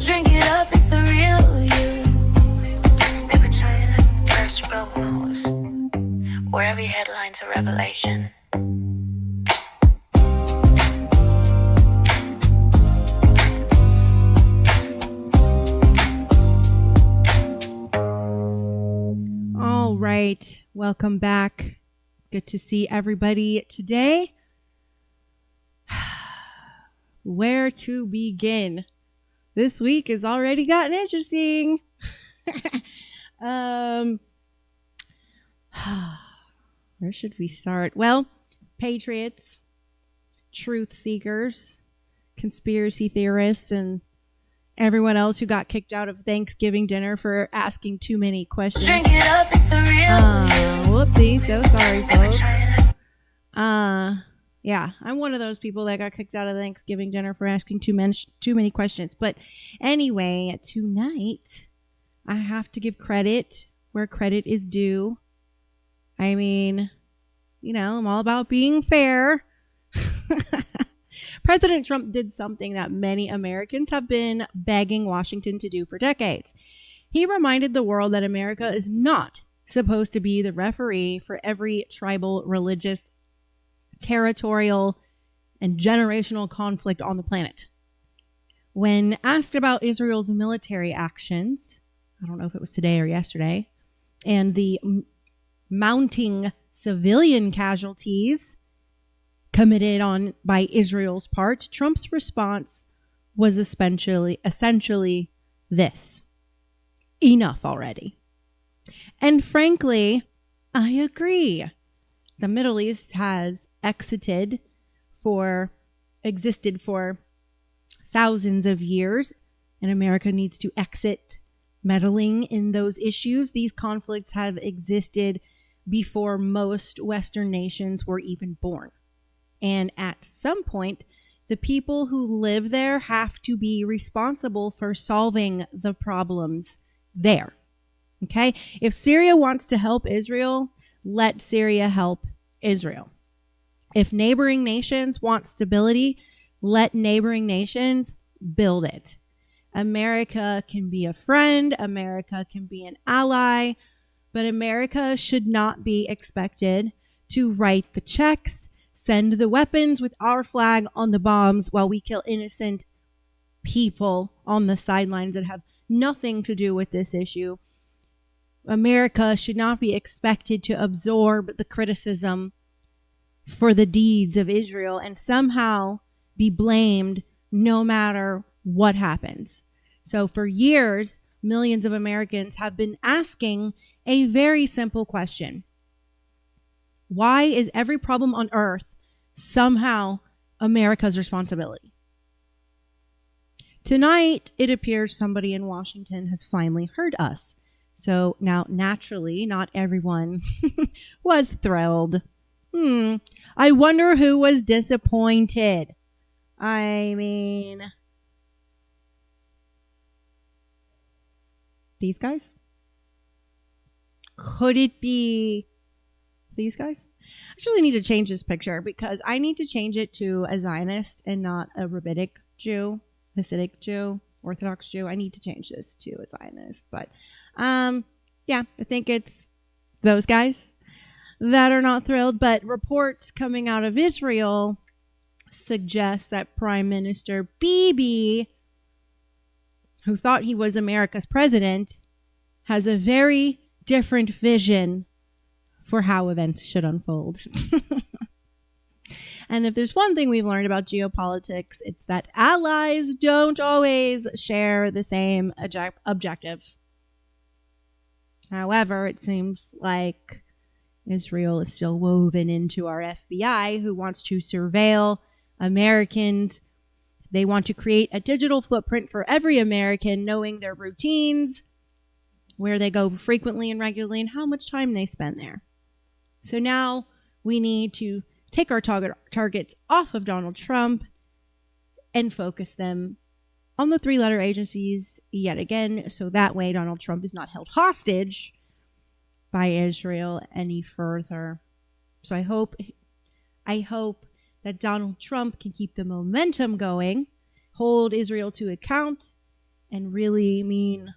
drink it up, it's the real you. They were trying to burst promos, where every headline's a revelation. All right, welcome back. Good to see everybody today. Where to begin? This week has already gotten interesting. Where should we start? Well, patriots, truth seekers, conspiracy theorists, and everyone else who got kicked out of Thanksgiving dinner for asking too many questions. Drink it up, it's the real Whoopsie, so sorry, folks. Yeah, I'm one of those people that got kicked out of Thanksgiving dinner for asking too many questions. But anyway, tonight I have to give credit where credit is due. I mean, you know, I'm all about being fair. President Trump did something that many Americans have been begging Washington to do for decades. He reminded the world that America is not supposed to be the referee for every tribal, religious, territorial, and generational conflict on the planet. When asked about Israel's military actions, I don't know if it was today or yesterday, and the mounting civilian casualties committed on by Israel's part, Trump's response was essentially this: enough already. And frankly, I agree. The Middle East has existed for thousands of years, and America needs to exit meddling in those issues. These conflicts have existed before most Western nations were even born. And at some point, the people who live there have to be responsible for solving the problems there. Okay? If Syria wants to help Israel, let Syria help Israel. If neighboring nations want stability, let neighboring nations build it. America can be a friend, America can be an ally, but America should not be expected to write the checks, send the weapons with our flag on the bombs while we kill innocent people on the sidelines that have nothing to do with this issue. America should not be expected to absorb the criticism for the deeds of Israel and somehow be blamed no matter what happens. So for years, millions of Americans have been asking a very simple question. Why is every problem on earth somehow America's responsibility? Tonight, it appears somebody in Washington has finally heard us. So now, naturally, not everyone was thrilled. I wonder who was disappointed. I mean, these guys? Could it be these guys? I actually need to change this picture because I need to change it to a Zionist and not a rabbinic Jew, Hasidic Jew, Orthodox Jew. I need to change this to a Zionist. But yeah, I think it's those guys that are not thrilled. But reports coming out of Israel suggest that Prime Minister Bibi, who thought he was America's president, has a very different vision for how events should unfold. And if there's one thing we've learned about geopolitics, it's that allies don't always share the same objective. However, it seems like Israel is still woven into our FBI, who wants to surveil Americans. They want to create a digital footprint for every American, knowing their routines, where they go frequently and regularly, and how much time they spend there. So now we need to take our targets off of Donald Trump and focus them on the three-letter agencies yet again, so that way Donald Trump is not held hostage by Israel any further. So I hope that Donald Trump can keep the momentum going, hold Israel to account, and really mean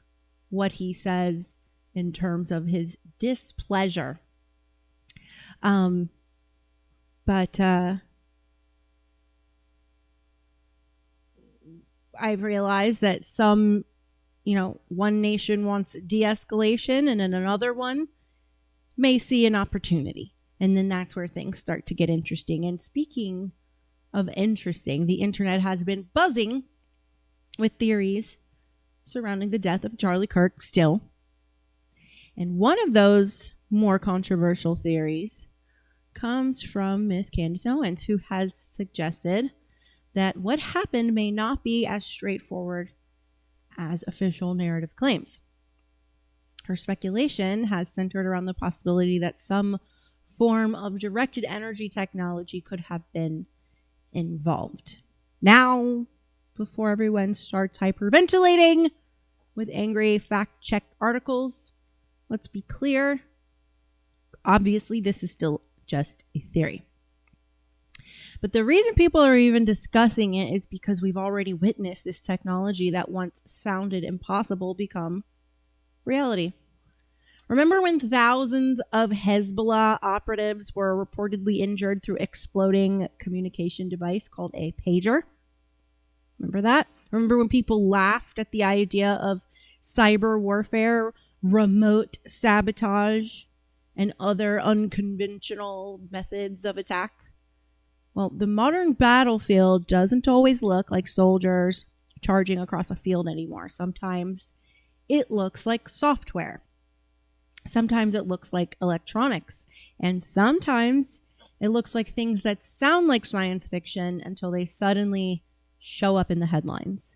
what he says in terms of his displeasure. But I've realized that some, one nation wants de-escalation and then another one may see an opportunity. And then that's where things start to get interesting. And speaking of interesting, the internet has been buzzing with theories surrounding the death of Charlie Kirk still. And one of those more controversial theories comes from Miss Candace Owens, who has suggested that what happened may not be as straightforward as official narrative claims. Her speculation has centered around the possibility that some form of directed energy technology could have been involved. Now, before everyone starts hyperventilating with angry fact-check articles, let's be clear. Obviously, this is still just a theory. But the reason people are even discussing it is because we've already witnessed this technology that once sounded impossible become reality. Remember when thousands of Hezbollah operatives were reportedly injured through exploding communication device called a pager? Remember that? Remember when people laughed at the idea of cyber warfare, remote sabotage, and other unconventional methods of attack? Well, the modern battlefield doesn't always look like soldiers charging across a field anymore. Sometimes it looks like software. Sometimes it looks like electronics. And sometimes it looks like things that sound like science fiction until they suddenly show up in the headlines.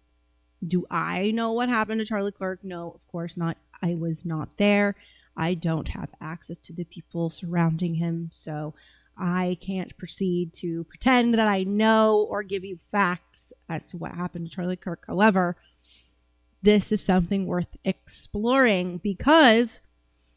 Do I know what happened to Charlie Kirk? No, of course not. I was not there. I don't have access to the people surrounding him, so I can't proceed to pretend that I know or give you facts as to what happened to Charlie Kirk. However, this is something worth exploring because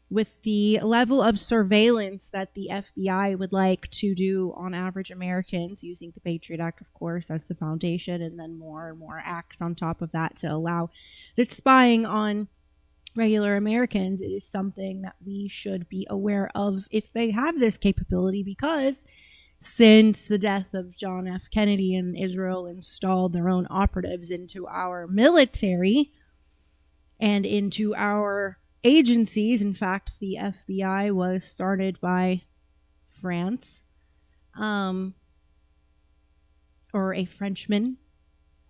with the level of surveillance that the FBI would like to do on average Americans, using the Patriot Act, of course, as the foundation, and then more and more acts on top of that to allow the spying on regular Americans, it is something that we should be aware of if they have this capability, because since the death of John F. Kennedy and Israel installed their own operatives into our military and into our agencies, in fact, the FBI was started by France, or a Frenchman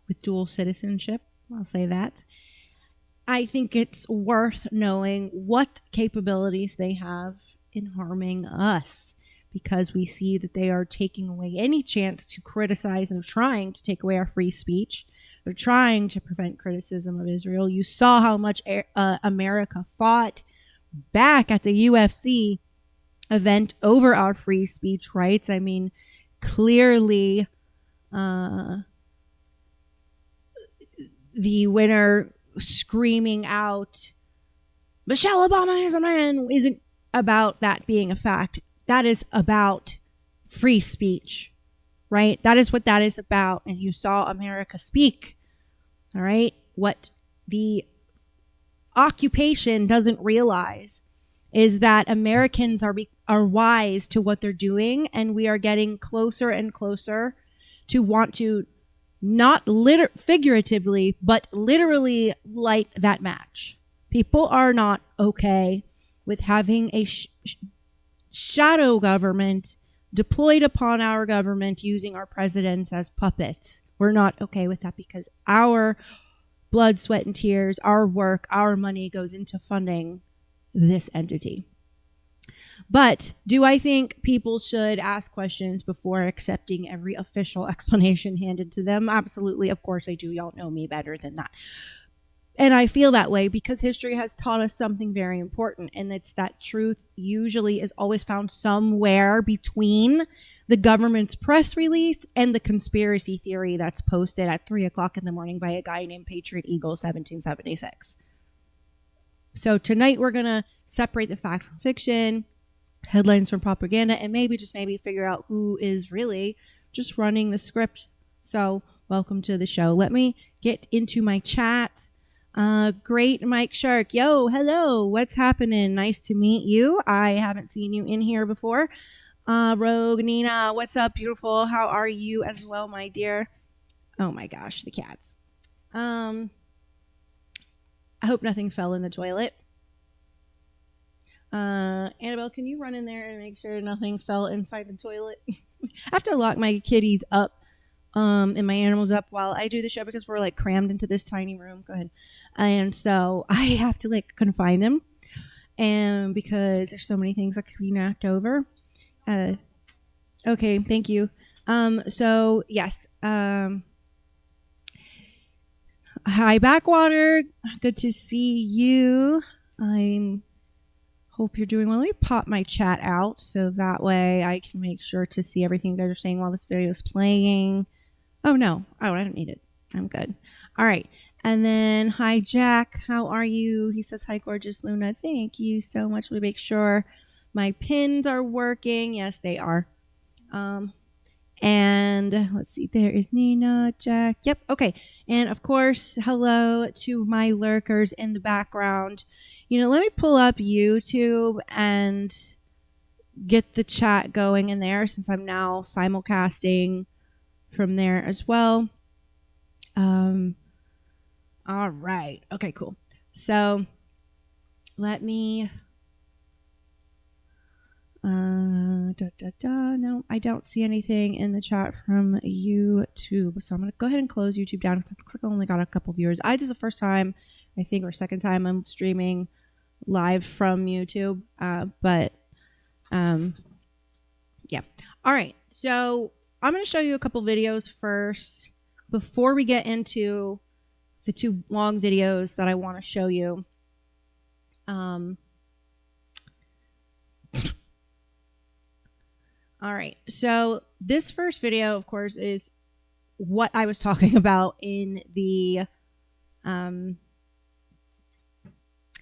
with dual citizenship, I'll say that. I think it's worth knowing what capabilities they have in harming us, because we see that they are taking away any chance to criticize, and trying to take away our free speech. They're trying to prevent criticism of Israel. You saw how much America fought back at the UFC event over our free speech rights. I mean, clearly the winner screaming out, Michelle Obama is a man, isn't about that being a fact. That is about free speech, right? That is what that is about. And you saw America speak, all right? What the occupation doesn't realize is that Americans are wise to what they're doing, and we are getting closer and closer to want to not figuratively, but literally light that match. People are not okay with having a shadow government deployed upon our government using our presidents as puppets. We're not okay with that, because our blood, sweat, and tears, our work, our money goes into funding this entity. But do I think people should ask questions before accepting every official explanation handed to them? Absolutely. Of course I do. Y'all know me better than that. And I feel that way because history has taught us something very important, and it's that truth usually is always found somewhere between the government's press release and the conspiracy theory that's posted at 3 o'clock in the morning by a guy named Patriot Eagle 1776. So tonight we're going to separate the fact from fiction, headlines from propaganda, and maybe, just maybe, figure out who is really just running the script. So welcome to the show. Let me get into my chat. Great Mike Shark. Yo, hello. What's happening? Nice to meet you. I haven't seen you in here before. Rogue Nina, what's up, beautiful? How are you as well, my dear? Oh my gosh, the cats. I hope nothing fell in the toilet. Annabelle, can you run in there and make sure nothing fell inside the toilet? I have to lock my kitties up, and my animals up while I do the show because we're like crammed into this tiny room. Go ahead. And so I have to like confine them, and because there's so many things that could be knocked over. Okay, thank you. So yes. Hi, Backwater. Good to see you. I hope you're doing well. Let me pop my chat out so that way I can make sure to see everything you guys are saying while this video is playing. Oh, no. Oh, I don't need it. I'm good. All right. And then, hi, Jack. How are you? He says, hi, gorgeous Luna. Thank you so much. Let me make sure my pins are working. Yes, they are. And let's see, there is Nina, Jack. Yep. Okay. And of course, hello to my lurkers in the background. Let me pull up YouTube and get the chat going in there since I'm now simulcasting from there as well. All right. Okay, cool. So let me no, I don't see anything in the chat from YouTube, so I'm gonna go ahead and close YouTube down because it looks like I only got a couple viewers. This is the first time, I think, or second time I'm streaming live from YouTube, but yeah. All right, so I'm gonna show you a couple videos first before we get into the two long videos that I want to show you. All right, so this first video, of course, is what I was talking about in the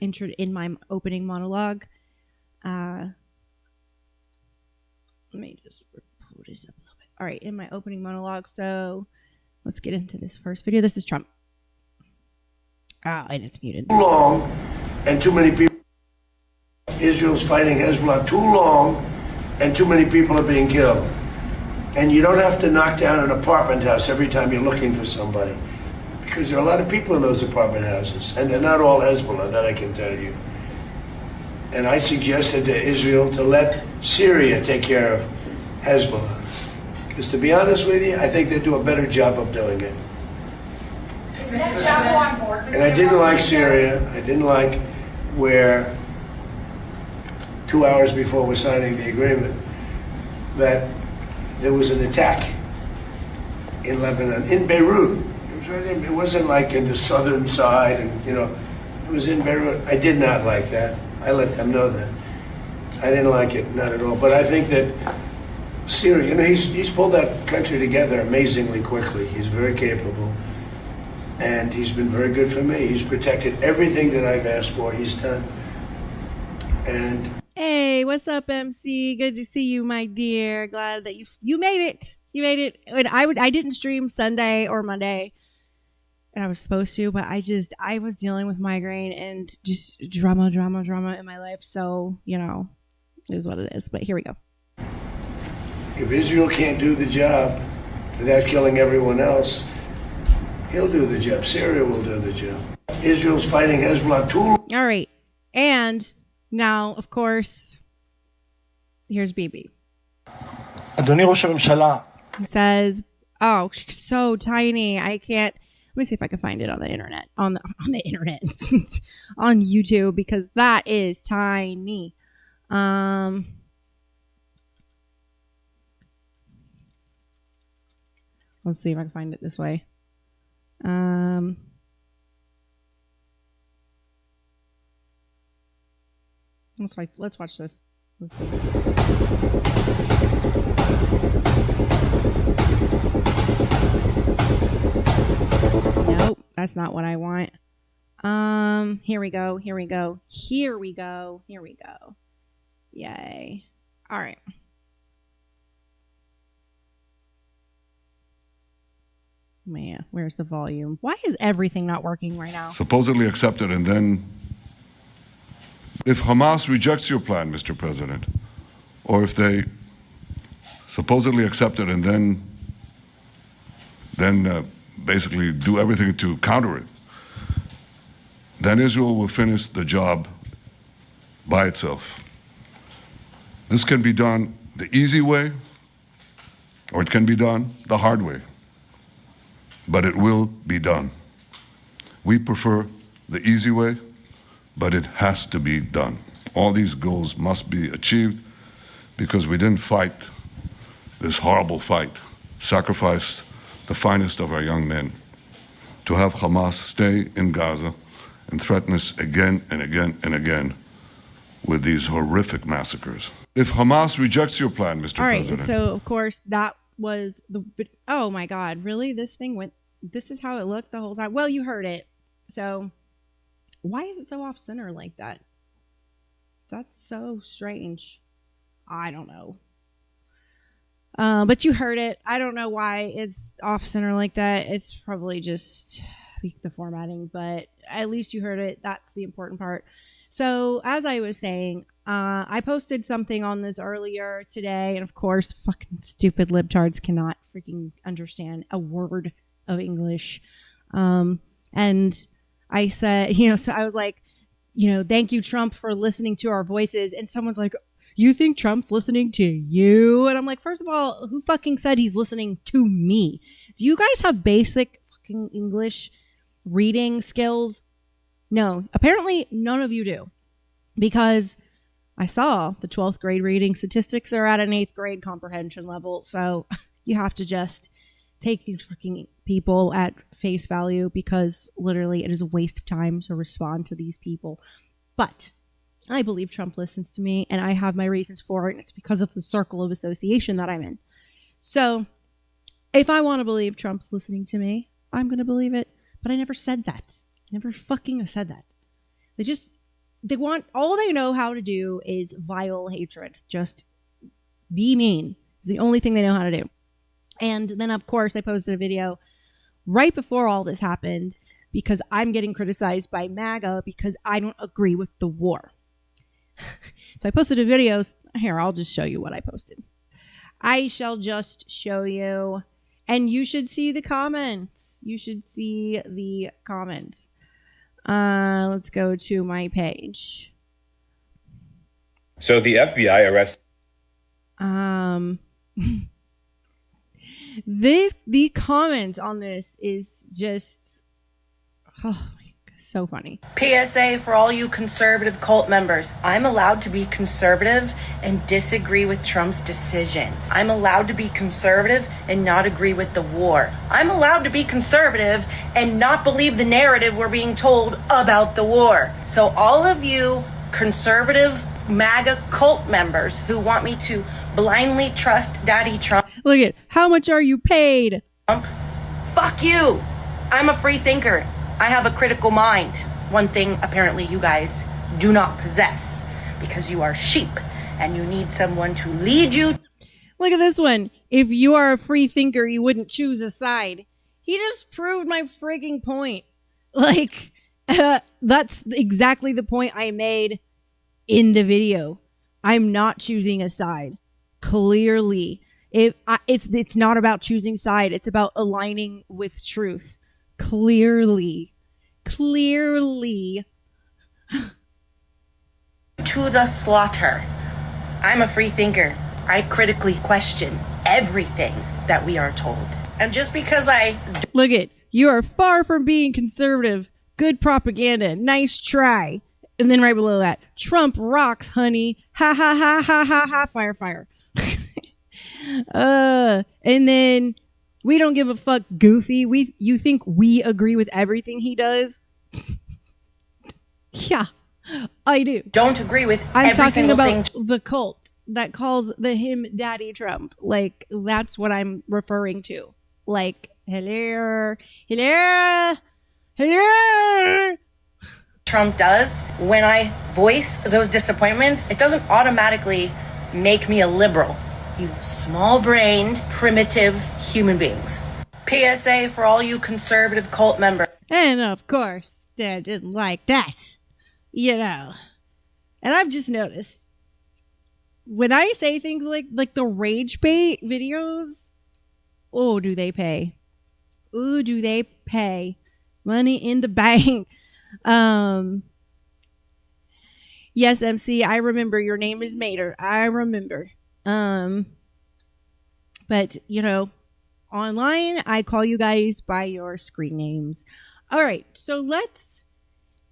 intro in my opening monologue. Let me just pull this up a little bit. All right, in my opening monologue. So let's get into this first video. This is Trump. And it's muted. Too long, and too many people. Israel's fighting Hezbollah too long, and too many people are being killed. And you don't have to knock down an apartment house every time you're looking for somebody, because there are a lot of people in those apartment houses, and they're not all Hezbollah, that I can tell you. And I suggested to Israel to let Syria take care of Hezbollah. Because to be honest with you, I think they do a better job of doing it. And I didn't like Syria. I didn't like where 2 hours before we're signing the agreement, that there was an attack in Lebanon, in Beirut. It wasn't like in the southern side, and it was in Beirut. I did not like that. I let them know that. I didn't like it, not at all. But I think that Syria, he's pulled that country together amazingly quickly. He's very capable, and he's been very good for me. He's protected everything that I've asked for. He's done, and. Hey, what's up, MC? Good to see you, my dear. Glad that you made it. You made it. And I didn't stream Sunday or Monday, and I was supposed to, but I was dealing with migraine and just drama in my life. So it is what it is. But here we go. If Israel can't do the job without killing everyone else, he'll do the job. Syria will do the job. Israel's fighting Hezbollah too. All right, and. Now, of course, here's BB. אדוני ראש הממשלה. He says, oh, she's so tiny. I can't. Let me see if I can find it on the internet. On the internet. On YouTube, because that is tiny. Let's see if I can find it this way. Let's watch this. Let's see. Nope, that's not what I want. Here we go. Yay. All right. Man, where's the volume? Why is everything not working right now? Supposedly accepted, and then if Hamas rejects your plan, Mr. President, or if they supposedly accept it and then basically do everything to counter it, then Israel will finish the job by itself. This can be done the easy way, or it can be done the hard way, but it will be done. We prefer the easy way, but it has to be done. All these goals must be achieved because we didn't fight this horrible fight, sacrifice the finest of our young men to have Hamas stay in Gaza and threaten us again and again and again with these horrific massacres. If Hamas rejects your plan, Mr. All right, President. so of course that was oh my God, really? This is how it looked the whole time? Well, you heard it. So why is it so off center like that? That's so strange. I don't know. But you heard it. I don't know why it's off center like that. It's probably just the formatting, but at least you heard it. That's the important part. So as I was saying, I posted something on this earlier today, and of course, fucking stupid libtards cannot freaking understand a word of English. And I said, so I was like, thank you, Trump, for listening to our voices. And someone's like, you think Trump's listening to you? And I'm like, first of all, who fucking said he's listening to me? Do you guys have basic fucking English reading skills? No, apparently none of you do, because I saw the 12th grade reading statistics are at an 8th grade comprehension level. So you have to just take these fucking people at face value, because literally it is a waste of time to respond to these people. But I believe Trump listens to me, and I have my reasons for it. And it's because of the circle of association that I'm in. So if I want to believe Trump's listening to me, I'm going to believe it. But I never said that. Never fucking said that. All they know how to do is vile hatred. Just be mean. It's the only thing they know how to do. And then, of course, I posted a video right before all this happened, because I'm getting criticized by MAGA because I don't agree with the war. So I posted a video. Here, I'll just show you what I posted. I shall just show you. And you should see the comments. Let's go to my page. So the FBI arrested. The comments on this is just, oh my God, so funny. PSA for all you conservative cult members. I'm allowed to be conservative and disagree with Trump's decisions. I'm allowed to be conservative and not agree with the war. I'm allowed to be conservative and not believe the narrative we're being told about the war. So all of you conservative MAGA cult members who want me to blindly trust Daddy Trump. Look at how much are you paid? Fuck you. I'm a free thinker. I have a critical mind. One thing apparently you guys do not possess, because you are sheep and you need someone to lead you. Look at this one. If you are a free thinker, you wouldn't choose a side. He just proved my frigging point. That's exactly the point I made in the video. I'm not choosing a side. Clearly. It's not about choosing side. It's about aligning with truth. Clearly. To the slaughter. I'm a free thinker. I critically question everything that we are told. And just because Look it. You are far from being conservative. Good propaganda. Nice try. And then right below that, Trump rocks, honey. Ha ha ha ha ha ha. Fire, fire. And then we don't give a fuck, goofy. You think we agree with everything he does? Yeah, I do. Don't agree with I'm every talking single about thing. the cult that calls him Daddy Trump. That's what I'm referring to. Hello. Trump does. When I voice those disappointments, it doesn't automatically make me a liberal. You small-brained, primitive human beings. PSA for all you conservative cult members. And of course, they didn't like that, you know. And I've just noticed when I say things like the rage bait videos, oh, do they pay? Ooh, do they pay? Money in the bank. Yes, MC, I remember your name is Mater. I remember. But, you know, online, I call you guys by your screen names. All right, so let's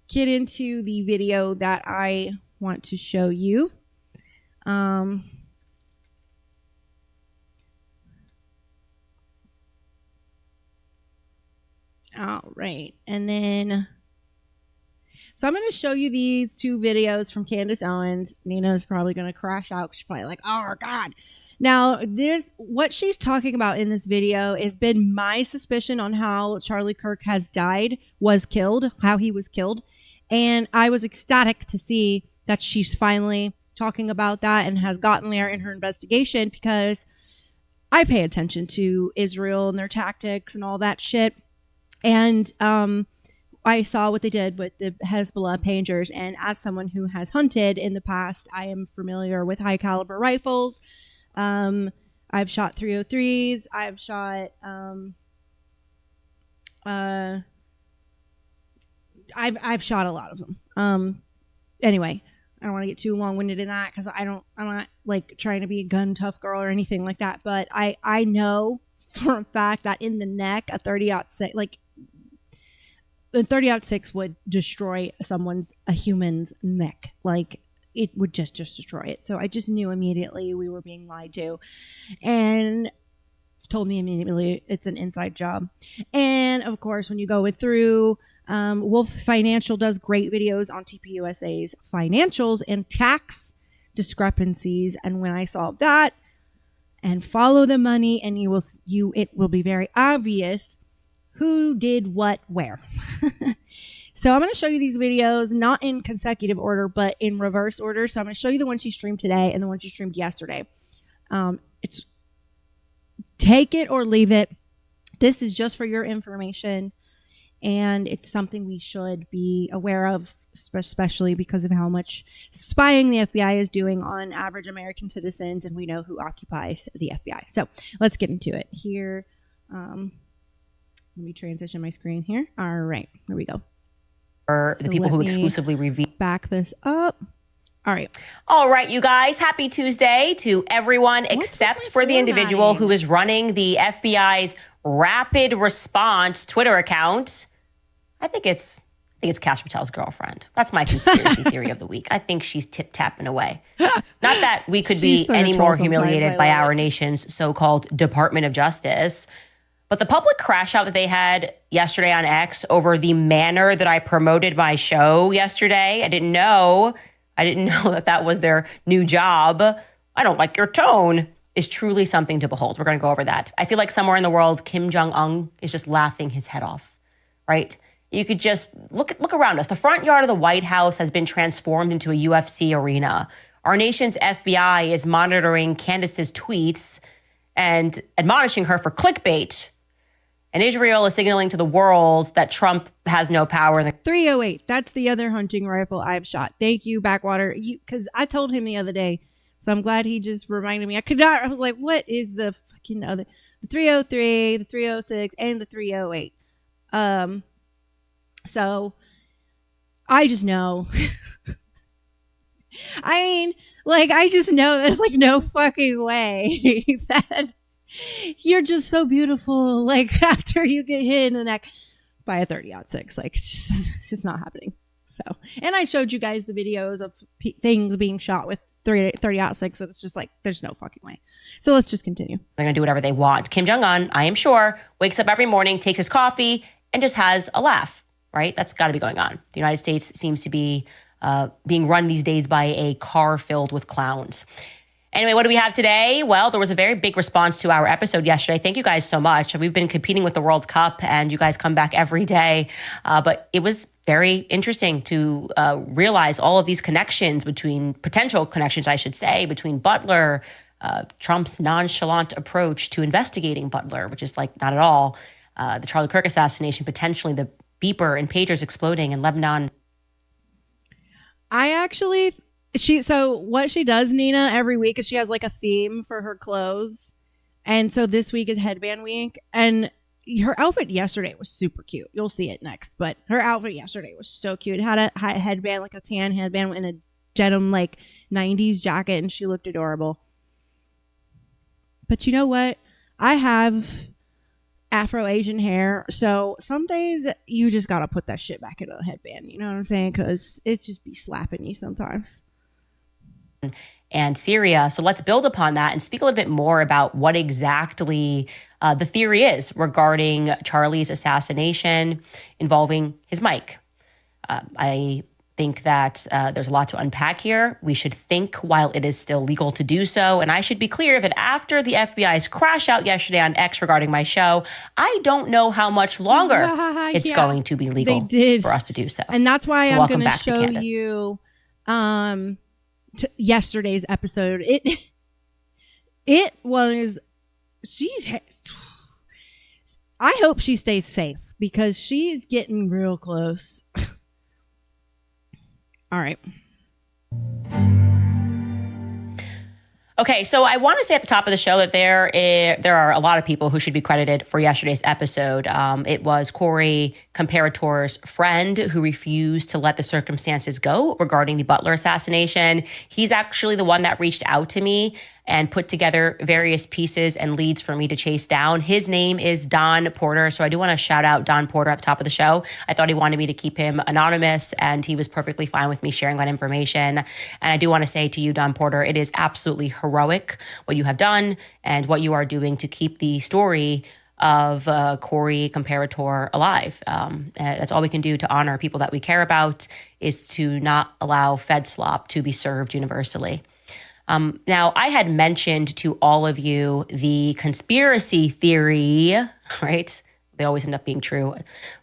get into the video that I want to show you. All right, and then, so I'm going to show you these two videos from Candace Owens. Nina's probably going to crash out. She's probably like, oh, God. Now, what she's talking about in this video has been my suspicion on how Charlie Kirk was killed, how he was killed. And I was ecstatic to see that she's finally talking about that and has gotten there in her investigation, because I pay attention to Israel and their tactics and all that shit. And I saw what they did with the Hezbollah pagers. And as someone who has hunted in the past, I am familiar with high caliber rifles. I've shot 303s. I've shot, I've shot a lot of them. Anyway, I don't want to get too long winded in that, because I'm not like trying to be a gun tough girl or anything like that. But I know for a fact that in the neck, a 30-06, like a 30-06 would destroy a human's neck. Like, it would just destroy it. So I just knew immediately we were being lied to, and told me immediately it's an inside job. And of course, when you go through, Wolf Financial does great videos on TPUSA's financials and tax discrepancies. And when I saw that and follow the money, and it will be very obvious who did what where. So I'm going to show you these videos, not in consecutive order, but in reverse order. So I'm going to show you the one she streamed today and the one she streamed yesterday. It's take it or leave it. This is just for your information, and it's something we should be aware of, especially because of how much spying the FBI is doing on average American citizens, and we know who occupies the FBI. So let's get into it here. Let me transition my screen here. All right, here we go. The people who exclusively reveal. Back this up. All right. All right, you guys. Happy Tuesday to everyone except for the individual who is running the FBI's Rapid Response Twitter account. I think it's Kash Patel's girlfriend. That's my conspiracy theory of the week. I think she's tip-tapping away. Not that we could be any more humiliated by our nation's so-called Department of Justice, but the public crash out that they had yesterday on X over the manner that I promoted my show yesterday, I didn't know that was their new job. I don't like your tone, is truly something to behold. We're going to go over that. I feel like somewhere in the world, Kim Jong-un is just laughing his head off, right? You could just look around us. The front yard of the White House has been transformed into a UFC arena. Our nation's FBI is monitoring Candace's tweets and admonishing her for clickbait. And Israel is signaling to the world that Trump has no power. 308. That's the other hunting rifle I've shot. Thank you, Backwater. Because I told him the other day, so I'm glad he just reminded me. I was like, what is the fucking other? The 303, the 306, and the 308. So I just know. I mean, like, I just know there's like no fucking way that you're just so beautiful, like, after you get hit in the neck by a 30-06. Like, it's just not happening. So, and I showed you guys the videos of things being shot with 30-06. It's just like, there's no fucking way. So let's just continue. They're going to do whatever they want. Kim Jong-un, I am sure, wakes up every morning, takes his coffee, and just has a laugh, right? That's got to be going on. The United States seems to be being run these days by a car filled with clowns. Anyway, what do we have today? Well, there was a very big response to our episode yesterday. Thank you guys so much. We've been competing with the World Cup, and you guys come back every day. But it was very interesting to realize all of these connections potential connections, I should say, between Butler, Trump's nonchalant approach to investigating Butler, which is like not at all. The Charlie Kirk assassination, potentially the beeper and pagers exploding in Lebanon. So what she does, Nina, every week is she has like a theme for her clothes. And so this week is headband week. And her outfit yesterday was super cute. You'll see it next. But her outfit yesterday was so cute. It had a headband, like a tan headband and a denim like 90s jacket. And she looked adorable. But you know what? I have Afro-Asian hair. So some days you just got to put that shit back in a headband. You know what I'm saying? Because it just be slapping you sometimes. And Syria. So let's build upon that and speak a little bit more about what exactly the theory is regarding Charlie's assassination involving his mic. I think that there's a lot to unpack here. We should think while it is still legal to do so. And I should be clear that after the FBI's crash out yesterday on X regarding my show, I don't know how much longer it's going to be legal for us to do so. And that's why I'm going to show you yesterday's episode. It was, I hope she stays safe because she's getting real close. All right. Okay, so I want to say at the top of the show that there are a lot of people who should be credited for yesterday's episode. It was Corey Comparator's friend who refused to let the circumstances go regarding the Butler assassination. He's actually the one that reached out to me and put together various pieces and leads for me to chase down. His name is Don Porter. So I do want to shout out Don Porter at the top of the show. I thought he wanted me to keep him anonymous, and he was perfectly fine with me sharing that information. And I do want to say to you, Don Porter, it is absolutely heroic what you have done and what you are doing to keep the story of Corey Comparator alive. That's all we can do to honor people that we care about, is to not allow Fed slop to be served universally. Now, I had mentioned to all of you the conspiracy theory, right? They always end up being true,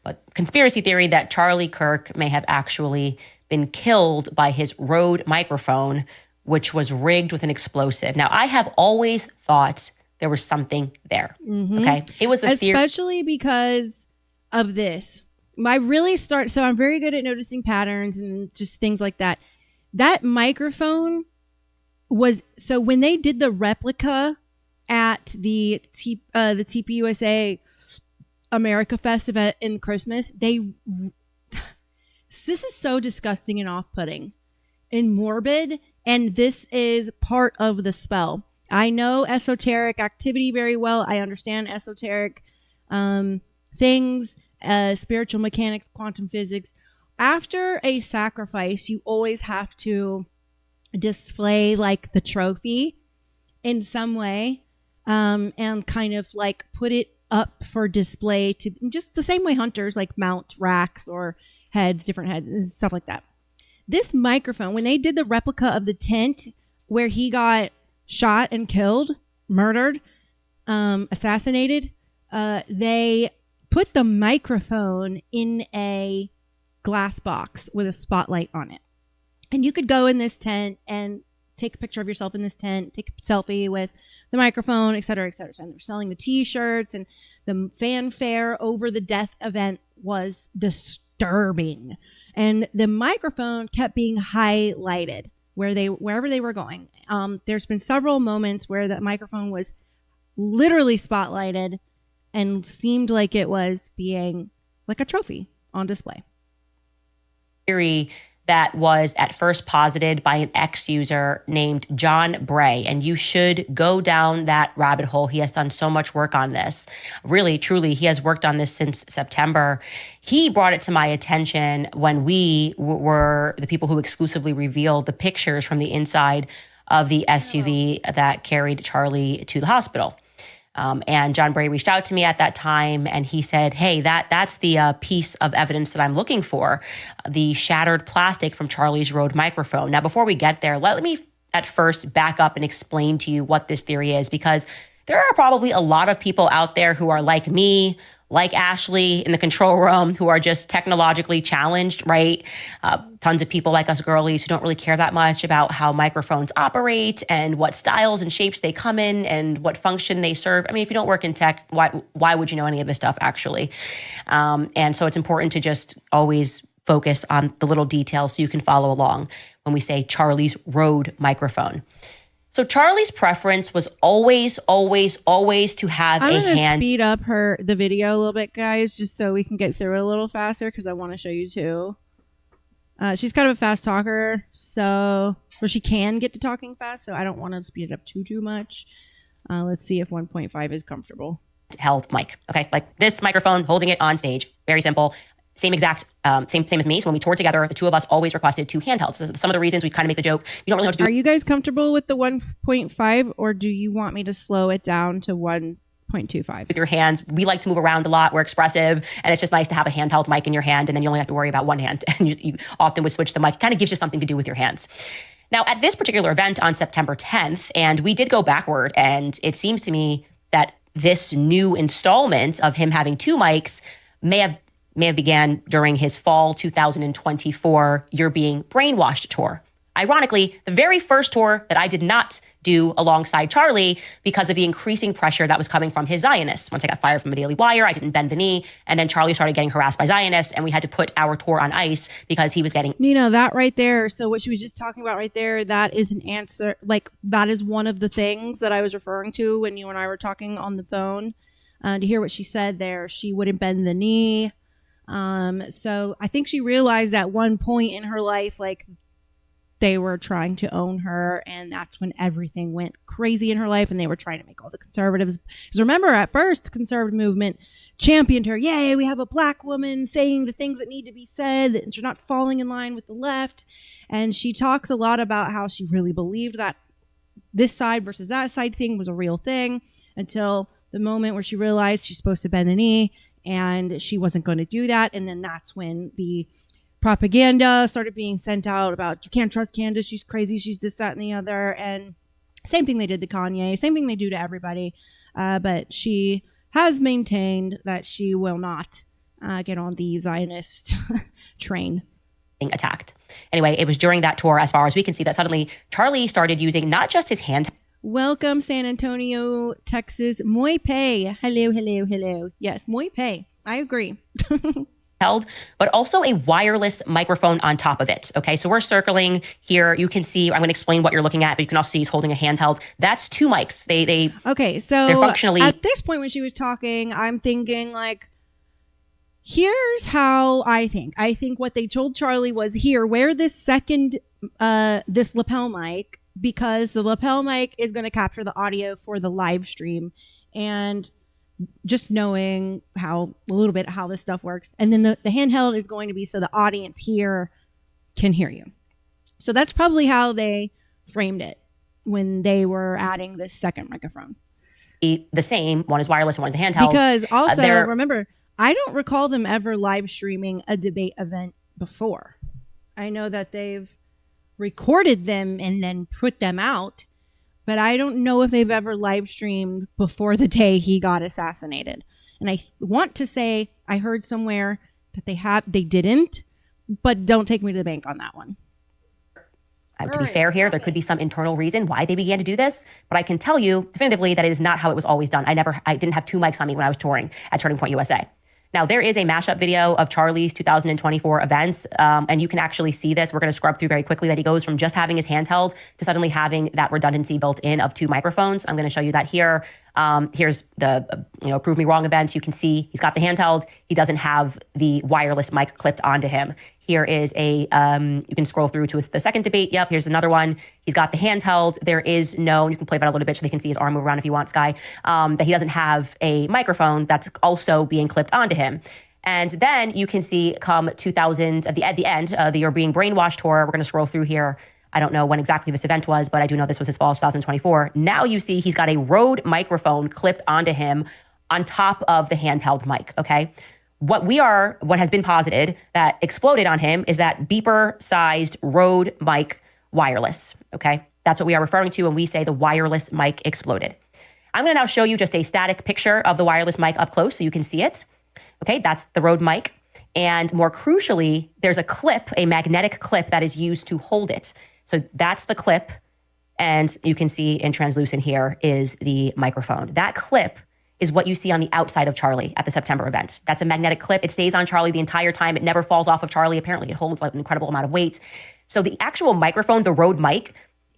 but conspiracy theory that Charlie Kirk may have actually been killed by his Rode microphone, which was rigged with an explosive. Now, I have always thought there was something there, okay? It was a theory. Especially because of this. So I'm very good at noticing patterns and just things like that. That microphone so when they did the replica at the TPUSA America Fest event in Christmas, this is so disgusting and off-putting and morbid, and this is part of the spell. I know esoteric activity very well. I understand esoteric things, spiritual mechanics, quantum physics. After a sacrifice, you always have to display like the trophy in some way, and kind of like put it up for display, to just the same way hunters like mount racks or different heads and stuff like that. This microphone, when they did the replica of the tent where he got shot and killed, murdered, assassinated, they put the microphone in a glass box with a spotlight on it. And you could go in this tent and take a picture of yourself in this tent, take a selfie with the microphone, et cetera, et cetera. And they're selling the T-shirts, and the fanfare over the death event was disturbing. And the microphone kept being highlighted wherever they were going. There's been several moments where that microphone was literally spotlighted and seemed like it was being like a trophy on display. Theory that was at first posited by an ex-user named John Bray. And you should go down that rabbit hole. He has done so much work on this. Really, truly, he has worked on this since September. He brought it to my attention when we were the people who exclusively revealed the pictures from the inside of the SUV that carried Charlie to the hospital. And John Bray reached out to me at that time, and he said, hey, that's the piece of evidence that I'm looking for, the shattered plastic from Charlie's Rode microphone. Now, before we get there, let me at first back up and explain to you what this theory is, because there are probably a lot of people out there who are like me, like Ashley in the control room who are just technologically challenged, right? Tons of people like us girlies who don't really care that much about how microphones operate and what styles and shapes they come in and what function they serve. I mean, if you don't work in tech, why would you know any of this stuff actually? And so it's important to just always focus on the little details so you can follow along when we say Charlie's Rode microphone. So Charlie's preference was always to have I'm a gonna hand. speed up the video a little bit, guys, just so we can get through it a little faster because I want to show you too. She's kind of a fast talker, or she can get to talking fast, so I don't want to speed it up too much. Let's see if 1.5 is comfortable. Held mic, okay? Like this microphone, holding it on stage. Very simple. Same exact, same as me. So when we toured together, the two of us always requested two handhelds. So some of the reasons we kind of make the joke, you don't really know what to do. Are you guys comfortable with the 1.5 or do you want me to slow it down to 1.25? With your hands, we like to move around a lot. We're expressive, and it's just nice to have a handheld mic in your hand, and then you only have to worry about one hand. And you often would switch the mic. It kind of gives you something to do with your hands. Now, at this particular event on September 10th, and we did go backward, and it seems to me that this new installment of him having two mics may have began during his fall 2024 You're Being Brainwashed tour. Ironically, the very first tour that I did not do alongside Charlie because of the increasing pressure that was coming from his Zionists. Once I got fired from the Daily Wire, I didn't bend the knee, and then Charlie started getting harassed by Zionists, and we had to put our tour on ice because he was getting... Nina, that right there, so what she was just talking about right there, that is an answer, like that is one of the things that I was referring to when you and I were talking on the phone. To hear what she said there, she wouldn't bend the knee. So I think she realized at one point in her life, like they were trying to own her, and that's when everything went crazy in her life, and they were trying to make all the conservatives, because remember at first the conservative movement championed her. Yay, we have a black woman saying the things that need to be said, that she's not falling in line with the left. And she talks a lot about how she really believed that this side versus that side thing was a real thing until the moment where she realized she's supposed to bend the knee, and she wasn't going to do that. And then that's when the propaganda started being sent out about, you can't trust Candace, she's crazy, she's this, that, and the other. And same thing they did to Kanye, same thing they do to everybody. But she has maintained that she will not get on the Zionist train. Attacked. Anyway, it was during that tour, as far as we can see, that suddenly Charlie started using not just his hand. Welcome, San Antonio, Texas. Muy pay. Hello. Yes, muy pay. I agree. Held, but also a wireless microphone on top of it. Okay, so we're circling here. You can see, I'm going to explain what you're looking at, but you can also see he's holding a handheld. That's two mics. Okay, so they're functionally... At this point when she was talking, I'm thinking like, here's how I think. I think what they told Charlie was, here, wear this second, this lapel mic, because the lapel mic is going to capture the audio for the live stream. And just knowing a little bit how this stuff works. And then the handheld is going to be so the audience here can hear you. So that's probably how they framed it when they were adding this second microphone. The same, one is wireless and one is a handheld. Because also, remember, I don't recall them ever live streaming a debate event before. I know that they've recorded them and then put them out, but I don't know if they've ever live streamed before the day he got assassinated. And I want to say I heard somewhere that they didn't, but don't take me to the bank on that one. To be fair here, there could be some internal reason why they began to do this, but I can tell you definitively that it is not how it was always done. I didn't have two mics on me when I was touring at Turning Point USA. Now, there is a mashup video of Charlie's 2024 events, and you can actually see this. We're going to scrub through very quickly that he goes from just having his handheld to suddenly having that redundancy built in of two microphones. I'm going to show you that here. Here's the Prove Me Wrong event. You can see he's got the handheld. He doesn't have the wireless mic clipped onto him. Here is you can scroll through to the second debate. Yep, here's another one. He's got the handheld. There is no, you can play that a little bit so they can see his arm move around if you want, Sky, that he doesn't have a microphone that's also being clipped onto him. And then you can see come 2000, at the end, the You're Being Brainwashed tour, we're going to scroll through here. I don't know when exactly this event was, but I do know this was his fall of 2024. Now you see he's got a Rode microphone clipped onto him on top of the handheld mic, okay? What has been posited that exploded on him is that beeper-sized Rode mic wireless, okay? That's what we are referring to when we say the wireless mic exploded. I'm going to now show you just a static picture of the wireless mic up close so you can see it. Okay, that's the Rode mic. And more crucially, there's a clip, a magnetic clip that is used to hold it. So that's the clip. And you can see in translucent here is the microphone. That clip is what you see on the outside of Charlie at the September event. That's a magnetic clip. It stays on Charlie the entire time. It never falls off of Charlie. Apparently, it holds like an incredible amount of weight. So the actual microphone, the Rode mic,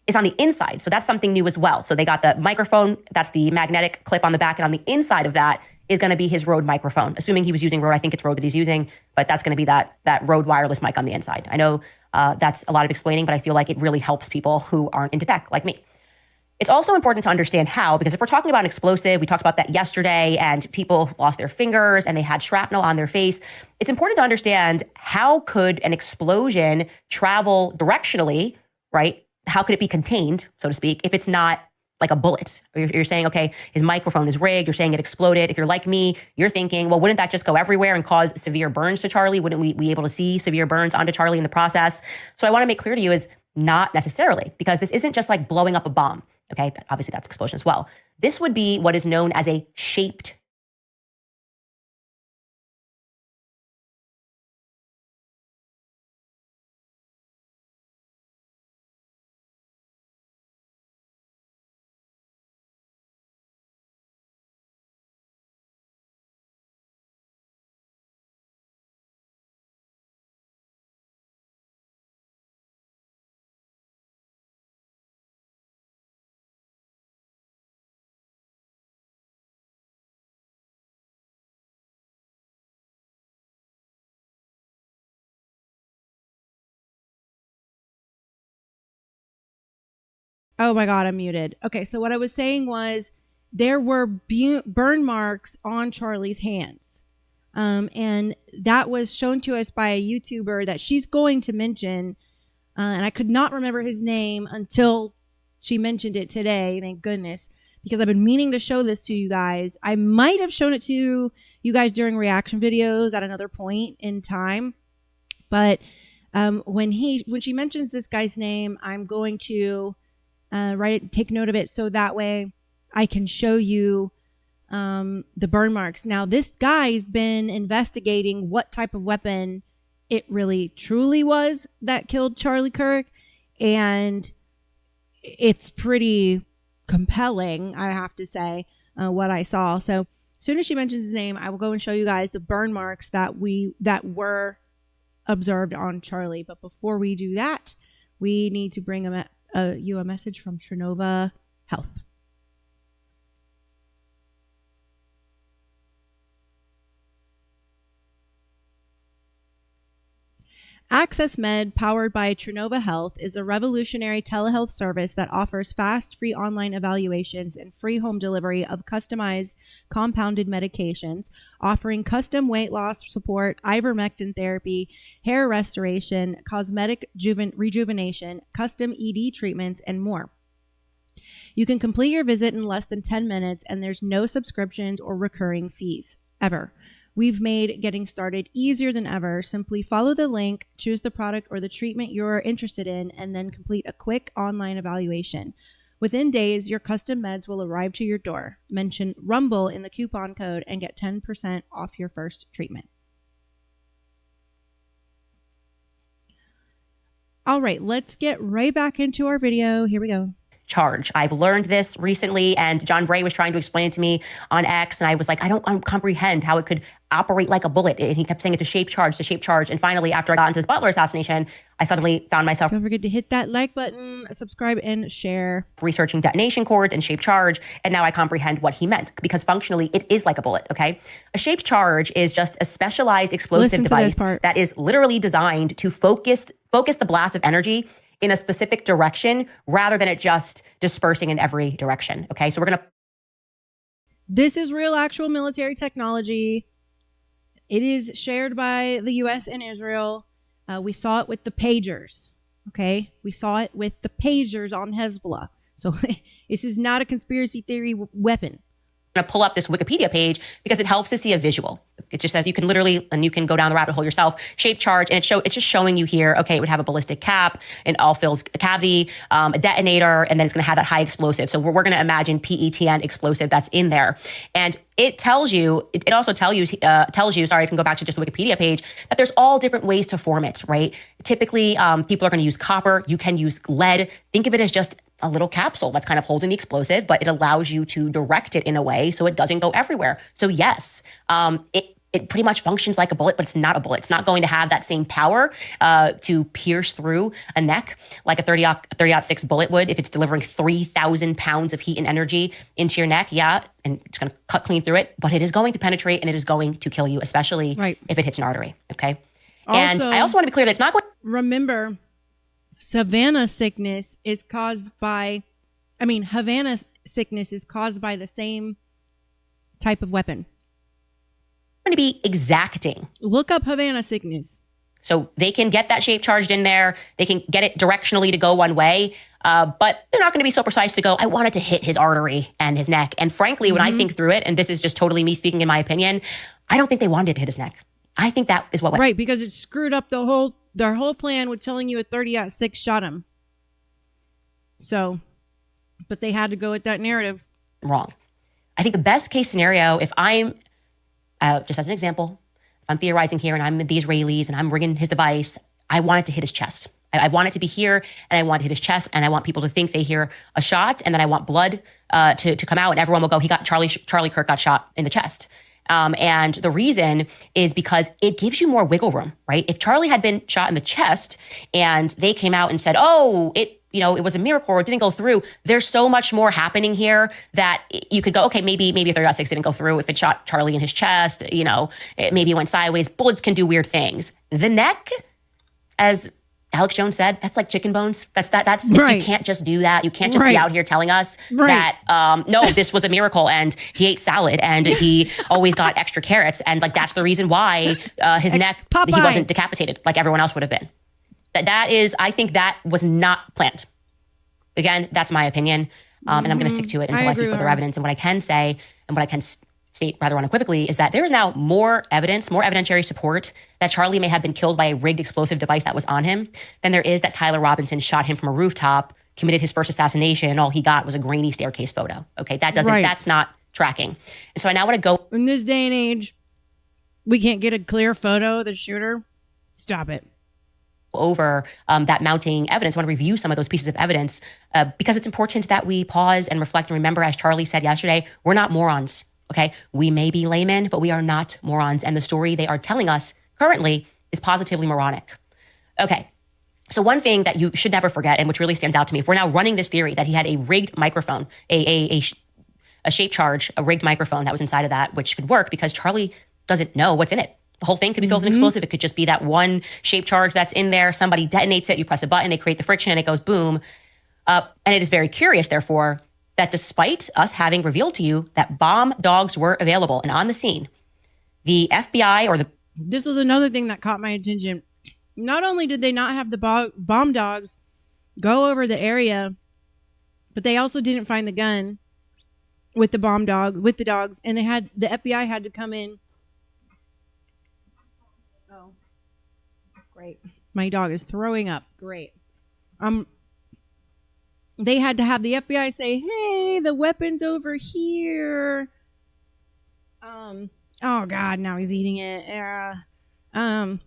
is on the inside. So that's something new as well. So they got the microphone, that's the magnetic clip on the back, and on the inside of that is going to be his Rode microphone. Assuming he was using Rode, I think it's Rode that he's using, but that's going to be that Rode wireless mic on the inside. I know that's a lot of explaining, but I feel like it really helps people who aren't into tech like me. It's also important to understand how, because if we're talking about an explosive, we talked about that yesterday, and people lost their fingers and they had shrapnel on their face. It's important to understand how could an explosion travel directionally, right? How could it be contained, so to speak, if it's not like a bullet? You're saying, okay, his microphone is rigged. You're saying it exploded. If you're like me, you're thinking, well, wouldn't that just go everywhere and cause severe burns to Charlie? Wouldn't we be able to see severe burns onto Charlie in the process? So I want to make clear to you is not necessarily, because this isn't just like blowing up a bomb. Okay, obviously that's explosion as well. This would be what is known as a shaped Oh my God, I'm muted. Okay, so what I was saying was there were burn marks on Charlie's hands. And that was shown to us by a YouTuber that she's going to mention. And I could not remember his name until she mentioned it today, thank goodness, because I've been meaning to show this to you guys. I might have shown it to you guys during reaction videos at another point in time. But when she mentions this guy's name, I'm going to take note of it so that way I can show you the burn marks. Now, this guy's been investigating what type of weapon it really truly was that killed Charlie Kirk, and it's pretty compelling, I have to say, what I saw. So as soon as she mentions his name, I will go and show you guys the burn marks that were observed on Charlie. But before we do that, we need to bring you a message from Trinova Health. Access Med, powered by Trinova Health, is a revolutionary telehealth service that offers fast, free online evaluations and free home delivery of customized compounded medications, offering custom weight loss support, ivermectin therapy, hair restoration, cosmetic rejuvenation, custom ED treatments, and more. You can complete your visit in less than 10 minutes, and there's no subscriptions or recurring fees, ever. We've made getting started easier than ever. Simply follow the link, choose the product or the treatment you're interested in, and then complete a quick online evaluation. Within days, your custom meds will arrive to your door. Mention Rumble in the coupon code and get 10% off your first treatment. All right, let's get right back into our video. Here we go. Charge. I've learned this recently, and John Bray was trying to explain it to me on X, and I was like, I don't comprehend how it could operate like a bullet. And he kept saying it's a shape charge, And finally, after I got into his Butler assassination, I suddenly found myself Don't forget to hit that like button, subscribe, and share. Researching detonation cords and shaped charge, and now I comprehend what he meant, because functionally it is like a bullet, okay? A shaped charge is just a specialized explosive device that is literally designed to focus the blast of energy in a specific direction rather than it just dispersing in every direction, okay? So we're going to... This is real, actual military technology. It is shared by the U.S. and Israel. We saw it with the pagers, okay? We saw it with the pagers on Hezbollah. So this is not a conspiracy theory weapon. to pull up this Wikipedia page because it helps to see a visual. It just says you can literally, and you can go down the rabbit hole yourself, shape charge, and it's just showing you here, okay, it would have a ballistic cap, an all-filled cavity, a detonator, and then it's going to have that high explosive. So we're going to imagine PETN explosive that's in there. And it tells you, it also tells you, sorry, if you can go back to just the Wikipedia page, that there's all different ways to form it, right? Typically, people are going to use copper. You can use lead. Think of it as just a little capsule that's kind of holding the explosive, but it allows you to direct it in a way so it doesn't go everywhere. So yes, it pretty much functions like a bullet, but it's not a bullet. It's not going to have that same power to pierce through a neck like a 30-06 bullet would if it's delivering 3,000 pounds of heat and energy into your neck. Yeah, and it's going to cut clean through it, but it is going to penetrate and it is going to kill you, especially if it hits an artery, okay? And I also want to be clear that it's not going to... Remember, Havana sickness is caused by the same type of weapon. Going to be exacting. Look up Havana sickness. So they can get that shape charged in there. They can get it directionally to go one way, but they're not going to be so precise to go, I want it to hit his artery and his neck. And frankly, when I think through it, and this is just totally me speaking in my opinion, I don't think they wanted it to hit his neck. I think that is what went. Right, because it screwed up their whole plan with telling you a 30-06 shot him. So, but they had to go with that narrative. Wrong. I think the best case scenario, if I'm, just as an example, if I'm theorizing here and I'm the Israelis and I'm rigging his device, I want it to hit his chest. I want it to be here and I want it to hit his chest and I want people to think they hear a shot and then I want blood to come out and everyone will go, Charlie Kirk got shot in the chest. And the reason is because it gives you more wiggle room, right? If Charlie had been shot in the chest and they came out and said, oh, it was a miracle or it didn't go through, there's so much more happening here that you could go, okay, maybe a 30-06 didn't go through. If it shot Charlie in his chest, maybe it went sideways. Bullets can do weird things. The neck, as Alex Jones said, that's like chicken bones. That's right. You can't just do that. You can't just be out here telling us that, no, this was a miracle and he ate salad and he always got extra carrots. And like, that's the reason why his neck, he wasn't decapitated like everyone else would have been. I think that was not planned. Again, that's my opinion. And I'm going to stick to it until I see further evidence. And what I can say, and what I can state rather unequivocally, is that there is now more evidentiary support that Charlie may have been killed by a rigged explosive device that was on him than there is that Tyler Robinson shot him from a rooftop, committed his first assassination, and all he got was a grainy staircase photo. Okay, that's not tracking. And so I now want to go. In this day and age, we can't get a clear photo of the shooter. Stop it. Over that mounting evidence. I want to review some of those pieces of evidence because it's important that we pause and reflect and remember, as Charlie said yesterday, we're not morons, okay? We may be laymen, but we are not morons. And the story they are telling us currently is positively moronic. Okay, so one thing that you should never forget and which really stands out to me, if we're now running this theory that he had a rigged microphone, a shape charge, a rigged microphone that was inside of that, which could work because Charlie doesn't know what's in it. The whole thing could be filled with an explosive. It could just be that one shape charge that's in there. Somebody detonates it. You press a button. They create the friction and it goes boom. And it is very curious, therefore, that despite us having revealed to you that bomb dogs were available and on the scene, the FBI This was another thing that caught my attention. Not only did they not have the bomb dogs go over the area, but they also didn't find the gun with the dogs. And the FBI had to come in. Oh, great. My dog is throwing up. Great. They had to have the FBI say, hey, the weapon's over here. Oh God, now he's eating it. And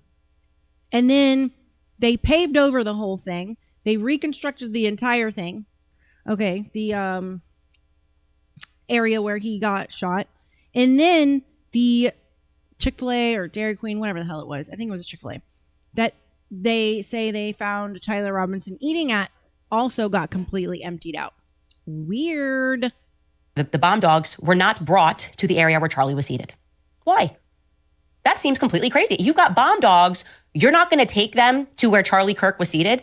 then they paved over the whole thing. They reconstructed the entire thing. Okay, the area where he got shot. And then the Chick-fil-A or Dairy Queen, whatever the hell it was. I think it was a Chick-fil-A. That they say they found Tyler Robinson eating at also got completely emptied out. Weird. The bomb dogs were not brought to the area where Charlie was seated. Why? That seems completely crazy. You've got bomb dogs. You're not going to take them to where Charlie Kirk was seated.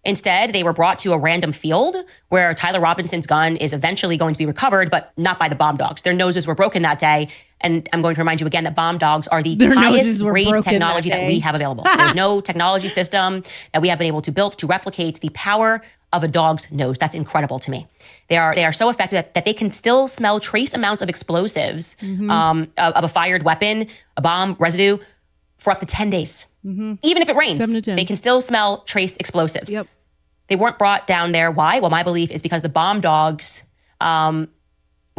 Instead, they were brought to a random field where Tyler Robinson's gun is eventually going to be recovered, but not by the bomb dogs. Their noses were broken that day. And I'm going to remind you again that bomb dogs are the highest grade technology that we have available. There's no technology system that we have been able to build to replicate the power of a dog's nose. That's incredible to me. They are so effective that they can still smell trace amounts of explosives, of a fired weapon, a bomb, residue, for up to 10 days. Even if it rains, 7 to 10. they can still smell trace explosives. Yep. They weren't brought down there. Why? Well, my belief is because the bomb dogs would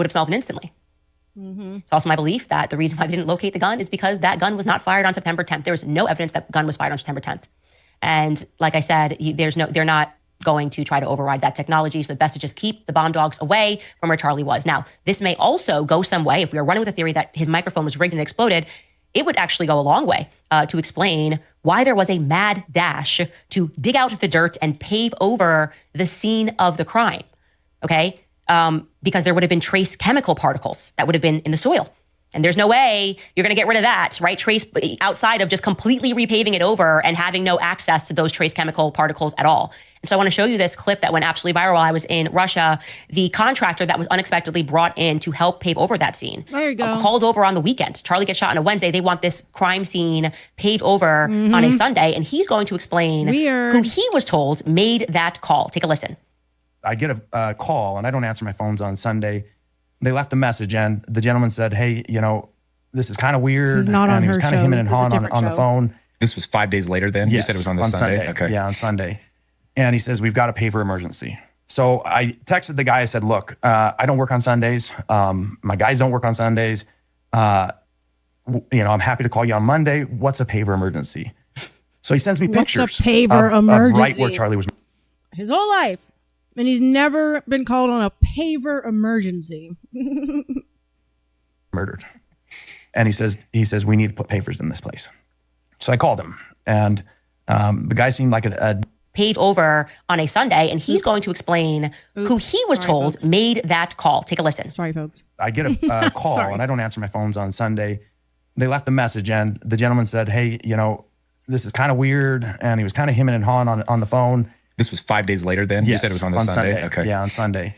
have smelled it instantly. It's also my belief that the reason why they didn't locate the gun is because that gun was not fired on September 10th. There was no evidence that gun was fired on September 10th. And like I said, they're not going to try to override that technology. So the best to just keep the bomb dogs away from where Charlie was. Now, this may also go some way. If we are running with the theory that his microphone was rigged and exploded, it would actually go a long way to explain why there was a mad dash to dig out the dirt and pave over the scene of the crime. Okay? Because there would have been trace chemical particles that would have been in the soil. And there's no way you're going to get rid of that, right? Trace outside of just completely repaving it over and having no access to those trace chemical particles at all. And so I want to show you this clip that went absolutely viral while I was in Russia. The contractor that was unexpectedly brought in to help pave over that scene. There you go. Called over on the weekend. Charlie gets shot on a Wednesday. They want this crime scene paved over on a Sunday. And he's going to explain who he was told made that call. Take a listen. I get a call and I don't answer my phones on Sunday. They left a message and the gentleman said, hey, this is kind of weird. He's not and on he was her kind of show. him and This is a Han different on the show. phone. This was 5 days later then? Yes, You said it was on this Sunday? Okay. Yeah, on Sunday. And he sasays, we've got to pay for emergency. So I texted the guy. I said, look, I don't work on Sundays. My guys don't work on Sundays. I'm happy to call you on Monday. What's a paver emergency? So he sends me pictures What's a paver of emergency? right where Charlie was His whole life. And he's never been called on a paver emergency. murdered. And he says, we need to put pavers in this place. So I called him and the guy seemed like a Paved over on a Sunday, and he's going to explain who he was told folks. made that call. Take a listen. Sorry, folks. I get a call Sorry. and I don't answer my phones on Sunday. They left a message and the gentleman said, hey, this is kind of weird. And he was kind of him and Han on the phone. This was 5 days later then? Yes, You said it was on this Sunday? Okay. Yeah, on Sunday.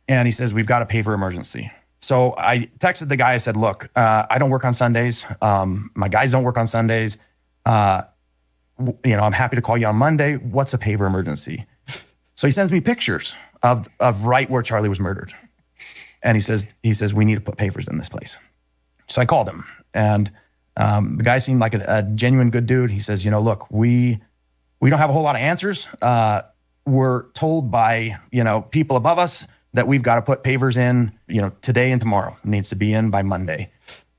And he says, we've got to pay for emergency. So I texted the guy. I said, look, I don't work on Sundays. My guys don't work on Sundays. I'm happy to call you on Monday. What's a paver emergency? So he sends me pictures of right where Charlie was murdered. And he says, we need to put pavers in this place. So I called him and the guy seemed like a genuine good dude. He says, look, we don't have a whole lot of answers. We're told by, people above us that we've got to put pavers in, today and tomorrow. It needs to be in by Monday.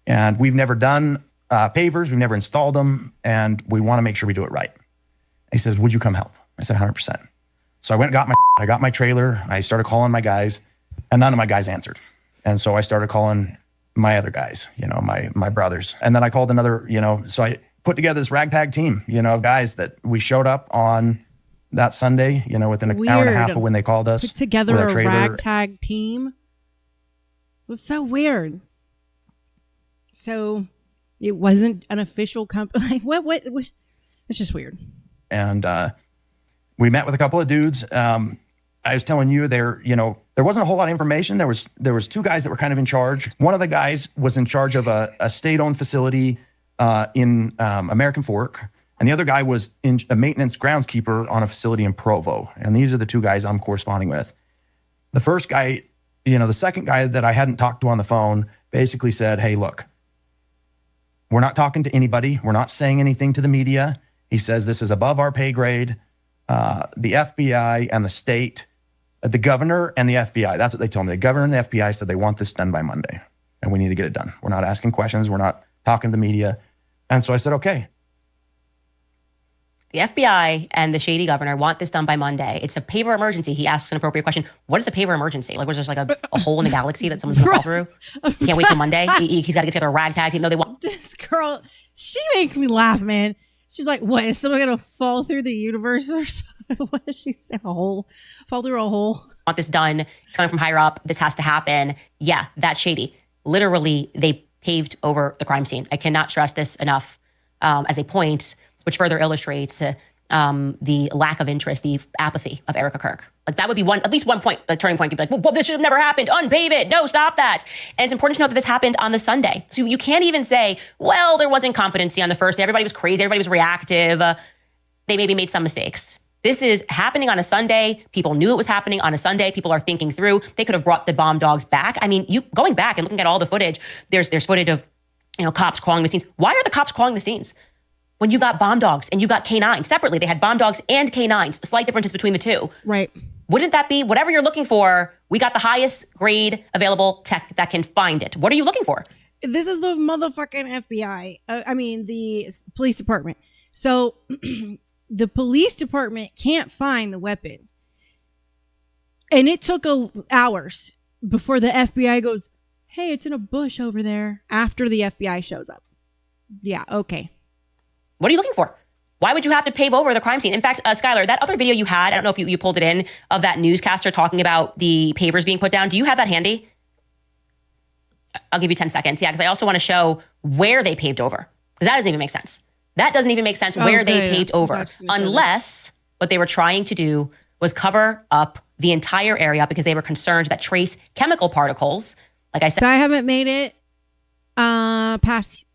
And we've never done pavers. We've never installed them. And we want to make sure we do it right. He says, would you come help? I said, 100%. So I went and got my trailer. I started calling my guys and none of my guys answered. And so I started calling my other guys, my brothers. And then I called another, so I put together this ragtag team, of guys that we showed up on that Sunday, within an hour and a half of when they called us. Put together with our a trailer. ragtag team. It's so weird. So it wasn't an official company. Like what? It's just weird. And we met with a couple of dudes. I was telling you there wasn't a whole lot of information. There was two guys that were kind of in charge. One of the guys was in charge of a state-owned facility in American Fork. And the other guy was a maintenance groundskeeper on a facility in Provo. And these are the two guys I'm corresponding with. The first guy, the second guy that I hadn't talked to on the phone basically said, hey, look, we're not talking to anybody. We're not saying anything to the media. He says this is above our pay grade. The FBI and the state, the governor and the FBI, that's what they told me. The governor and the FBI said they want this done by Monday and we need to get it done. We're not asking questions. We're not talking to the media. And so I said, okay. The FBI and the shady governor want this done by Monday. It's a paver emergency. He asks an appropriate question. What is a paver emergency? Like, was there like a hole in the galaxy that someone's going to fall through? Can't wait till Monday. He's got to get together a ragtag team. No, they want This girl, she makes me laugh, man. She's like, what, is someone going to fall through the universe or something? What does she say? A hole? Fall through a hole? want this done. It's coming from higher up. This has to happen. Yeah, that's shady. Literally, they paved over the crime scene. I cannot stress this enough as a point, which further illustrates the lack of interest, the apathy of Erica Kirk. Like that would be at least one point, the turning point. You'd be like, well, this should have never happened. Unpave it. No, stop that. And it's important to note that this happened on the Sunday. So you can't even say, well, there wasn't competency on the first day. Everybody was crazy. Everybody was reactive. They maybe made some mistakes. This is happening on a Sunday. People knew it was happening on a Sunday. People are thinking through. They could have brought the bomb dogs back. I mean, you going back and looking at all the footage, there's footage of, cops crawling the scenes. Why are the cops crawling the scenes? When you've got bomb dogs and you've got canines separately, they had bomb dogs and canines, slight differences between the two. Right. Wouldn't that be whatever you're looking for? We got the highest grade available tech that can find it. What are you looking for? This is the motherfucking FBI. The police department. So the police department can't find the weapon. And it took hours before the FBI goes, hey, it's in a bush over there, after the FBI shows up. Yeah, okay. What are you looking for? Why would you have to pave over the crime scene? In fact, Skylar, that other video you had, I don't know if you pulled it in, of that newscaster talking about the pavers being put down. Do you have that handy? I'll give you 10 seconds. Yeah, because I also want to show where they paved over. Because that doesn't even make sense. That doesn't even make sense where they paved over. Unless what they were trying to do was cover up the entire area because they were concerned that trace chemical particles, like I said. So I haven't made it past...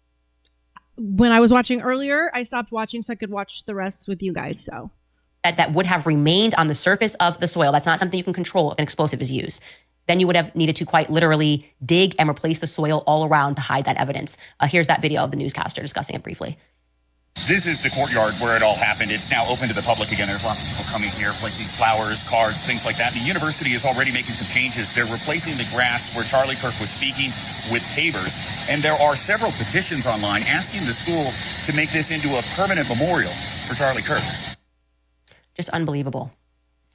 When I was watching earlier, I stopped watching so I could watch the rest with you guys. So that would have remained on the surface of the soil. That's not something you can control if an explosive is used. Then you would have needed to quite literally dig and replace the soil all around to hide that evidence. Here's that video of the newscaster discussing it briefly. This is the courtyard where it all happened. It's now open to the public again. There's lots of people coming here, placing flowers, cards, things like that. The university is already making some changes. They're replacing the grass where Charlie Kirk was speaking with pavers. And there are several petitions online asking the school to make this into a permanent memorial for Charlie Kirk. Just unbelievable.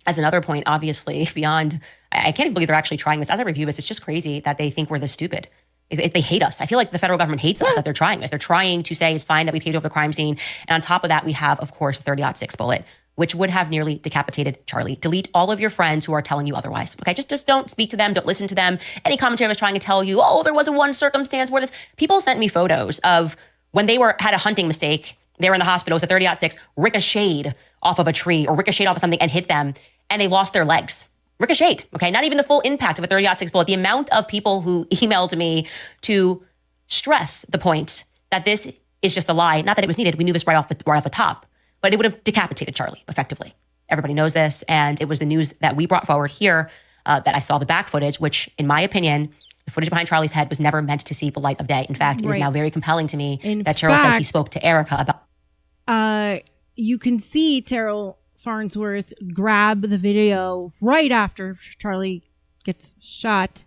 As another point, obviously, beyond, I can't even believe they're actually trying this. As I review this, it's just crazy that they think we're this stupid. If they hate us. I feel like the federal government hates us, that they're trying this. They're trying to say it's fine that we paved over the crime scene. And on top of that, we have, of course, the 30-06 bullet, which would have nearly decapitated Charlie. Delete all of your friends who are telling you otherwise. Okay, just don't speak to them. Don't listen to them. Any commentator was trying to tell you, oh, there wasn't one circumstance where this. People sent me photos of when they had a hunting mistake. They were in the hospital. It was a 30-06, ricocheted off of a tree or ricocheted off of something and hit them, and they lost their legs. Ricocheted, okay? Not even the full impact of a 30-06 bullet. The amount of people who emailed me to stress the point that this is just a lie. Not that it was needed. We knew this right off the top. But it would have decapitated Charlie, effectively. Everybody knows this. And it was the news that we brought forward here that I saw the back footage, which, in my opinion, the footage behind Charlie's head was never meant to see the light of day. In fact, it is now very compelling to me that Terrell says he spoke to Erica about... You can see Terrell Farnsworth grab the video right after Charlie gets shot.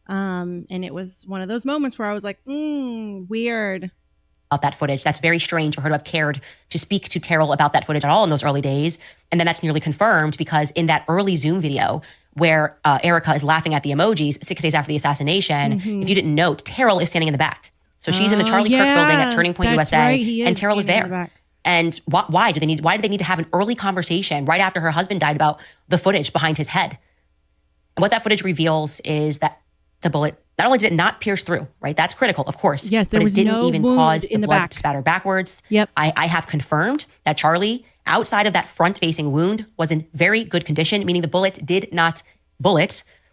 And it was one of those moments where I was like, weird. About that footage. That's very strange for her to have cared to speak to Terrell about that footage at all in those early days. And then that's nearly confirmed because in that early Zoom video where Erica is laughing at the emojis 6 days after the assissassination, if you didn't note, Terrell is standing in the back. So she's in the Charlie Kirk building at Turning Point USA, right, and Terrell is there. And why did they need to have an early conversation right after her husband died about the footage behind his head? And what that footage reveals is that the bullet, not only did it not pierce through, right? That's critical, of course. Yes, there but was it didn't no even wound cause in the the blood back to spatter backwards. Yep. I have confirmed that Charlie, outside of that front-facing wound, was in very good condition, meaning the bullet,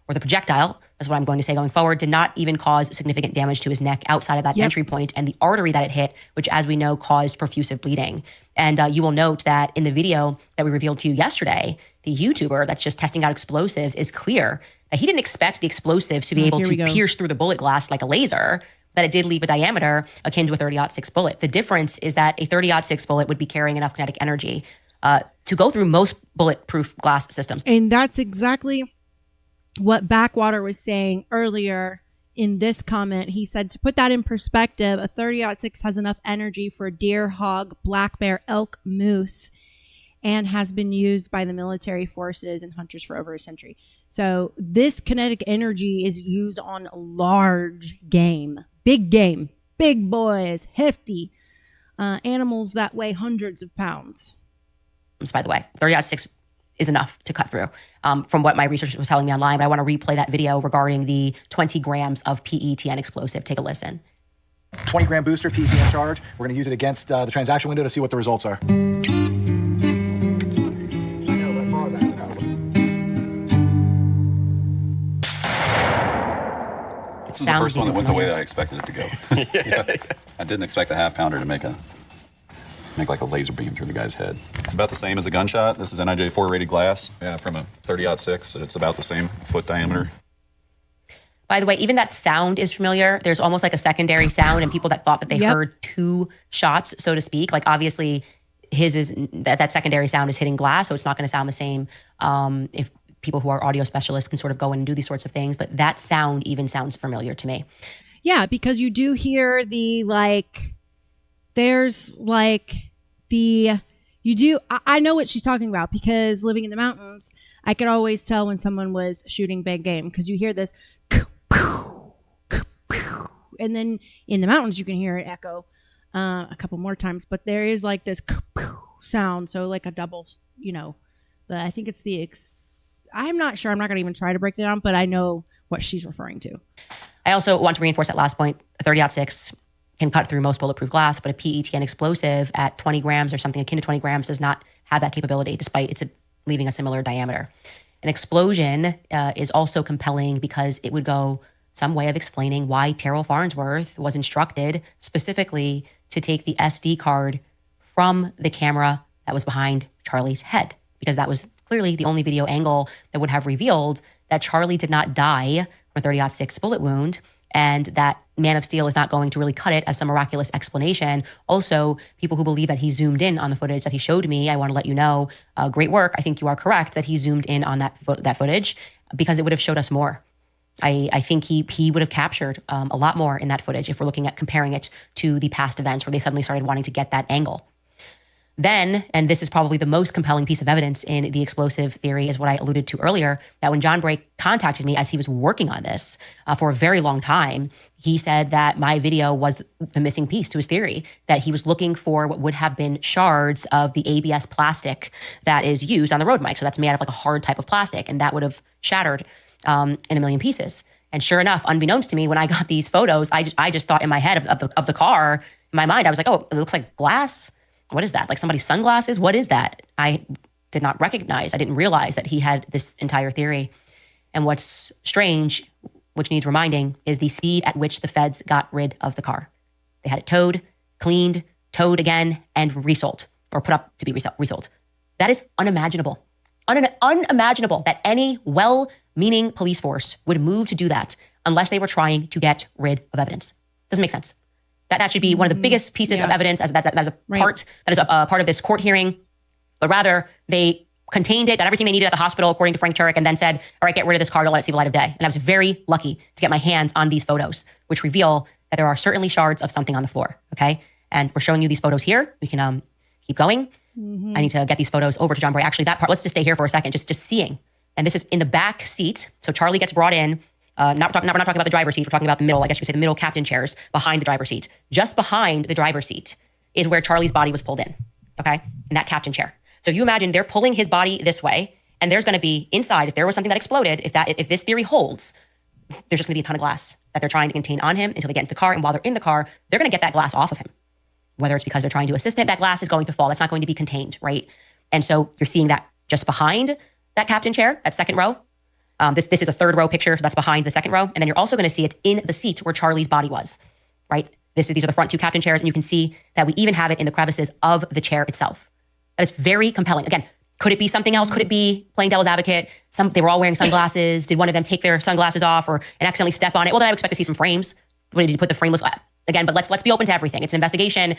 or the projectile, that's what I'm going to say going forward, did not even cause significant damage to his neck outside of that entry point and the artery that it hit, which, as we know, caused profusive bleeding. And you will note that in the video that we revealed to you yesterday, the YouTuber that's just testing out explosives is clear that he didn't expect the explosives to be able to pierce through the bullet glass like a laser, that it did leave a diameter akin to a 30-06 bullet. The difference is that a 30-06 bullet would be carrying enough kinetic energy to go through most bulletproof glass systems. And that's exactly what Backwater was saying earlier in this comment. He said, to put that in perspective, a 30-06 has enough energy for a deer, hog, black bear, elk, moose, and has been used by the military forces and hunters for over a century. So this kinetic energy is used on large game, big boys, hefty animals that weigh hundreds of pounds. By the way, 30-06 is enough to cut through. From what my research was telling me online, but I want to replay that video regarding the 20 grams of PETN explosive. Take a listen. 20 gram booster, PETN charge. We're going to use it against the transaction window to see what the results are. This is the first one that went the way that I expected it to go. I didn't expect a half pounder to make a make like a laser beam through the guy's head. It's about the same as a gunshot. This is NIJ4 rated glass. Yeah, from a 30-06. It's about the same foot diameter. By the way, even that sound is familiar. There's almost like a secondary sound, and people that thought that they heard two shots, so to speak. Like obviously, his is that secondary sound is hitting glass, so it's not going to sound the same. If people who are audio specialists can sort of go in and do these sorts of things, but that sound even sounds familiar to me. Yeah, because you do hear the there's I know what she's talking about because living in the mountains, I could always tell when someone was shooting big game because you hear this, and then in the mountains you can hear it echo a couple more times, but there is like this sound, so like a double, I think it's I'm not sure. I'm not going to even try to break it down, but I know what she's referring to. I also want to reinforce that last point. A 30-06 can cut through most bulletproof glass, but a PETN explosive at 20 grams or something akin to 20 grams does not have that capability, despite it's leaving a similar diameter. An explosion is also compelling because it would go some way of explaining why Terrell Farnsworth was instructed specifically to take the SD card from the camera that was behind Charlie's head, because that was clearly the only video angle that would have revealed that Charlie did not die from a 30-06 bullet wound, and that Man of Steel is not going to really cut it as some miraculous explanation. Also, people who believe that he zoomed in on the footage that he showed me, I want to let you know, great work. I think you are correct that he zoomed in on that footage because it would have showed us more. I think he would have captured a lot more in that footage if we're looking at comparing it to the past events where they suddenly started wanting to get that angle. Then, and this is probably the most compelling piece of evidence in the explosive theory, is what I alluded to earlier, that when John Bray contacted me as he was working on this for a very long time, he said that my video was the missing piece to his theory, that he was looking for what would have been shards of the ABS plastic that is used on the road mic. So that's made out of like a hard type of plastic, and that would have shattered in a million pieces. And sure enough, unbeknownst to me, when I got these photos, I just thought in my head of the car, in my mind, I was like, oh, it looks like glass. What is that? Like somebody's sunglasses? What is that? I did not recognize. I didn't realize that he had this entire theory. And what's strange, which needs reminding, is the speed at which the feds got rid of the car. They had it towed, cleaned, towed again, and resold, or put up to be resold. That is unimaginable. Unimaginable that any well-meaning police force would move to do that unless they were trying to get rid of evidence. Doesn't make sense. That should be one of the biggest pieces of evidence as a part that is a part of this court hearing. But rather, they contained it, got everything they needed at the hospital, according to Frank Turek, and then said, all right, get rid of this car, don't let it see the light of day. And I was very lucky to get my hands on these photos, which reveal that there are certainly shards of something on the floor, okay? And we're showing you these photos here. We can keep going. I need to get these photos over to John Bray. Actually, that part, let's just stay here for a second, just seeing. And this is in the back seat. So Charlie gets brought in. We're not talking about the driver's seat. We're talking about the middle, I guess you could say the middle captain chairs behind the driver's seat. Just behind the driver's seat is where Charlie's body was pulled in, okay? In that captain chair. So you imagine they're pulling his body this way, and there's going to be inside, if there was something that exploded, if this theory holds, there's just going to be a ton of glass that they're trying to contain on him until they get into the car. And while they're in the car, they're going to get that glass off of him. Whether it's because they're trying to assist it, that glass is going to fall. That's not going to be contained, right? And so you're seeing that just behind that captain chair, that second row. This is a third row picture, so that's behind the second row. And then you're also going to see it in the seat where Charlie's body was, right? These are the front two captain chairs, and you can see that we even have it in the crevices of the chair itself. That is very compelling. Again, could it be something else? Could it be, playing devil's advocate, they were all wearing sunglasses? Did one of them take their sunglasses off or and accidentally step on it? Well, then I would expect to see some frames. When did you put the frameless? Again, but let's be open to everything. It's an investigation.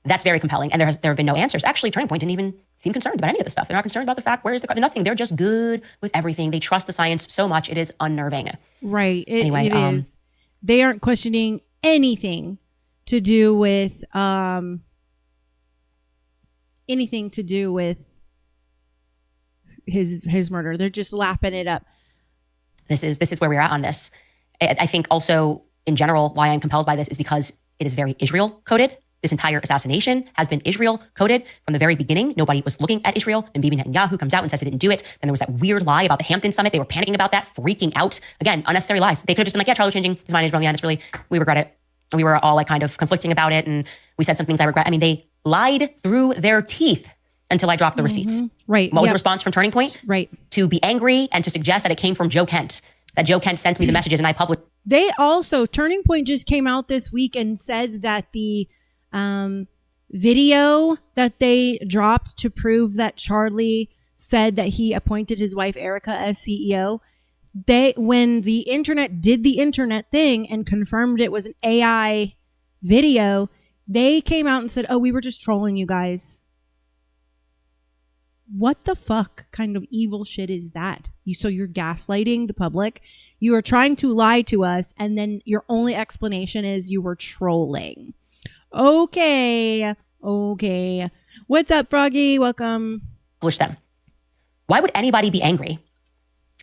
That's very compelling. And there have been no answers. Actually, Turning Point didn't even seem concerned about any of this stuff. They're not concerned about the fact, where's the car? Nothing. They're just good with everything. They trust the science so much. It is unnerving. Right. It is. They aren't questioning anything to do with his murder. They're just lapping it up. This is where we're at on this. I think also in general, why I'm compelled by this is because it is very Israel coded. This entire assassination has been Israel coded from the very beginning. Nobody was looking at Israel, and Bibi Netanyahu comes out and says they didn't do it. Then there was that weird lie about the Hampton summit. They were panicking about that, freaking out. Again, unnecessary lies. They could have just been like, yeah, Charlie was changing his mind. Israel, yeah, we regret it. We were all like kind of conflicting about it, and we said some things I regret. I mean, they lied through their teeth until I dropped the receipts. Right. What was the response from Turning Point? Right. To be angry and to suggest that it came from Joe Kent. That Joe Kent sent me the messages and I published. They also, Turning Point just came out this week and said that video that they dropped to prove that Charlie said that he appointed his wife Erica as CEO, when the internet did the internet thing and confirmed it was an AI video, they came out and said, "Oh, we were just trolling you guys." What the fuck kind of evil shit is that? So you're gaslighting the public. You are trying to lie to us, and then your only explanation is you were trolling. Okay. What's up, Froggy? Welcome. Publish them. Why would anybody be angry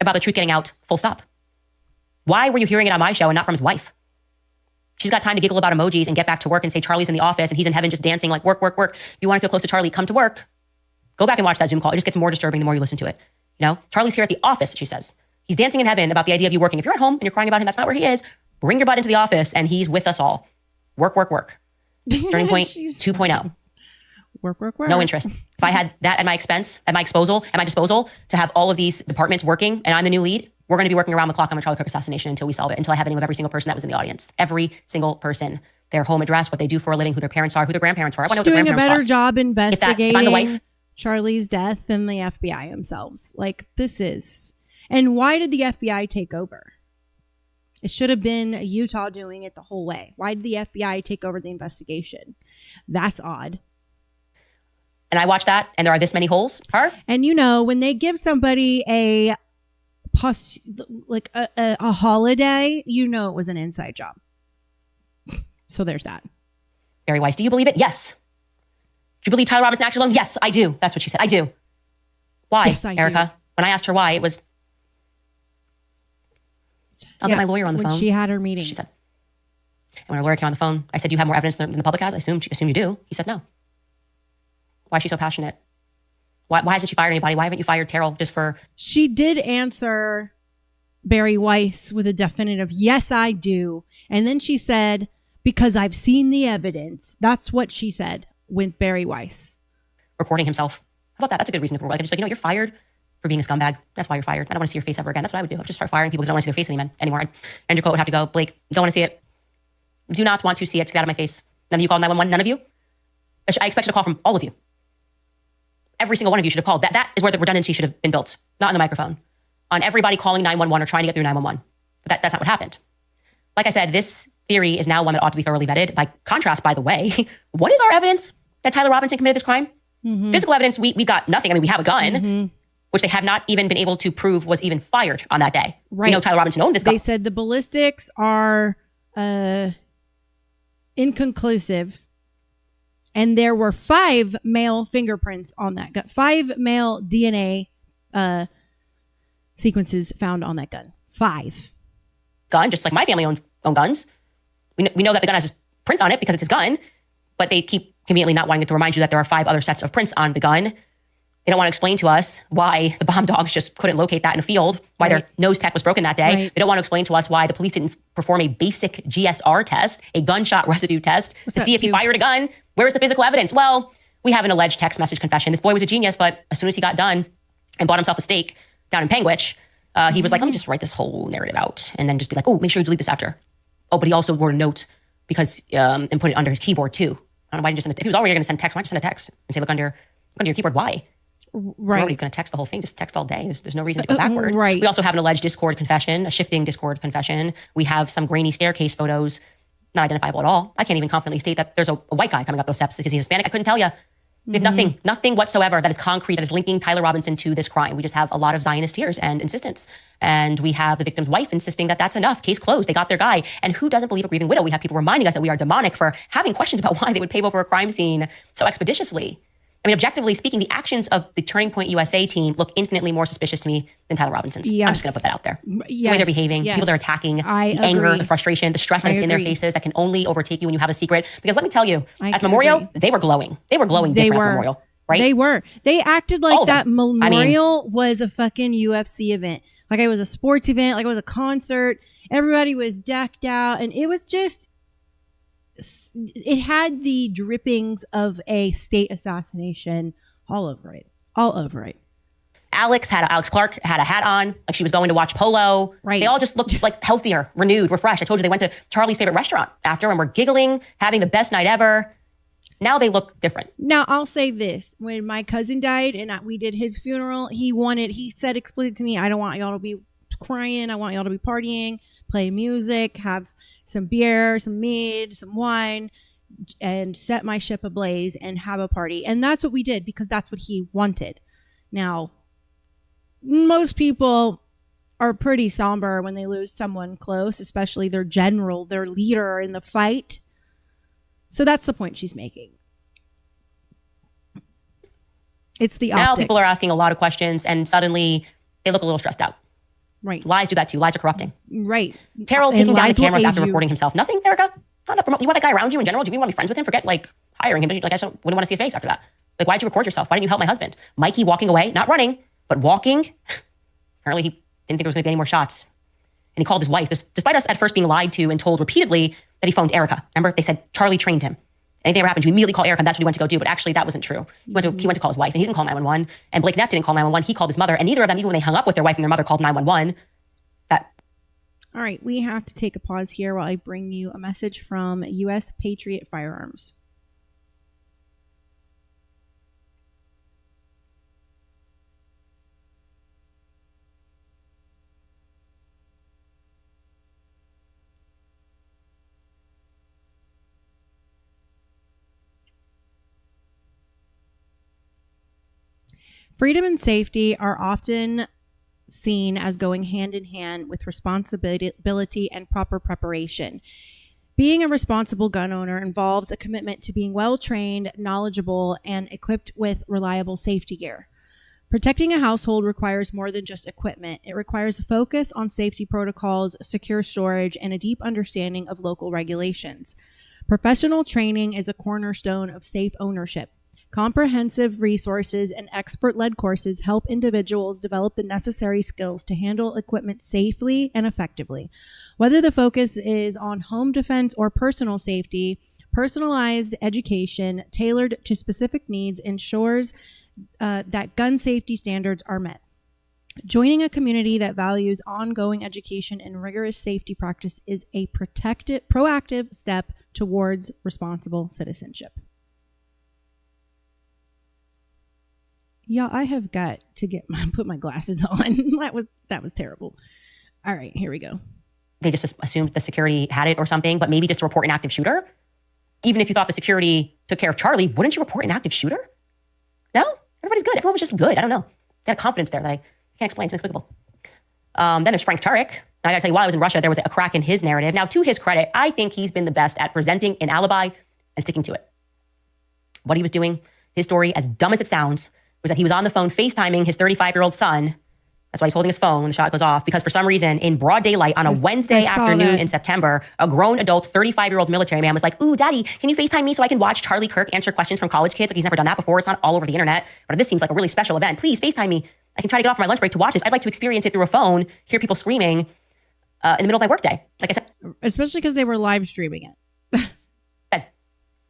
about the truth getting out, full stop? Why were you hearing it on my show and not from his wife? She's got time to giggle about emojis and get back to work and say Charlie's in the office and he's in heaven just dancing like work. You want to feel close to Charlie, come to work. Go back and watch that Zoom call. It just gets more disturbing the more you listen to it. You know, Charlie's here at the office, she says. He's dancing in heaven about the idea of you working. If you're at home and you're crying about him, that's not where he is. Bring your butt into the office and he's with us all. Work. Turning point 2.0. Work. No interest. If I had that at my disposal to have all of these departments working and I'm the new lead, we're going to be working around the clock on the Charlie Kirk assassination until we solve it, until I have the name of every single person that was in the audience. Every single person. Their home address, what they do for a living, who their parents are, who their grandparents are. I want to know what their grandparents are. Doing a better job investigating if I'm the wife, Charlie's death than the FBI themselves. Like, this is... And why did the FBI take over? It should have been Utah doing it the whole way. Why did the FBI take over the investigation? That's odd. And I watched that, and there are this many holes. And you know, when they give somebody a holiday, you know it was an inside job. So there's that. Very wise. Do you believe it? Yes. Do you believe Tyler Robinson acted alone? Yes, I do. That's what she said. I do. Why, yes, I Erica? Do. When I asked her why, it was... I'll get my lawyer on the phone. When she had her meeting. She said. And when her lawyer came on the phone, I said, do you have more evidence than the public has? I assume you do. He said no. Why is she so passionate? Why hasn't she fired anybody? Why haven't you fired Terrell just for... She did answer Barry Weiss with a definitive, yes, I do. And then she said, because I've seen the evidence. That's what she said with Barry Weiss. Recording himself. How about that? That's a good reason to report. I can just be like, you're fired for being a scumbag. That's why you're fired. I don't want to see your face ever again. That's what I would do. I'd just start firing people because I don't want to see their face anymore. And your quote would have to go, Blake, don't want to see it. Do not want to see it. Get out of my face. None of you called 911. None of you. I expect a call from all of you. Every single one of you should have called. That is where the redundancy should have been built. Not on the microphone. On everybody calling 911 or trying to get through 911. But that's not what happened. Like I said, this theory is now one that ought to be thoroughly vetted. By contrast, by the way, what is our evidence that Tyler Robinson committed this crime? Mm-hmm. Physical evidence, we got nothing. I mean, we have a gun, which they have not even been able to prove was even fired on that day. Right. We know Tyler Robinson owned this gun. They said the ballistics are inconclusive. And there were 5 male fingerprints on that gun. 5 male DNA sequences found on that gun. 5. Gun, just like my family owns guns. We know that the gun has his prints on it because it's his gun, but they keep conveniently not wanting to remind you that there are 5 other sets of prints on the gun. They don't want to explain to us why the bomb dogs just couldn't locate that in a field, why their nose tech was broken that day. Right. They don't want to explain to us why the police didn't perform a basic GSR test, a gunshot residue test, to see if he fired a gun. Where's the physical evidence? Well, we have an alleged text message confession. This boy was a genius, but as soon as he got done and bought himself a steak down in Panguitch, he was like, let me just write this whole narrative out and then just be like, oh, make sure you delete this after. Oh, but he also wrote a note because and put it under his keyboard too. I don't know why he just send it. If he was already going to send text, why not just send a text and say, look under your keyboard? Why? Right. You're already going to text the whole thing. Just text all day. There's no reason to go backward. Right. We also have an alleged Discord confession, a shifting Discord confession. We have some grainy staircase photos, not identifiable at all. I can't even confidently state that there's a white guy coming up those steps because he's Hispanic. I couldn't tell you. We have nothing whatsoever that is concrete that is linking Tyler Robinson to this crime. We just have a lot of Zionist tears and insistence. And we have the victim's wife insisting that that's enough. Case closed. They got their guy. And who doesn't believe a grieving widow? We have people reminding us that we are demonic for having questions about why they would pave over a crime scene so expeditiously. I mean, objectively speaking, the actions of the Turning Point USA team look infinitely more suspicious to me than Tyler Robinson's. Yes. I'm just going to put that out there. Yes. The way they're behaving, the people they're attacking, the anger, the frustration, the stress that's in their faces that can only overtake you when you have a secret. Because let me tell you, at Memorial, they were glowing. They were glowing different at Memorial, right? They were. They acted like that Memorial was a fucking UFC event. Like it was a sports event, like it was a concert. Everybody was decked out. And it was just... It had the drippings of a state assassination all over it. Alex Clark had a hat on, like she was going to watch polo. Right. They all just looked like healthier, renewed, refreshed. I told you they went to Charlie's favorite restaurant after and were giggling, having the best night ever. Now they look different. Now, I'll say this. When my cousin died and we did his funeral, he said explicitly to me, I don't want y'all to be crying. I want y'all to be partying, play music, have some beer, some mead, some wine, and set my ship ablaze and have a party. And that's what we did because that's what he wanted. Now, most people are pretty somber when they lose someone close, especially their general, their leader in the fight. So that's the point she's making. It's the optics. Now people are asking a lot of questions and suddenly they look a little stressed out. Right. Lies do that too. Lies are corrupting. Right. Terrell taking down his cameras after reporting himself. Nothing, Erica. Not a promote. You want that guy around you in general? Do you want to be friends with him? Forget hiring him. Like I wouldn't want to see his face after that. Why'd you record yourself? Why didn't you help my husband? Mikey walking away, not running, but walking. Apparently he didn't think there was going to be any more shots. And he called his wife, despite us at first being lied to and told repeatedly that he phoned Erica. Remember, they said Charlie trained him. Anything ever happened, you immediately call Erica, and that's what he went to go do. But actually, that wasn't true. He went to call his wife, and he didn't call 911. And Blake Neff didn't call 911. He called his mother, and neither of them, even when they hung up with their wife and their mother, called 911. All right, we have to take a pause here while I bring you a message from U.S. Patriot Firearms. Freedom and safety are often seen as going hand in hand with responsibility and proper preparation. Being a responsible gun owner involves a commitment to being well-trained, knowledgeable, and equipped with reliable safety gear. Protecting a household requires more than just equipment. It requires a focus on safety protocols, secure storage, and a deep understanding of local regulations. Professional training is a cornerstone of safe ownership. Comprehensive resources and expert-led courses help individuals develop the necessary skills to handle equipment safely and effectively. Whether the focus is on home defense or personal safety, personalized education tailored to specific needs ensures that gun safety standards are met. Joining a community that values ongoing education and rigorous safety practice is a proactive step towards responsible citizenship. Yeah, I have got to put my glasses on. that was terrible. All right, here we go. They just assumed the security had it or something, but maybe just to report an active shooter. Even if you thought the security took care of Charlie, wouldn't you report an active shooter? No? Everybody's good. Everyone was just good. I don't know. They had confidence there that I can't explain. It's inexplicable. Then there's Frank Turek. I got to tell you, while I was in Russia, there was a crack in his narrative. Now, to his credit, I think he's been the best at presenting an alibi and sticking to it. What he was doing, his story, as dumb as it sounds, was that he was on the phone FaceTiming his 35-year-old son. That's why he's holding his phone when the shot goes off, because for some reason, in broad daylight on a Wednesday afternoon in September, a grown adult 35-year-old military man was like, ooh, daddy, can you FaceTime me so I can watch Charlie Kirk answer questions from college kids? Like, he's never done that before. It's not all over the internet. But this seems like a really special event. Please FaceTime me. I can try to get off for my lunch break to watch this. I'd like to experience it through a phone, hear people screaming in the middle of my workday. Like I said, especially because they were live streaming it.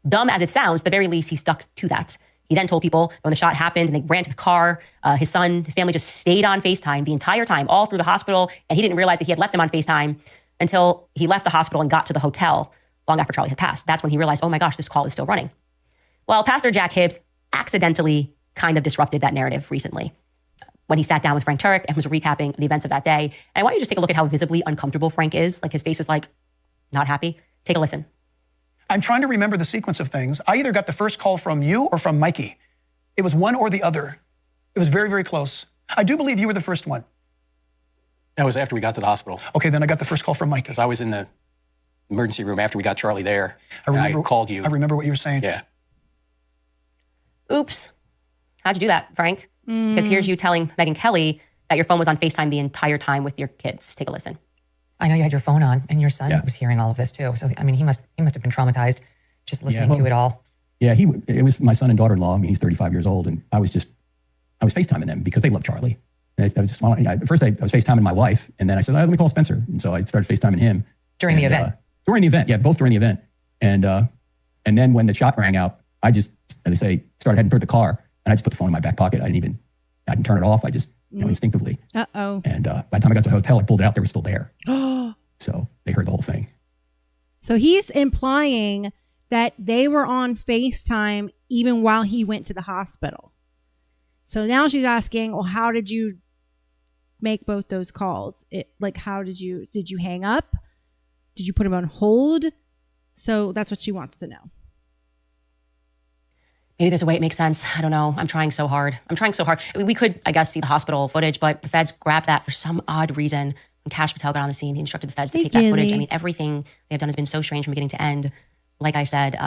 Dumb as it sounds, at the very least, he stuck to that. He then told people when the shot happened and they ran to the car, his family just stayed on FaceTime the entire time, all through the hospital. And he didn't realize that he had left them on FaceTime until he left the hospital and got to the hotel long after Charlie had passed. That's when he realized, oh my gosh, this call is still running. Well, Pastor Jack Hibbs accidentally kind of disrupted that narrative recently when he sat down with Frank Turek and was recapping the events of that day. And I want you to just take a look at how visibly uncomfortable Frank is. Like, his face is like not happy. Take a listen. I'm trying to remember the sequence of things. I either got the first call from you or from Mikey. It was one or the other. It was very, very close. I do believe you were the first one. That was after we got to the hospital. Okay, then I got the first call from Mikey. Because I was in the emergency room after we got Charlie there. I called you. I remember what you were saying. Yeah. Oops. How'd you do that, Frank? Because here's you telling Megyn Kelly that your phone was on FaceTime the entire time with your kids. Take a listen. I know you had your phone on, and your son was hearing all of this too. So I mean, he must have been traumatized just listening to it all. Yeah, it was my son and daughter-in-law. I mean, he's 35 years old, and I was FaceTiming them because they love Charlie. And at first, I was FaceTiming my wife, and then I said, let me call Spencer. And so I started FaceTiming him. During the event? During the event, yeah, both during the event. And then when the shot rang out, I just, as I say, started heading toward the car, and I just put the phone in my back pocket. I didn't turn it off. I just, instinctively. Uh-oh. And by the time I got to the hotel, I pulled it out. They were still there. So they heard the whole thing. So he's implying that they were on FaceTime even while he went to the hospital. So now she's asking, well, how did you make both those calls? How did you hang up? Did you put him on hold? So that's what she wants to know. Maybe there's a way it makes sense. I don't know. I'm trying so hard. We could, I guess, see the hospital footage, but the feds grabbed that for some odd reason. When Kash Patel got on the scene, he instructed the feds to take that footage. I mean, everything they've done has been so strange from beginning to end. Like I said,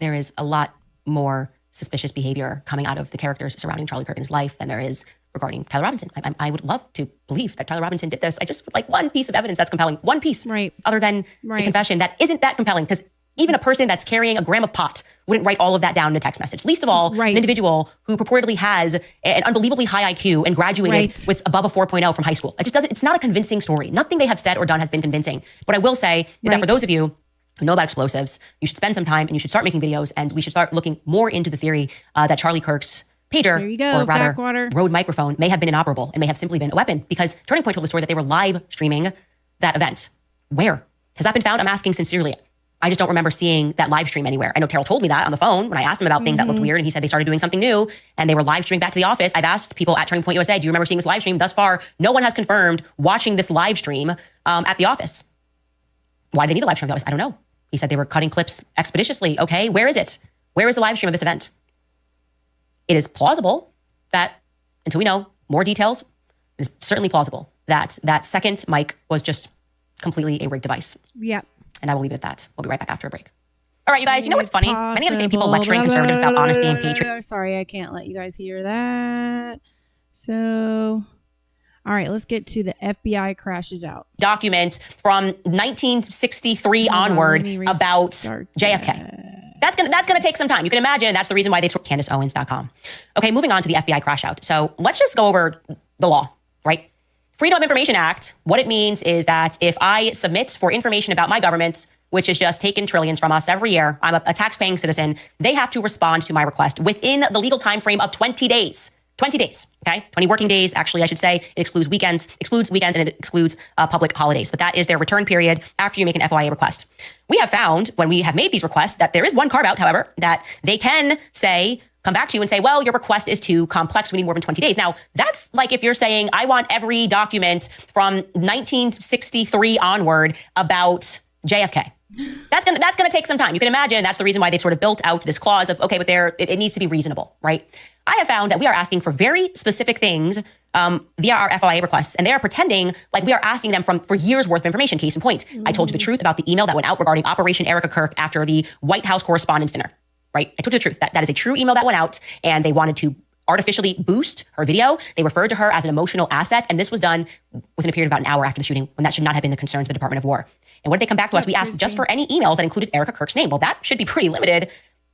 there is a lot more suspicious behavior coming out of the characters surrounding Charlie Kirk in his life than there is regarding Tyler Robinson. I would love to believe that Tyler Robinson did this. I just would like one piece of evidence that's compelling. One piece. Right. Other than the confession that isn't that compelling, because even a person that's carrying a gram of pot wouldn't write all of that down in a text message. Least of all, an individual who purportedly has an unbelievably high IQ and graduated with above a 4.0 from high school. It's not a convincing story. Nothing they have said or done has been convincing. What I will say is that for those of you who know about explosives, you should spend some time and you should start making videos, and we should start looking more into the theory that Charlie Kirk's pager, or rather Rode microphone, may have been inoperable and may have simply been a weapon, because Turning Point told the story that they were live streaming that event. Where? Has that been found? I'm asking sincerely. I just don't remember seeing that live stream anywhere. I know Terrell told me that on the phone when I asked him about things that looked weird, and he said they started doing something new and they were live streaming back to the office. I've asked people at Turning Point USA, do you remember seeing this live stream? Thus far, no one has confirmed watching this live stream at the office. Why do they need a live stream at the office? I don't know. He said they were cutting clips expeditiously. Okay, where is it? Where is the live stream of this event? It is plausible that, until we know more details, it is certainly plausible that that second mic was just completely a rigged device. Yep. And I will leave it at that. We'll be right back after a break. All right, you guys, you know what's funny? Many of the same people lecturing conservatives about honesty and patriotism. Sorry, I can't let you guys hear that. So, all right, let's get to the FBI crashes out. Document from 1963 onward about JFK. That's gonna take some time. You can imagine that's the reason why they took CandaceOwens.com. Okay, moving on to the FBI crash out. So let's just go over the law, right? Freedom of Information Act, what it means is that if I submit for information about my government, which has just taken trillions from us every year, I'm a tax-paying citizen, they have to respond to my request within the legal time frame of 20 days. 20 days, okay? 20 working days, actually, I should say. It excludes weekends, and it excludes public holidays. But that is their return period after you make an FOIA request. We have found, when we have made these requests, that there is one carve-out, however, that they can say, come back to you and say, well, your request is too complex. We need more than 20 days. Now, that's like if you're saying, I want every document from 1963 onward about JFK. That's gonna take some time. You can imagine that's the reason why they've sort of built out this clause of, okay, but it needs to be reasonable, right? I have found that we are asking for very specific things via our FOIA requests, and they are pretending like we are asking them for years worth of information. Case in point, I told you the truth about the email that went out regarding Operation Erica Kirk after the White House Correspondents' Dinner, right? I told you the truth. That is a true email that went out, and they wanted to artificially boost her video. They referred to her as an emotional asset, and this was done within a period of about an hour after the shooting, when that should not have been the concerns of the Department of War. And when did they come back to us? We asked just for any emails that included Erica Kirk's name. Well, that should be pretty limited,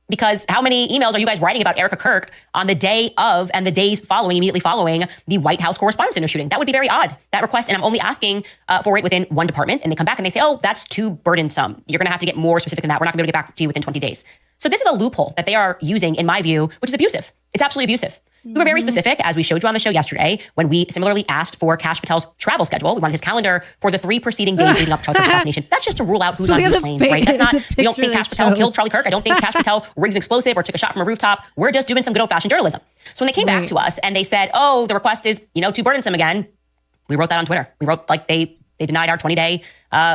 because how many emails are you guys writing about Erica Kirk on the day of and the days following, immediately following the White House Correspondents' Dinner shooting? That would be very odd, that request. And I'm only asking for it within one department. And they come back and they say, oh, that's too burdensome. You're going to have to get more specific than that. We're not going to be able to get back to you within 20 days. So this is a loophole that they are using, in my view, which is abusive. It's absolutely abusive. We were very specific, as we showed you on the show yesterday, when we similarly asked for Kash Patel's travel schedule. We wanted his calendar for the 3 preceding days leading up to Charlie Kirk's assassination. That's just to rule out who's on whose planes, right? That's not, we don't think Kash Patel killed Charlie Kirk. I don't think Kash Patel rigged an explosive or took a shot from a rooftop. We're just doing some good old-fashioned journalism. So when they came back to us and they said, oh, the request is, too burdensome again, we wrote that on Twitter. We wrote, like, they denied our 20-day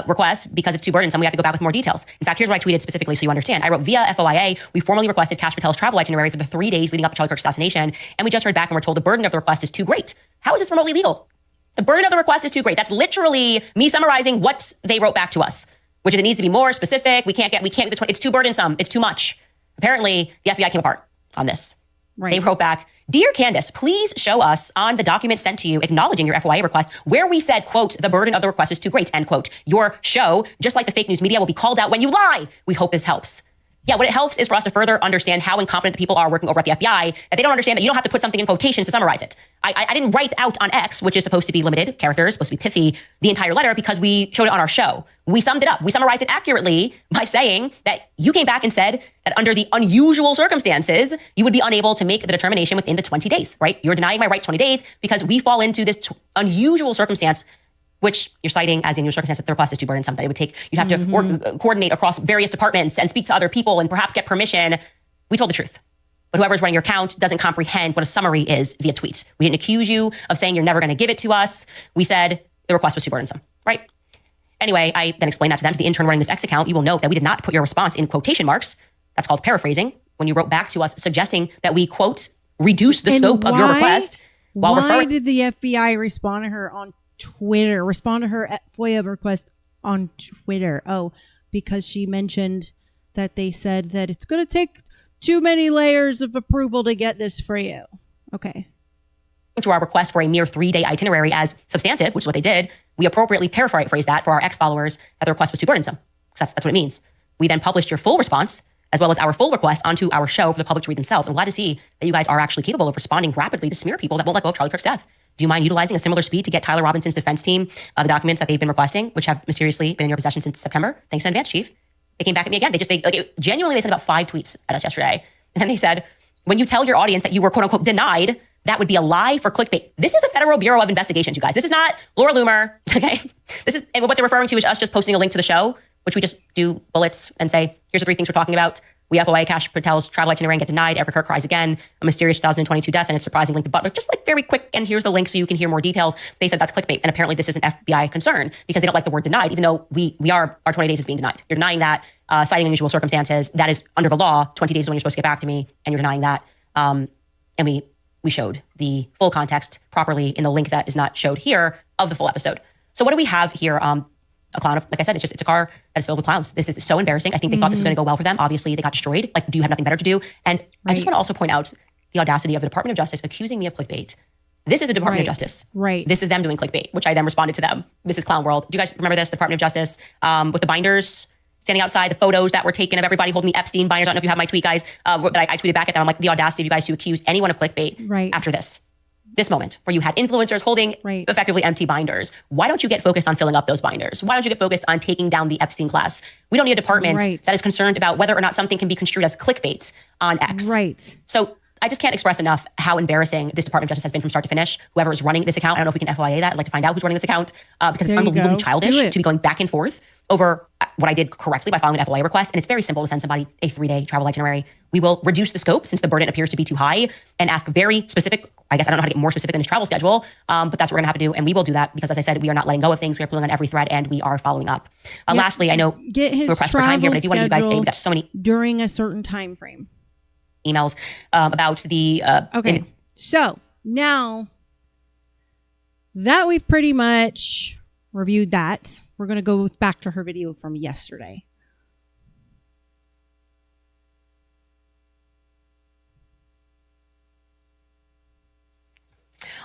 request because it's too burdensome. We have to go back with more details. In fact, here's what I tweeted specifically so you understand. I wrote, via FOIA, we formally requested Kash Patel's travel itinerary for the 3 days leading up to Charlie Kirk's assassination, and we just heard back and we're told the burden of the request is too great. How is this remotely legal? The burden of the request is too great. That's literally me summarizing what they wrote back to us, which is it needs to be more specific. We can't get the 20, it's too burdensome. It's too much. Apparently, the FBI came apart on this. Right. They wrote back, Dear Candace, please show us on the document sent to you acknowledging your FOIA request where we said, quote, the burden of the request is too great, end quote. Your show, just like the fake news media, will be called out when you lie. We hope this helps. Yeah, what it helps is for us to further understand how incompetent the people are working over at the FBI, that they don't understand that you don't have to put something in quotations to summarize it. I didn't write out on X, which is supposed to be limited characters, supposed to be pithy, the entire letter because we showed it on our show. We summed it up. We summarized it accurately by saying that you came back and said that under the unusual circumstances, you would be unable to make the determination within the 20 days, right? You're denying my right 20 days because we fall into this unusual circumstance which you're citing as in your circumstance that the request is too burdensome, that it would take, you'd have to coordinate across various departments and speak to other people and perhaps get permission. We told the truth. But whoever's running your account doesn't comprehend what a summary is via tweet. We didn't accuse you of saying you're never going to give it to us. We said the request was too burdensome, right? Anyway, I then explained that to them, to the intern running this X account. You will note that we did not put your response in quotation marks. That's called paraphrasing. When you wrote back to us suggesting that we, quote, reduce the scope of your request while why did the FBI respond to her on Twitter, respond to her FOIA request on Twitter? Oh, because she mentioned that they said that it's going to take too many layers of approval to get this for you. Okay. To our request for a mere 3-day itinerary as substantive, which is what they did, we appropriately paraphrased that for our ex-followers that the request was too burdensome. That's what it means. We then published your full response, as well as our full request, onto our show for the public to read themselves. I'm glad to see that you guys are actually capable of responding rapidly to smear people that won't let go of Charlie Kirk's death. Do you mind utilizing a similar speed to get Tyler Robinson's defense team the documents that they've been requesting, which have mysteriously been in your possession since September? Thanks in advance, Chief. They came back at me again. Genuinely, they sent about 5 tweets at us yesterday. And then they said, when you tell your audience that you were quote unquote denied, that would be a lie for clickbait. This is the Federal Bureau of Investigations, you guys. This is not Laura Loomer, okay? And what they're referring to is us just posting a link to the show, which we just do bullets and say, here's the 3 things we're talking about. We FOIA Cash Patel's travel itinerary and get denied. Eric Kirk cries again. A mysterious 2022 death and its surprising link to Butler. Just like very quick, and here's the link so you can hear more details. They said that's clickbait. And apparently this is an FBI concern because they don't like the word denied, even though our 20 days is being denied. You're denying that, citing unusual circumstances. That is under the law. 20 days is when you're supposed to get back to me, and you're denying that. And we showed the full context properly in the link that is not showed here of the full episode. So what do we have here? A clown of, like I said, it's a car that is filled with clowns. This is so embarrassing. I think they thought this was going to go well for them. Obviously, they got destroyed. Like, do you have nothing better to do? And I just want to also point out the audacity of the Department of Justice accusing me of clickbait. This is the Department of Justice. Right. This is them doing clickbait, which I then responded to them. This is Clown World. Do you guys remember this? Department of Justice with the binders standing outside, the photos that were taken of everybody holding the Epstein binders. I don't know if you have my tweet, guys, that I tweeted back at them. I'm like, the audacity of you guys to accuse anyone of clickbait after this moment where you had influencers holding effectively empty binders. Why don't you get focused on filling up those binders? Why don't you get focused on taking down the Epstein class? We don't need a department that is concerned about whether or not something can be construed as clickbait on X. Right. So I just can't express enough how embarrassing this Department of Justice has been from start to finish. Whoever is running this account, I don't know if we can FOIA that. I'd like to find out who's running this account because it's unbelievably childish to be going back and forth over what I did correctly by filing an FOIA request. And it's very simple to send somebody a 3-day travel itinerary. We will reduce the scope since the burden appears to be too high and ask very specific, I guess I don't know how to get more specific than his travel schedule, but that's what we're gonna have to do. And we will do that because, as I said, we are not letting go of things. We are pulling on every thread and we are following up. Lastly, I know get his we're pressed for time here, but I do want to give you guys we got so many during a certain time frame emails about the okay. So now that we've pretty much reviewed that, we're going to go back to her video from yesterday.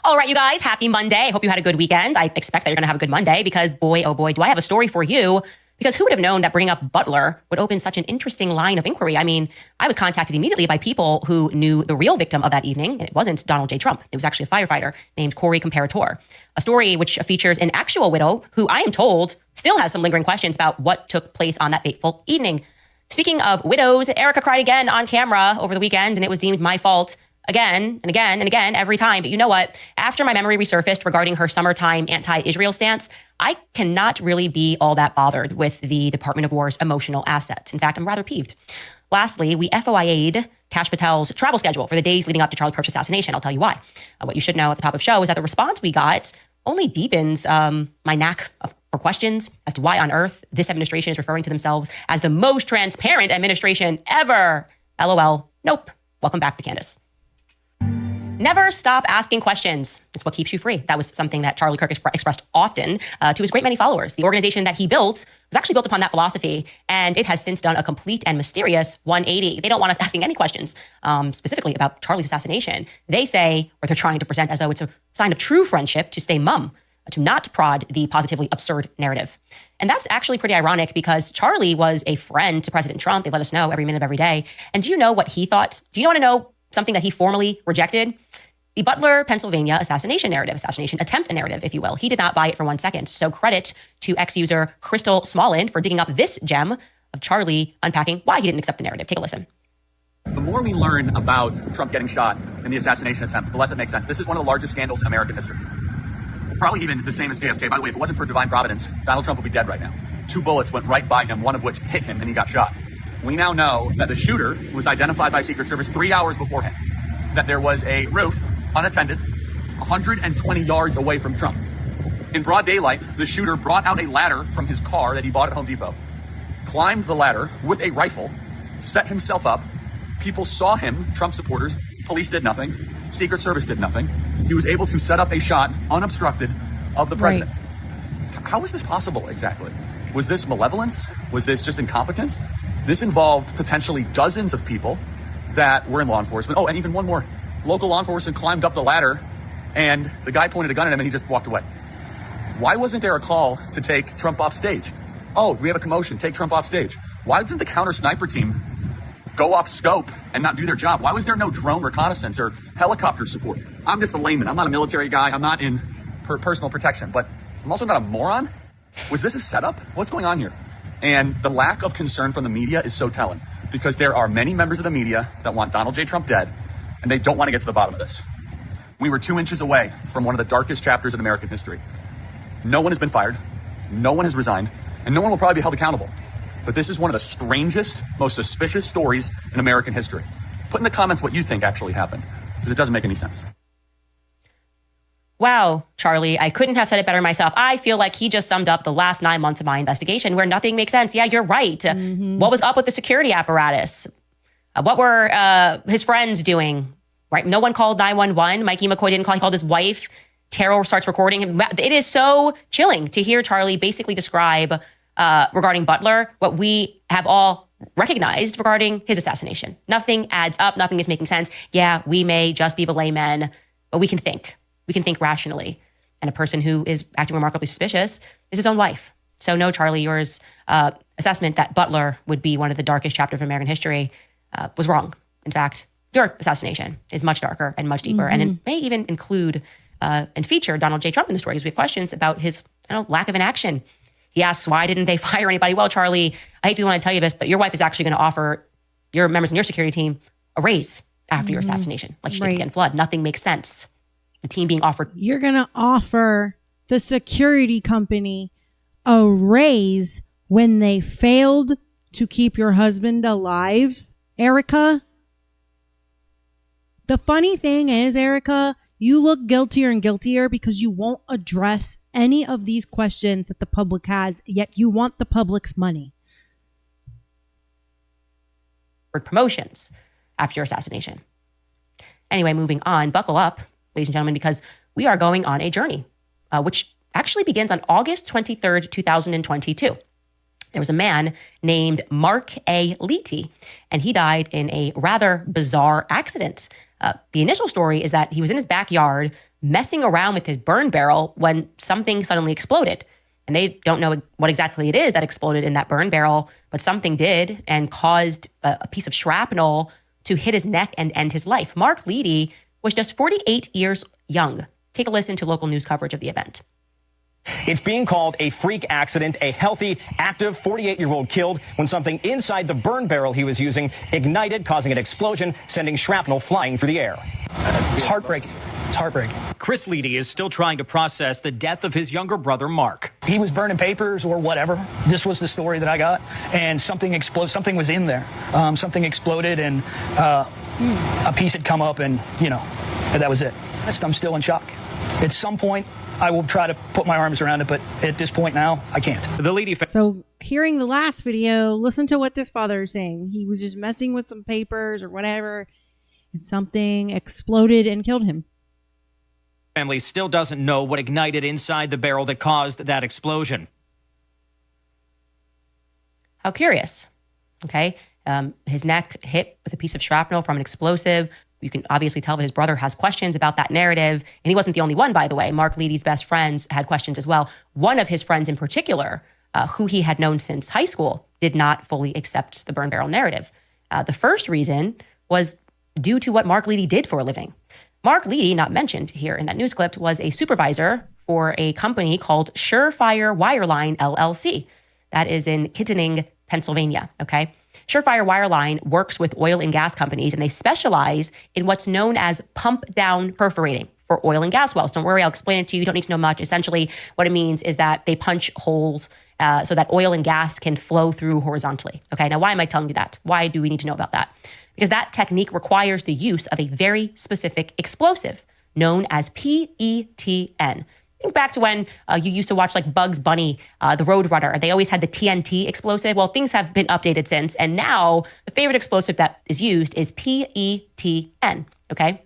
All right, you guys, happy Monday. I hope you had a good weekend. I expect that you're going to have a good Monday because boy, oh boy, do I have a story for you. Because who would have known that bringing up Butler would open such an interesting line of inquiry? I mean, I was contacted immediately by people who knew the real victim of that evening, and it wasn't Donald J. Trump. It was actually a firefighter named Corey Comparator. A story which features an actual widow who I am told still has some lingering questions about what took place on that fateful evening. Speaking of widows, Erica cried again on camera over the weekend, and it was deemed my fault again and again and again every time. But you know what? After my memory resurfaced regarding her summertime anti-Israel stance, I cannot really be all that bothered with the Department of War's emotional asset. In fact, I'm rather peeved. Lastly, we FOIA'd Kash Patel's travel schedule for the days leading up to Charlie Kirk's assassination. I'll tell you why. What you should know at the top of the show is that the response we got only deepens my knack for questions as to why on earth this administration is referring to themselves as the most transparent administration ever. LOL. Nope. Welcome back to Candace. Never stop asking questions. It's what keeps you free. That was something that Charlie Kirk expressed often to his great many followers. The organization that he built was actually built upon that philosophy, and it has since done a complete and mysterious 180. They don't want us asking any questions, specifically about Charlie's assassination. They say, or they're trying to present as though it's a sign of true friendship to stay mum, to not prod the positively absurd narrative. And that's actually pretty ironic because Charlie was a friend to President Trump. They let us know every minute of every day. And do you know what he thought? Do you want to know something that he formally rejected? The Butler, Pennsylvania assassination narrative, assassination attempt narrative, if you will. He did not buy it for 1 second. So credit to ex-user Crystal Smolin for digging up this gem of Charlie unpacking why he didn't accept the narrative. Take a listen. The more we learn about Trump getting shot in the assassination attempt, the less it makes sense. This is one of the largest scandals in American history. Probably even the same as JFK. By the way, if it wasn't for divine providence, Donald Trump would be dead right now. 2 bullets went right by him, one of which hit him and he got shot. We now know that the shooter was identified by Secret Service 3 hours beforehand, that there was a roof, unattended, 120 yards away from Trump. In broad daylight, the shooter brought out a ladder from his car that he bought at Home Depot, climbed the ladder with a rifle, set himself up. People saw him, Trump supporters. Police did nothing. Secret Service did nothing. He was able to set up a shot unobstructed of the president. Right. How is this possible exactly? Was this malevolence? Was this just incompetence? This involved potentially dozens of people that were in law enforcement. Oh, and even one more. Local law enforcement climbed up the ladder and the guy pointed a gun at him and he just walked away. Why wasn't there a call to take Trump off stage? Oh, we have a commotion, take Trump off stage. Why didn't the counter sniper team go off scope and not do their job? Why was there no drone reconnaissance or helicopter support? I'm just a layman. I'm not a military guy. I'm not in personal protection, but I'm also not a moron. Was this a setup? What's going on here? And the lack of concern from the media is so telling, because there are many members of the media that want Donald J. Trump dead, and they don't want to get to the bottom of this. We were 2 inches away from one of the darkest chapters in American history. No one has been fired, no one has resigned, and no one will probably be held accountable. But this is one of the strangest, most suspicious stories in American history. Put in the comments what you think actually happened, because it doesn't make any sense. Wow, Charlie, I couldn't have said it better myself. I feel like he just summed up the last 9 months of my investigation where nothing makes sense. Yeah, you're right. Mm-hmm. What was up with the security apparatus? What were his friends doing? Right? No one called 911. Mikey McCoy didn't call. He called his wife. Terror starts recording him. It is so chilling to hear Charlie basically describe regarding Butler what we have all recognized regarding his assassination. Nothing adds up. Nothing is making sense. Yeah, we may just be the laymen, but we can think. We can think rationally. And a person who is acting remarkably suspicious is his own wife. So no, Charlie, your assessment that Butler would be one of the darkest chapters of American history was wrong. In fact, your assassination is much darker and much deeper. Mm-hmm. And it may even include and feature Donald J. Trump in the story, because we have questions about his lack of inaction. He asks, why didn't they fire anybody? Well, Charlie, I hate to want to tell you this, but your wife is actually going to offer your members in your security team a raise after your assassination, like she did again Flood. Nothing makes sense. The team being offered. You're going to offer the security company a raise when they failed to keep your husband alive, Erica? The funny thing is, Erica, you look guiltier and guiltier because you won't address any of these questions that the public has, yet you want the public's money. Promotions after your assassination. Anyway, moving on, buckle up, ladies and gentlemen, because we are going on a journey, which actually begins on August 23rd, 2022. There was a man named Mark A. Leety, and he died in a rather bizarre accident. The initial story is that he was in his backyard messing around with his burn barrel when something suddenly exploded. And they don't know what exactly it is that exploded in that burn barrel, but something did and caused a piece of shrapnel to hit his neck and end his life. Mark Leety was just 48 years young. Take a listen to local news coverage of the event. It's being called a freak accident. A healthy, active 48-year-old killed when something inside the burn barrel he was using ignited, causing an explosion, sending shrapnel flying through the air. It's heartbreaking. It's heartbreaking. Chris Leety is still trying to process the death of his younger brother, Mark. He was burning papers or whatever. This was the story that I got. And something exploded. Something was in there. Something exploded and a piece had come up and that was it. I'm still in shock. At some point, I will try to put my arms around it, but at this point now, I can't. The Leety So hearing the last video, listen to what this father is saying. He was just messing with some papers or whatever, and something exploded and killed him. Family still doesn't know what ignited inside the barrel that caused that explosion. How curious. Okay. His neck hit with a piece of shrapnel from an explosive. You can obviously tell that his brother has questions about that narrative. And he wasn't the only one, by the way. Mark Leaty's best friends had questions as well. One of his friends in particular, who he had known since high school, did not fully accept the burn barrel narrative. The first reason was due to what Mark Leety did for a living. Mark Leety, not mentioned here in that news clip, was a supervisor for a company called Surefire Wireline, LLC. That is in Kittanning, Pennsylvania, okay? Surefire Wireline works with oil and gas companies, and they specialize in what's known as pump-down perforating, for oil and gas wells. Don't worry, I'll explain it to you. You don't need to know much. Essentially, what it means is that they punch holes so that oil and gas can flow through horizontally. Okay, now why am I telling you that? Why do we need to know about that? Because that technique requires the use of a very specific explosive known as PETN. Think back to when you used to watch like Bugs Bunny, the Roadrunner. They always had the TNT explosive. Well, things have been updated since, and now the favorite explosive that is used is PETN, okay?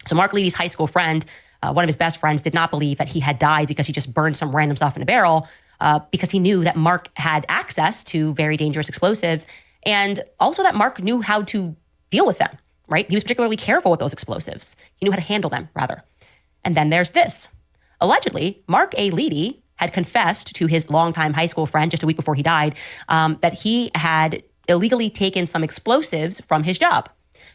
So Mark Leedy's high school friend, one of his best friends, did not believe that he had died because he just burned some random stuff in a barrel, because he knew that Mark had access to very dangerous explosives, and also that Mark knew how to deal with them, right? He was particularly careful with those explosives. He knew how to handle them, rather. And then there's this. Allegedly, Mark A. Leedy had confessed to his longtime high school friend just a week before he died that he had illegally taken some explosives from his job.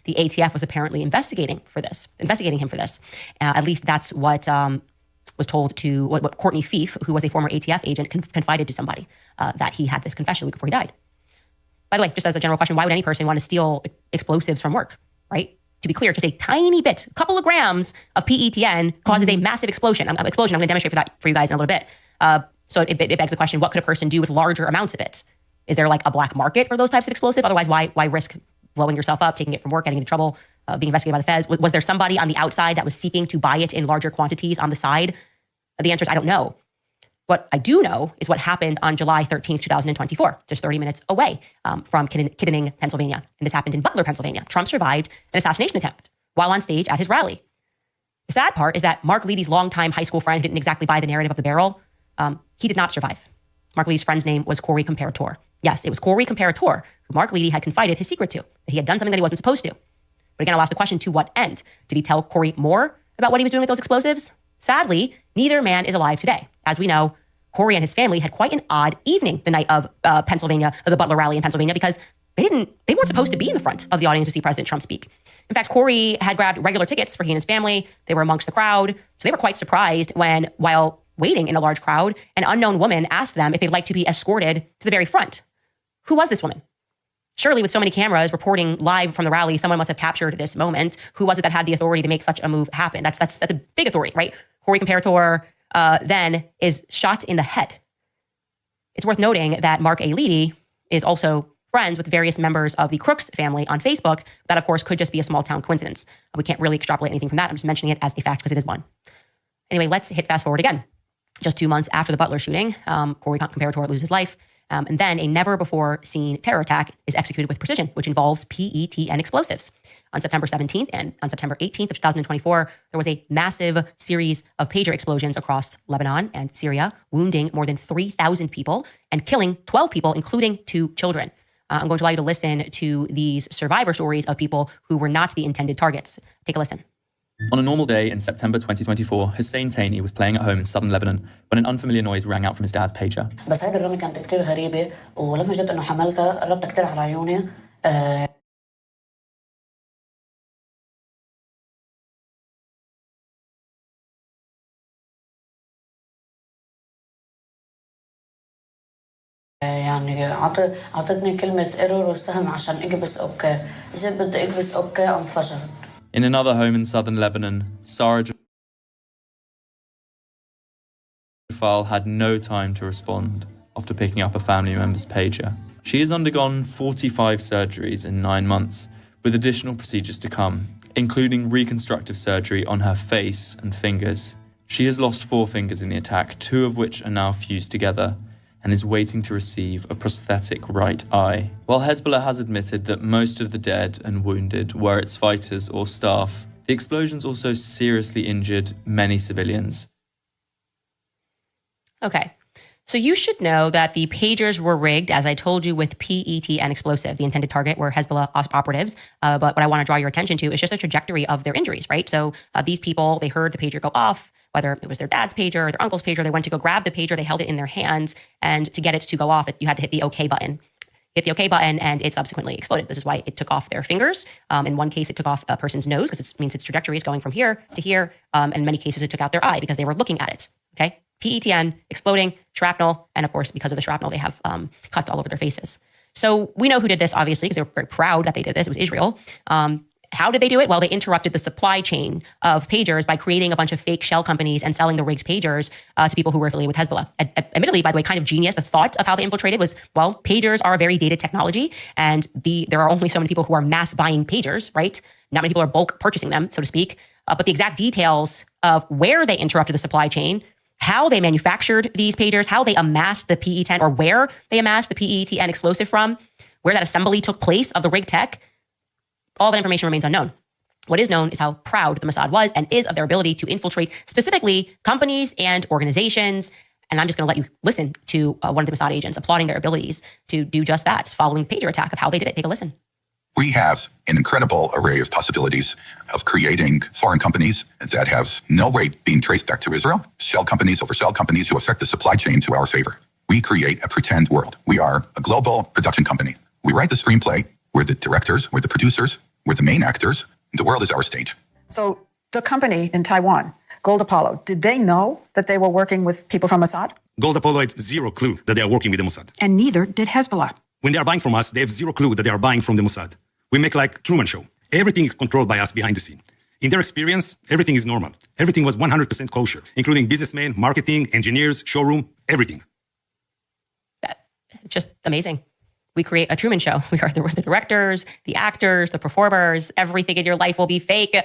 The ATF was apparently investigating him for this. At least that's what was told to what Courtney Fief, who was a former ATF agent, confided to somebody that he had this confession a week before he died. By the way, just as a general question, why would any person want to steal explosives from work, right? To be clear, just a tiny bit, a couple of grams of PETN causes a massive explosion. I'm going to demonstrate that for you guys in a little bit. So it begs the question, what could a person do with larger amounts of it? Is there like a black market for those types of explosives? Otherwise, why risk blowing yourself up, taking it from work, getting into trouble, being investigated by the feds? Was there somebody on the outside that was seeking to buy it in larger quantities on the side? The answer is I don't know. What I do know is what happened on July 13th, 2024, just 30 minutes away from Kittanning, Pennsylvania. And this happened in Butler, Pennsylvania. Trump survived an assassination attempt while on stage at his rally. The sad part is that Mark Leedy's longtime high school friend who didn't exactly buy the narrative of the barrel, he did not survive. Mark Leedy's friend's name was Corey Comparator. Yes, it was Corey Comparator who Mark Leedy had confided his secret to, that he had done something that he wasn't supposed to. But again, I'll ask the question, to what end? Did he tell Corey more about what he was doing with those explosives? Sadly, neither man is alive today. As we know, Corey and his family had quite an odd evening the night of the Butler rally in Pennsylvania, because they weren't supposed to be in the front of the audience to see President Trump speak. In fact, Corey had grabbed regular tickets for he and his family. They were amongst the crowd. So they were quite surprised when, while waiting in a large crowd, an unknown woman asked them if they'd like to be escorted to the very front. Who was this woman? Surely, with so many cameras reporting live from the rally, someone must have captured this moment. Who was it that had the authority to make such a move happen? That's a big authority, right? Corey Comparator then is shot in the head. It's worth noting that Mark A. Leedy is also friends with various members of the Crooks family on Facebook. That, of course, could just be a small town coincidence. We can't really extrapolate anything from that. I'm just mentioning it as a fact because it is one. Anyway, let's hit fast forward again. Just 2 months after the Butler shooting, Corey Comparator loses his life. And then a never-before-seen terror attack is executed with precision, which involves PETN explosives. On September 17th and on September 18th of 2024, there was a massive series of pager explosions across Lebanon and Syria, wounding more than 3,000 people and killing 12 people, including 2 children. I'm going to allow you to listen to these survivor stories of people who were not the intended targets. Take a listen. On a normal day in September 2024, Hussein Taini was playing at home in southern Lebanon when an unfamiliar noise rang out from his dad's pager. بس هذه الرمية كانت كتير غريبة ولما جيت إنه حملتها قربت كتير على عيوني. يعني عطتني كلمة ايرور والسهم عشان اكبس اوكي. إذا بدي اكبس اوكي انفجرت. In another home in southern Lebanon, Sarah Jafal had no time to respond after picking up a family member's pager. She has undergone 45 surgeries in 9 months, with additional procedures to come, including reconstructive surgery on her face and fingers. She has lost 4 fingers in the attack, 2 of which are now fused together, and is waiting to receive a prosthetic right eye. While Hezbollah has admitted that most of the dead and wounded were its fighters or staff, the explosions also seriously injured many civilians. Okay, so you should know that the pagers were rigged, as I told you, with PETN explosive. The intended target were Hezbollah operatives. But what I want to draw your attention to is just the trajectory of their injuries, right? So these people, they heard the pager go off, whether it was their dad's pager or their uncle's pager. They went to go grab the pager, they held it in their hands, and to get it to go off, you had to hit the OK button. Hit the OK button, and it subsequently exploded. This is why it took off their fingers. In one case, it took off a person's nose, because it means its trajectory is going from here to here. In many cases, it took out their eye because they were looking at it, okay? PETN, exploding, shrapnel, and of course, because of the shrapnel, they have cuts all over their faces. So we know who did this, obviously, because they were very proud that they did this. It was Israel. How did they do it? Well, they interrupted the supply chain of pagers by creating a bunch of fake shell companies and selling the rigged pagers to people who were affiliated with Hezbollah. Admittedly, by the way, kind of genius. The thought of how they infiltrated was, well, pagers are a very dated technology, and there are only so many people who are mass buying pagers, right? Not many people are bulk purchasing them, so to speak. But the exact details of where they interrupted the supply chain, how they manufactured these pagers, how they amassed the PE-10, or where they amassed the PE-10 explosive from, where that assembly took place of the rigged tech, all that information remains unknown. What is known is how proud the Mossad was and is of their ability to infiltrate specifically companies and organizations. And I'm just going to let you listen to one of the Mossad agents applauding their abilities to do just that following pager attack of how they did it. Take a listen. We have an incredible array of possibilities of creating foreign companies that have no way being traced back to Israel, shell companies over shell companies who affect the supply chain to our favor. We create a pretend world. We are a global production company. We write the screenplay. We're the directors. We're the producers. We're the main actors. The world is our stage. So the company in Taiwan, Gold Apollo, did they know that they were working with people from Mossad? Gold Apollo had zero clue that they are working with the Mossad. And neither did Hezbollah. When they are buying from us, they have zero clue that they are buying from the Mossad. We make like Truman Show. Everything is controlled by us behind the scene. In their experience, everything is normal. Everything was 100% kosher, including businessmen, marketing, engineers, showroom, everything. That's just amazing. We create a Truman Show. We are the directors, the actors, the performers. Everything in your life will be fake,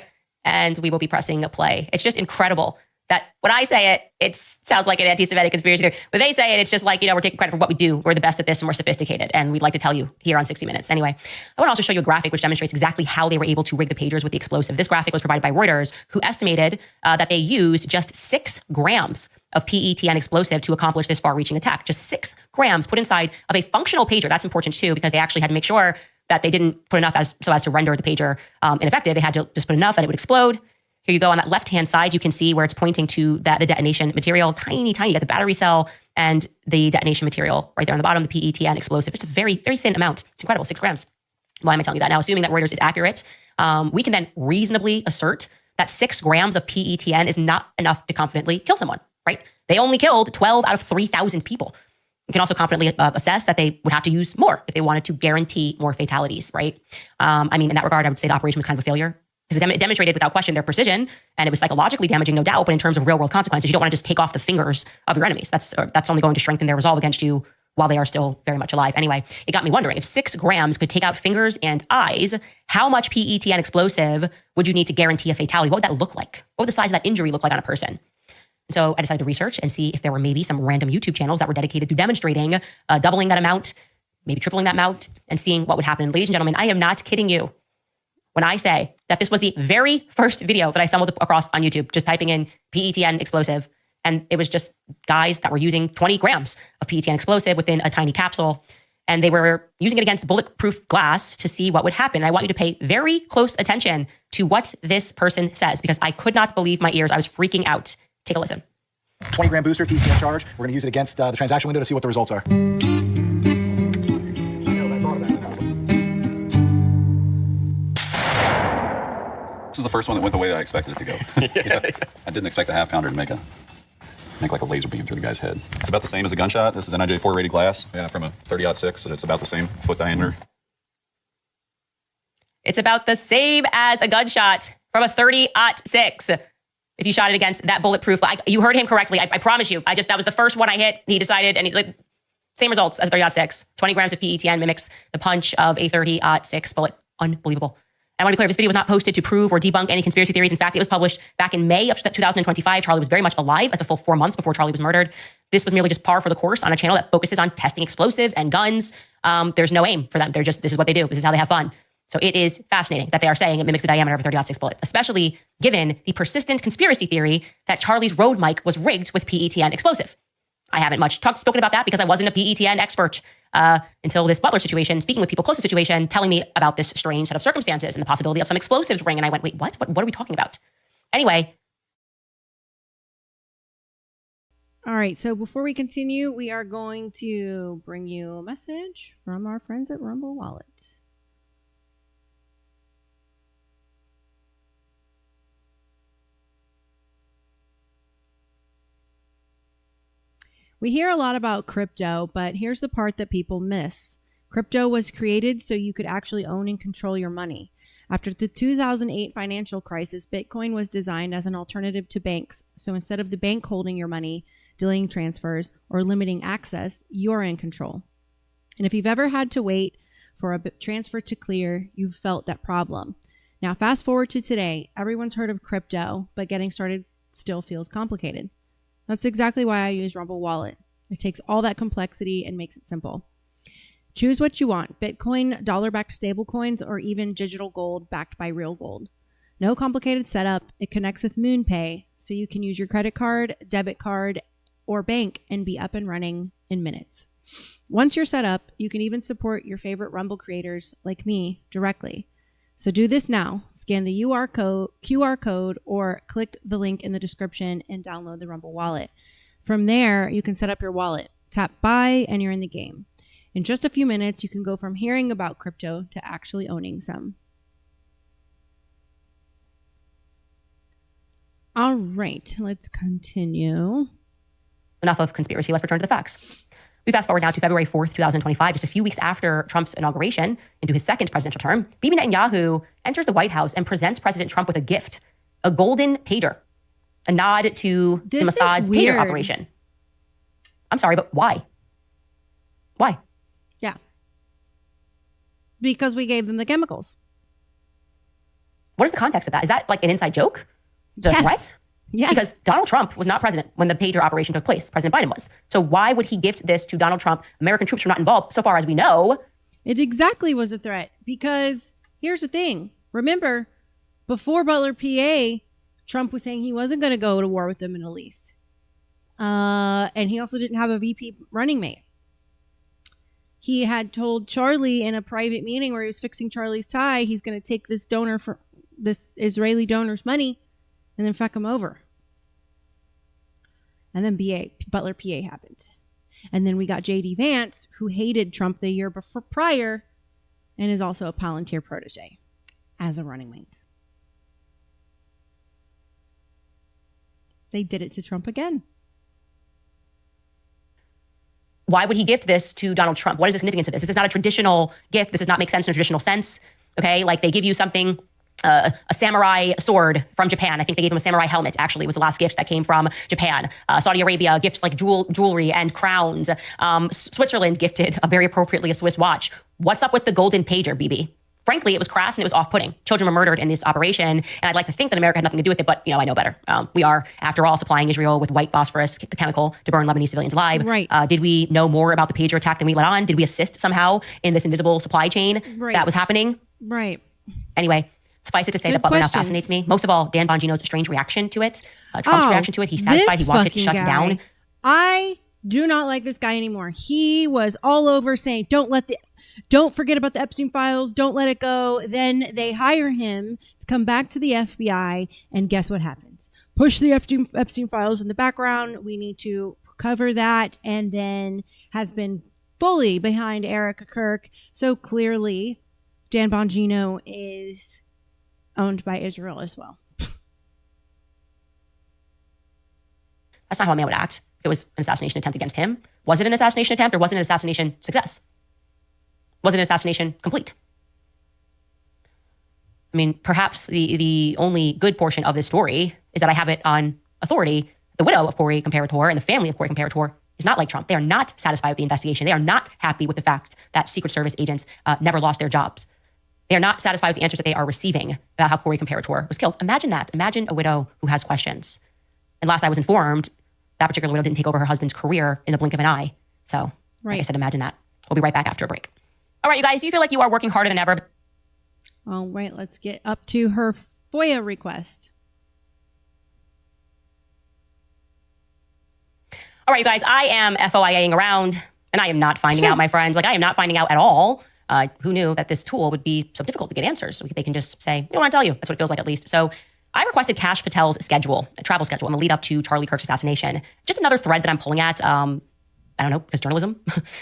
and we will be pressing a play. It's just incredible that when I say it, it sounds like an anti-Semitic conspiracy theory. When they say it, it's just like, we're taking credit for what we do. We're the best at this and we're sophisticated. And we'd like to tell you here on 60 Minutes. Anyway, I want to also show you a graphic which demonstrates exactly how they were able to rig the pagers with the explosive. This graphic was provided by Reuters, who estimated that they used just 6 grams of PE-10 explosive to accomplish this far-reaching attack. Just 6 grams put inside of a functional pager. That's important too, because they actually had to make sure that they didn't put enough so as to render the pager ineffective. They had to just put enough that it would explode. Here you go on that left-hand side, you can see where it's pointing to the detonation material, tiny, tiny, at the battery cell and the detonation material right there on the bottom, the PE-10 explosive. It's a very, very thin amount. It's incredible, 6 grams. Why am I telling you that? Now, assuming that Reuters is accurate, we can then reasonably assert that 6 grams of PE-10 is not enough to confidently kill someone, right? They only killed 12 out of 3,000 people. You can also confidently assess that they would have to use more if they wanted to guarantee more fatalities, right? In that regard, I would say the operation was kind of a failure, because it demonstrated without question their precision, and it was psychologically damaging, no doubt, but in terms of real-world consequences, you don't want to just take off the fingers of your enemies. That's only going to strengthen their resolve against you while they are still very much alive. Anyway, it got me wondering, if 6 grams could take out fingers and eyes, how much PE-10 explosive would you need to guarantee a fatality? What would that look like? What would the size of that injury look like on a person? And so I decided to research and see if there were maybe some random YouTube channels that were dedicated to demonstrating doubling that amount, maybe tripling that amount, and seeing what would happen. Ladies and gentlemen, I am not kidding you when I say that this was the very first video that I stumbled across on YouTube, just typing in PE-10 explosive. And it was just guys that were using 20 grams of PE-10 explosive within a tiny capsule. And they were using it against bulletproof glass to see what would happen. I want you to pay very close attention to what this person says, because I could not believe my ears. I was freaking out. Take a listen. 20-gram booster, TTN charge. We're going to use it against the transaction window to see what the results are. This is the first one that went the way that I expected it to go. I didn't expect a half-pounder to make like a laser beam through the guy's head. It's about the same as a gunshot. This is NIJ4 rated glass. Yeah, from a 30-06, and it's about the same foot diameter. It's about the same as a gunshot from a 30-06. If you shot it against that bulletproof, you heard him correctly. I promise you. That was the first one I hit. He decided, and same results as a 30-06. 20 grams of PE-10 mimics the punch of a 30-06 bullet. Unbelievable. I want to be clear, this video was not posted to prove or debunk any conspiracy theories. In fact, it was published back in May of 2025. Charlie was very much alive. That's a full 4 months before Charlie was murdered. This was merely just par for the course on a channel that focuses on testing explosives and guns. There's no aim for them. This is what they do. This is how they have fun. So it is fascinating that they are saying it mimics the diameter of a 30-06 bullet, especially given the persistent conspiracy theory that Charlie's road mic was rigged with PE-10 explosive. I haven't much spoken about that because I wasn't a PE-10 expert until this Butler situation, speaking with people close to the situation, telling me about this strange set of circumstances and the possibility of some explosives ring. And I went, wait, what? What are we talking about? Anyway. All right. So before we continue, we are going to bring you a message from our friends at Rumble Wallet. We hear a lot about crypto, but here's the part that people miss. Crypto was created so you could actually own and control your money. After the 2008 financial crisis, Bitcoin was designed as an alternative to banks. So instead of the bank holding your money, delaying transfers, or limiting access, you're in control. And if you've ever had to wait for a transfer to clear, you've felt that problem. Now, fast forward to today, everyone's heard of crypto, but getting started still feels complicated. That's exactly why I use Rumble Wallet. It takes all that complexity and makes it simple. Choose what you want: Bitcoin, dollar-backed stablecoins, or even digital gold backed by real gold. No complicated setup. It connects with MoonPay, so you can use your credit card, debit card, or bank and be up and running in minutes. Once you're set up, you can even support your favorite Rumble creators like me directly. So do this now. Scan the QR code or click the link in the description and download the Rumble wallet. From there, you can set up your wallet. Tap buy and you're in the game. In just a few minutes, you can go from hearing about crypto to actually owning some. All right, let's continue. Enough of conspiracy. Let's return to the facts. We fast forward now to February 4th, 2025, just a few weeks after Trump's inauguration into his second presidential term. Bibi Netanyahu enters the White House and presents President Trump with a gift, a golden pager, a nod to the Mossad's pager operation. I'm sorry, but why? Why? Yeah. Because we gave them the chemicals. What is the context of that? Is that like an inside joke? The threat? Yes. Because Donald Trump was not president when the pager operation took place. President Biden was. So why would he gift this to Donald Trump? American troops were not involved, so far as we know. It exactly was a threat. Because here's the thing. Remember, before Butler, PA, Trump was saying he wasn't going to go to war with the Middle East. And he also didn't have a VP running mate. He had told Charlie in a private meeting where he was fixing Charlie's tie, he's going to take this donor for this Israeli donor's money and then fuck him over. And then Butler, PA happened. And then we got J.D. Vance, who hated Trump the year before prior and is also a Palantir protege as a running mate. They did it to Trump again. Why would he gift this to Donald Trump? What is the significance of this? This is not a traditional gift. This does not make sense in a traditional sense. Okay, like they give you something, a samurai sword from Japan. I think they gave him a samurai helmet, actually, was the last gift that came from Japan. Saudi Arabia gifts like jewelry and crowns. Switzerland gifted, very appropriately, a Swiss watch. What's up with the golden pager, Bibi? Frankly, it was crass and it was off-putting. Children were murdered in this operation, and I'd like to think that America had nothing to do with it, but, I know better. We are, after all, supplying Israel with white phosphorus, the chemical to burn Lebanese civilians alive. Right. Did we know more about the pager attack than we let on? Did we assist somehow in this invisible supply chain that was happening? Right. Anyway, suffice it to say that Butler now fascinates me. Most of all, Dan Bongino's strange reaction to it. Trump's reaction to it. He's satisfied. He wants it shut down. I do not like this guy anymore. He was all over saying, don't forget about the Epstein files. Don't let it go. Then they hire him to come back to the FBI. And guess what happens? Push the Epstein files in the background. We need to cover that. And then has been fully behind Erica Kirk. So clearly, Dan Bongino is owned by Israel as well. That's not how a man would act. It was an assassination attempt against him. Was it an assassination attempt or was it an assassination success? Was it an assassination complete? I mean, perhaps the only good portion of this story is that I have it on authority. The widow of Corey Comparator and the family of Corey Comparator is not like Trump. They are not satisfied with the investigation. They are not happy with the fact that Secret Service agents never lost their jobs. They are not satisfied with the answers that they are receiving about how Corey Comparator was killed. Imagine that. Imagine a widow who has questions. And last I was informed, that particular widow didn't take over her husband's career in the blink of an eye. So, like I said, imagine that. We'll be right back after a break. All right, you guys, do you feel like you are working harder than ever? All right, let's get up to her FOIA request. All right, you guys, I am FOIAing around, and I am not finding out, my friends. Like, I am not finding out at all. Who knew that this tool would be so difficult to get answers? So they can just say, we don't want to tell you. That's what it feels like, at least. So I requested Kash Patel's travel schedule in the lead up to Charlie Kirk's assassination. Just another thread that I'm pulling at. I don't know, because journalism,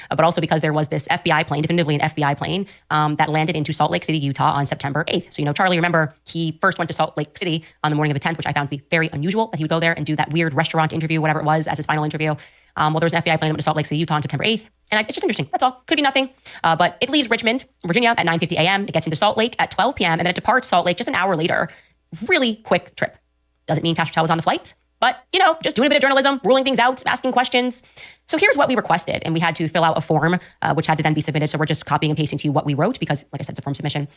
but also because there was this FBI plane, definitively an FBI plane, that landed into Salt Lake City, Utah on September 8th. So, Charlie, remember, he first went to Salt Lake City on the morning of the 10th, which I found to be very unusual, that he would go there and do that weird restaurant interview, whatever it was, as his final interview. Well, there's an FBI plane that went to Salt Lake City, Utah on September 8th. And it's just interesting. That's all. Could be nothing. But it leaves Richmond, Virginia at 9:50 a.m. It gets into Salt Lake at 12 p.m. And then it departs Salt Lake just an hour later. Really quick trip. Doesn't mean Kash Patel was on the flight. But, just doing a bit of journalism, ruling things out, asking questions. So here's what we requested. And we had to fill out a form, which had to then be submitted. So we're just copying and pasting to you what we wrote because, like I said, it's a form submission.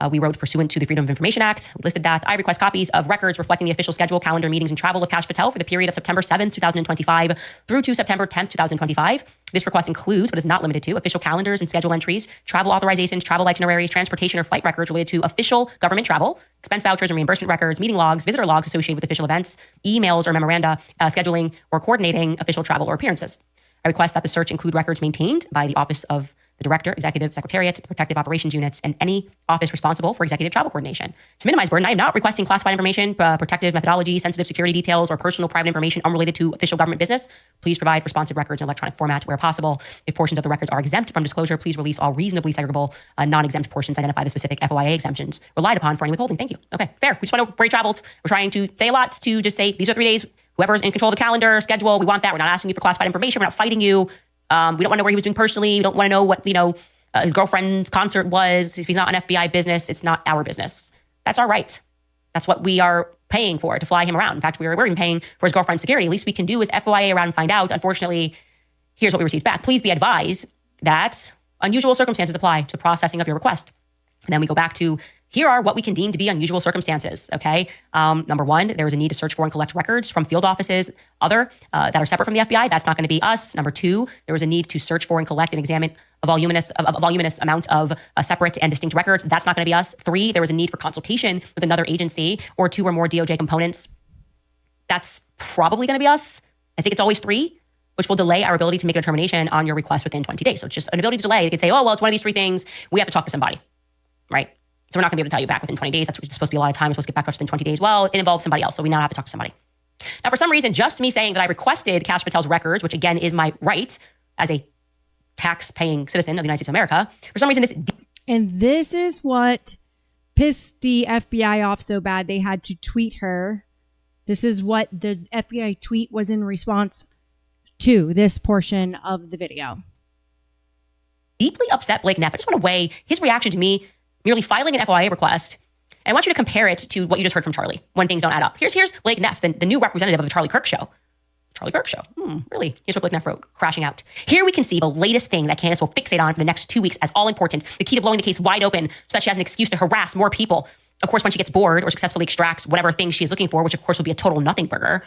We wrote pursuant to the Freedom of Information Act, listed that I request copies of records reflecting the official schedule, calendar, meetings, and travel of Kash Patel for the period of September 7th, 2025 through to September 10th, 2025. This request includes, but is not limited to, official calendars and schedule entries, travel authorizations, travel itineraries, transportation or flight records related to official government travel, expense vouchers and reimbursement records, meeting logs, visitor logs associated with official events, emails or memoranda, scheduling or coordinating official travel or appearances. I request that the search include records maintained by the Office of the Director, Executive Secretariat, Protective Operations Units, and any office responsible for executive travel coordination. To minimize burden, I am not requesting classified information, protective methodology, sensitive security details, or personal private information unrelated to official government business. Please provide responsive records in electronic format where possible. If portions of the records are exempt from disclosure, please release all reasonably segregable non-exempt portions. Identify the specific FOIA exemptions relied upon for any withholding. Thank you. Okay, fair. We just want to know where you traveled. We're trying to say a lot to just say these are 3 days. Whoever's in control of the calendar, schedule, we want that. We're not asking you for classified information. We're not fighting you. We don't want to know where he was doing personally. We don't want to know what, his girlfriend's concert was. If he's not an FBI business, it's not our business. That's our right. That's what we are paying for, to fly him around. In fact, we're even paying for his girlfriend's security. At least we can do is FOIA around and find out. Unfortunately, here's what we received back. Please be advised that unusual circumstances apply to processing of your request. And then we go back to, here are what we can deem to be unusual circumstances, okay? Number one, there is a need to search for and collect records from field offices, that are separate from the FBI. That's not going to be us. Number two, there was a need to search for and collect and examine a voluminous amount of separate and distinct records. That's not going to be us. Three, there was a need for consultation with another agency or 2 or more DOJ components. That's probably going to be us. I think it's always 3, which will delay our ability to make a determination on your request within 20 days. So it's just an ability to delay. They could say, oh, well, it's one of these 3 things. We have to talk to somebody, right? So we're not going to be able to tell you back within 20 days. That's supposed to be a lot of time. We're supposed to get back to us within 20 days. Well, it involves somebody else, so we now have to talk to somebody. Now, for some reason, just me saying that I requested Kash Patel's records, which again is my right as a tax-paying citizen of the United States of America, for some reason this... And this is what pissed the FBI off so bad they had to tweet her. This is what the FBI tweet was in response to this portion of the video. Deeply upset Blake Neff. I just want to weigh his reaction to me merely filing an FOIA request. And I want you to compare it to what you just heard from Charlie when things don't add up. Here's Blake Neff, the new representative of the Charlie Kirk show. Charlie Kirk show. Really? Here's what Blake Neff wrote, crashing out. Here we can see the latest thing that Candace will fixate on for the next 2 weeks as all important, the key to blowing the case wide open so that she has an excuse to harass more people. Of course, when she gets bored or successfully extracts whatever thing she is looking for, which of course will be a total nothing burger,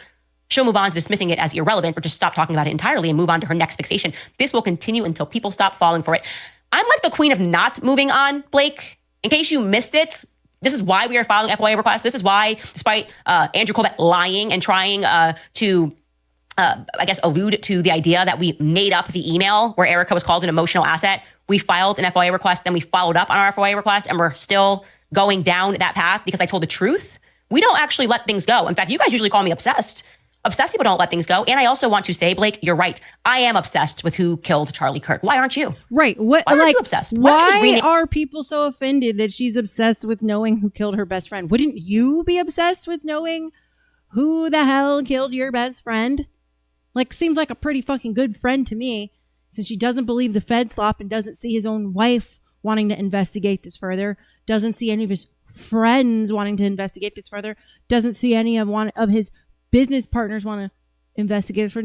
she'll move on to dismissing it as irrelevant or just stop talking about it entirely and move on to her next fixation. This will continue until people stop falling for it. I'm like the queen of not moving on, Blake. In case you missed it, this is why we are filing FOIA requests. This is why, despite Andrew Colbert lying and trying to allude to the idea that we made up the email where Erica was called an emotional asset, we filed an FOIA request, then we followed up on our FOIA request, and we're still going down that path because I told the truth. We don't actually let things go. In fact, you guys usually call me obsessed. Obsessed people don't let things go. And I also want to say, Blake, you're right. I am obsessed with who killed Charlie Kirk. Why aren't you? Right. Why aren't you obsessed? Why are people so offended that she's obsessed with knowing who killed her best friend? Wouldn't you be obsessed with knowing who the hell killed your best friend? Like, seems like a pretty fucking good friend to me, since she doesn't believe the Fed slop and doesn't see his own wife wanting to investigate this further, doesn't see any of his friends wanting to investigate this further, doesn't see any of his business partners want to investigate this for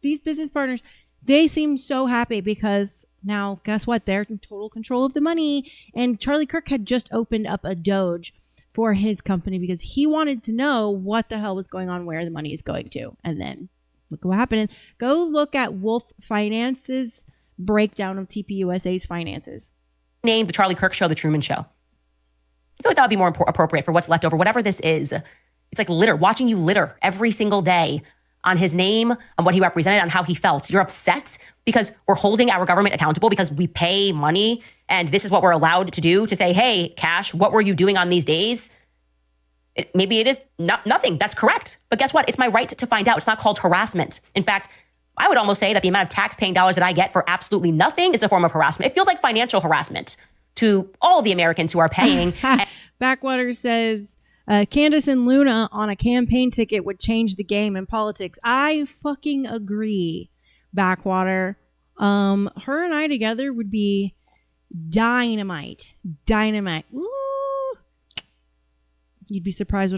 these business partners, they seem so happy because now guess what? They're in total control of the money. And Charlie Kirk had just opened up a Doge for his company because he wanted to know what the hell was going on, where the money is going to. And then look what happened. Go look at Wolf Finance's breakdown of TPUSA's finances. Named the Charlie Kirk Show, the Truman Show. I feel like that would be more appropriate for what's left over, whatever this is. It's like litter, watching you litter every single day on his name, on what he represented, on how he felt. You're upset because we're holding our government accountable because we pay money and this is what we're allowed to do, to say, hey, Cash, what were you doing on these days? Maybe it is nothing. That's correct. But guess what? It's my right to find out. It's not called harassment. In fact, I would almost say that the amount of tax-paying dollars that I get for absolutely nothing is a form of harassment. It feels like financial harassment to all of the Americans who are paying. Backwater says, Candace and Luna on a campaign ticket would change the game in politics. I fucking agree, Backwater. Her and I together would be dynamite. Ooh. You'd be surprised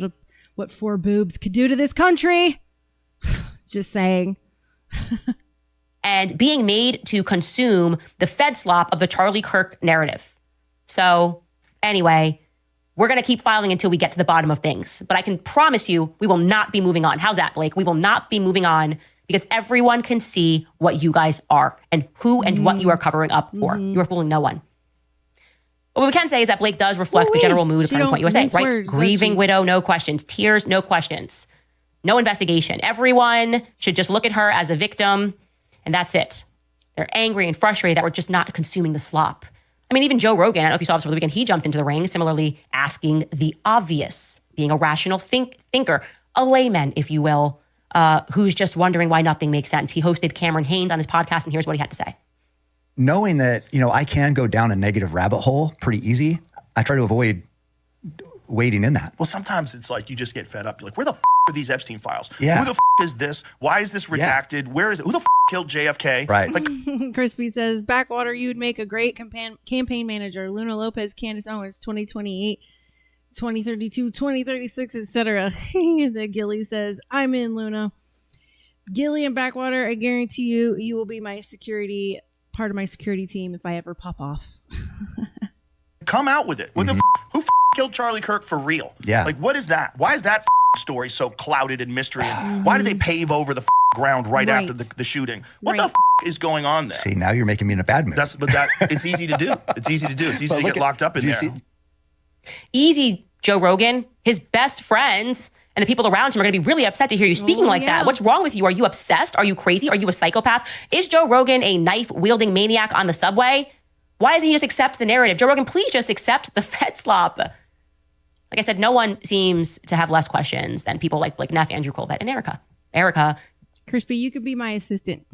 what 4 boobs could do to this country. Just saying. And being made to consume the Fed slop of the Charlie Kirk narrative. So anyway, we're going to keep filing until we get to the bottom of things. But I can promise you, we will not be moving on. How's that, Blake? We will not be moving on because everyone can see what you guys are and who and what you are covering up for. You are fooling no one. What we can say is that Blake does reflect the general mood of Turning Point USA, right? Words, grieving widow, no questions. Tears, no questions. No investigation. Everyone should just look at her as a victim, and that's it. They're angry and frustrated that we're just not consuming the slop. I mean, even Joe Rogan, I don't know if you saw this over the weekend, he jumped into the ring, similarly asking the obvious, being a rational thinker, a layman, if you will, who's just wondering why nothing makes sense. He hosted Cameron Hanes on his podcast, and here's what he had to say. Knowing that, I can go down a negative rabbit hole pretty easy, I try to avoid wading in that. Well, sometimes it's like you just get fed up. You're like, where the are these Epstein files? Yeah. Who the is this? Why is this redacted? Yeah. Where is it? Who the killed JFK? Right. Like, Crispy says, Backwater, you would make a great campaign manager. Luna Lopez, Candace Owens, 2028, 2032, 2036, etc. The Gilly says, I'm in, Luna. Gilly and Backwater, I guarantee you will be part of my security team if I ever pop off. come out with it. What the who killed Charlie Kirk for real? Yeah. Like, what is that? Why is that story so clouded in mystery? And why did they pave over the ground right after the shooting? What the is going on there? See, now you're making me in a bad mood. It's easy to do. It's easy to do. It's easy to get locked up in there. Easy, Joe Rogan. His best friends and the people around him are going to be really upset to hear you speaking like that. What's wrong with you? Are you obsessed? Are you crazy? Are you a psychopath? Is Joe Rogan a knife-wielding maniac on the subway? Why doesn't he just accept the narrative? Joe Rogan, please just accept the Fed slop. Like I said, no one seems to have less questions than people like Neff, Andrew Colbert, and Erica. Erica. Crispy, you could be my assistant.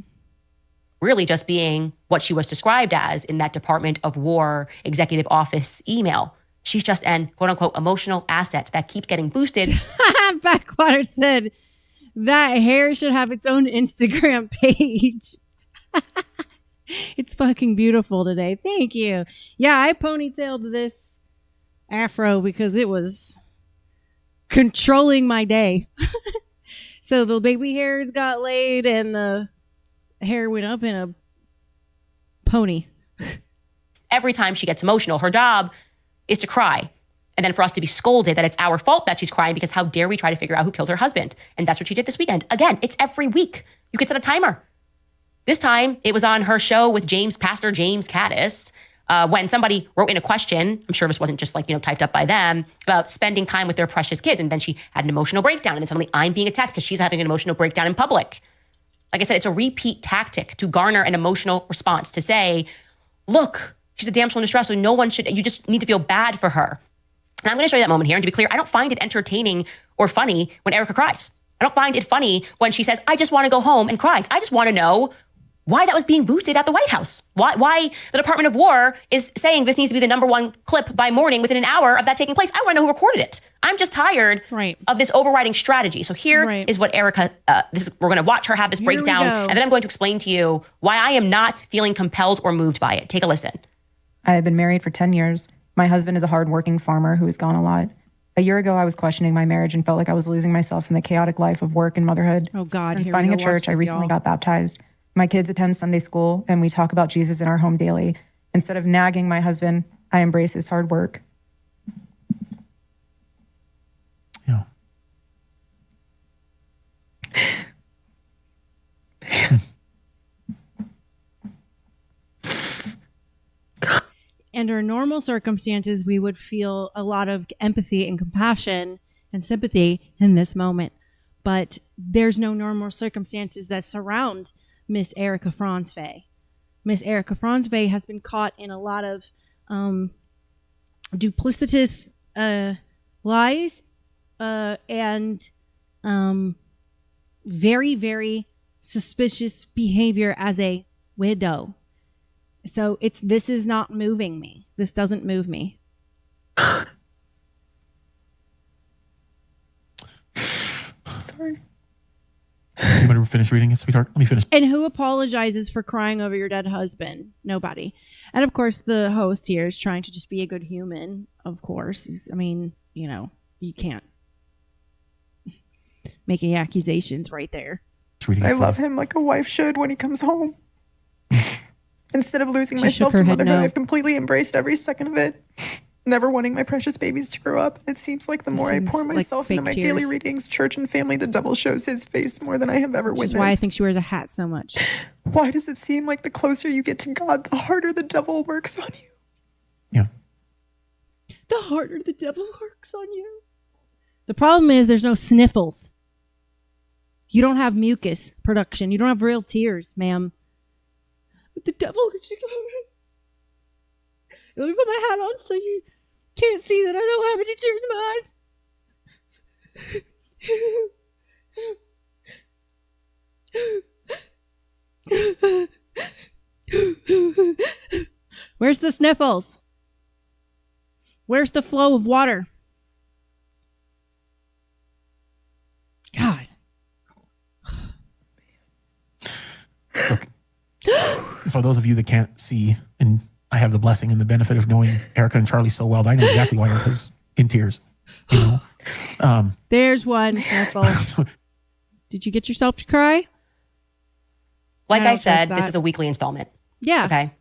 Really just being what she was described as in that Department of War executive office email. She's just an quote-unquote emotional asset that keeps getting boosted. Backwater said that hair should have its own Instagram page. It's fucking beautiful today. Thank you. Yeah, I ponytailed this afro because it was controlling my day. So the baby hairs got laid and the hair went up in a pony. Every time she gets emotional, her job is to cry. And then for us to be scolded that it's our fault that she's crying because how dare we try to figure out who killed her husband. And that's what she did this weekend. Again, it's every week. You could set a timer. This time, it was on her show with Pastor James Caddis, when somebody wrote in a question, I'm sure this wasn't just typed up by them, about spending time with their precious kids. And then she had an emotional breakdown. And then suddenly I'm being attacked because she's having an emotional breakdown in public. Like I said, it's a repeat tactic to garner an emotional response, to say, look, she's a damsel in distress, so you just need to feel bad for her. And I'm going to show you that moment here. And to be clear, I don't find it entertaining or funny when Erica cries. I don't find it funny when she says, I just want to go home, and cries. I just want to know why that was being boosted at the White House. Why the Department of War is saying this needs to be the number1 clip by morning within an hour of that taking place. I want to know who recorded it. I'm just tired of this overriding strategy. So here is what Erica, we're going to watch her have this breakdown, and then I'm going to explain to you why I am not feeling compelled or moved by it. Take a listen. I have been married for 10 years. My husband is a hardworking farmer who has gone a lot. A year ago, I was questioning my marriage and felt like I was losing myself in the chaotic life of work and motherhood. Oh, God. Since finding a church, I recently got baptized. My kids attend Sunday school, and we talk about Jesus in our home daily. Instead of nagging my husband, I embrace his hard work. Yeah. Under normal circumstances, we would feel a lot of empathy and compassion and sympathy in this moment. But there's no normal circumstances that surround Miss Erica Franzwey. Miss Erica Franzwey has been caught in a lot of duplicitous lies and very, very suspicious behavior as a widow. So this is not moving me. This doesn't move me. sorry. You better finish reading it, sweetheart. Let me finish. And who apologizes for crying over your dead husband? Nobody. And of course, the host here is trying to just be a good human. Of course. I mean, you know, you can't make any accusations right there. I love him like a wife should when he comes home. Instead of losing She myself shook her to head motherhood, no. I've completely embraced every second of it. Never wanting my precious babies to grow up. It seems like the more I pour Seems like myself into fake my tears. daily readings, church and family, the devil shows his face more than I have ever Which is witnessed. why I think she wears a hat so much. Why does it seem like the closer you get to God, the harder the devil works on you? The harder the devil works on you. The problem is there's no sniffles. You don't have mucus production. You don't have real tears, ma'am. But the devil is... Let me put my hat on so you can't see that I don't have any tears in my eyes. Where's the sniffles? Where's the flow of water? God. For those of you that can't see, and I have the blessing and the benefit of knowing Erica and Charlie so well, that I know exactly why Erica's in tears. You know, There's one sniffle. Did you get yourself to cry? Like I I don't trust said, this that. is a weekly installment. Yeah. Okay.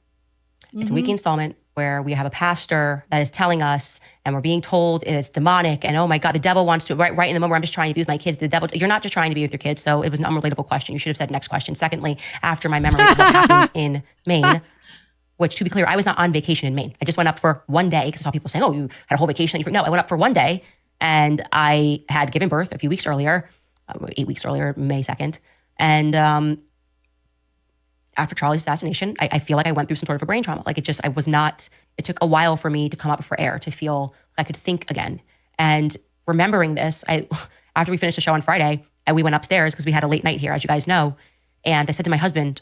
It's a weekly installment where we have a pastor that is telling us, and we're being told it's demonic, and oh my God, the devil wants to, right in the moment where I'm just trying to be with my kids, the devil, you're not just trying to be with your kids, so it was an unrelatable question. You should have said next question. Secondly, after my memory of what happened in Maine, which to be clear, I was not on vacation in Maine. I just went up for one day because I saw people saying, oh, you had a whole vacation. No, I went up for one day, and I had given birth a few weeks earlier, 8 weeks earlier, May 2nd, and after Charlie's assassination, I feel like I went through some sort of a brain trauma. Like it took a while for me to come up for air, to feel I could think again. And remembering this, after we finished the show on Friday, and we went upstairs because we had a late night here, as you guys know. And I said to my husband,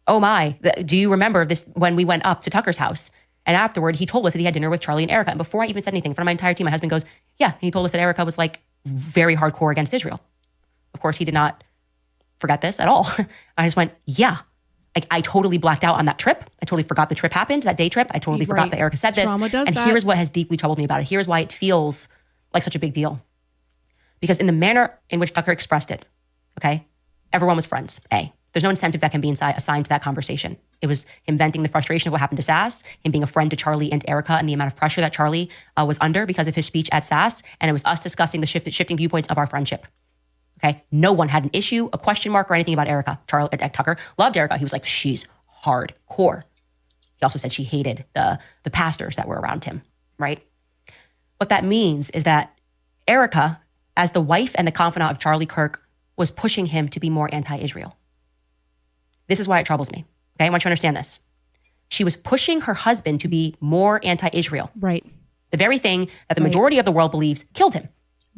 oh my, do you remember this when we went up to Tucker's house? And afterward, he told us that he had dinner with Charlie and Erica. And before I even said anything in front of my entire team, my husband goes, yeah. And he told us that Erica was like very hardcore against Israel. Of course, he did not forget this at all. I just went, yeah. I totally blacked out on that trip. I totally forgot the trip happened, that day trip. I totally forgot that Erica said this. Trauma does and that. here's what has deeply troubled me about it. Here's why it feels like such a big deal. Because in the manner in which Tucker expressed it, okay, everyone was friends, A. There's no incentive that can be assigned to that conversation. It was him venting the frustration of what happened to SAS, him being a friend to Charlie and Erica, and the amount of pressure that Charlie was under because of his speech at SAS, and it was us discussing the shifting viewpoints of our friendship. Okay, no one had an issue, a question mark, or anything about Erica. Tucker loved Erica. He was like, she's hardcore. He also said she hated the pastors that were around him, right? What that means is that Erica, as the wife and the confidant of Charlie Kirk, was pushing him to be more anti-Israel. This is why it troubles me. Okay, I want you to understand this. She was pushing her husband to be more anti-Israel. Right. The very thing that the majority of the world believes killed him.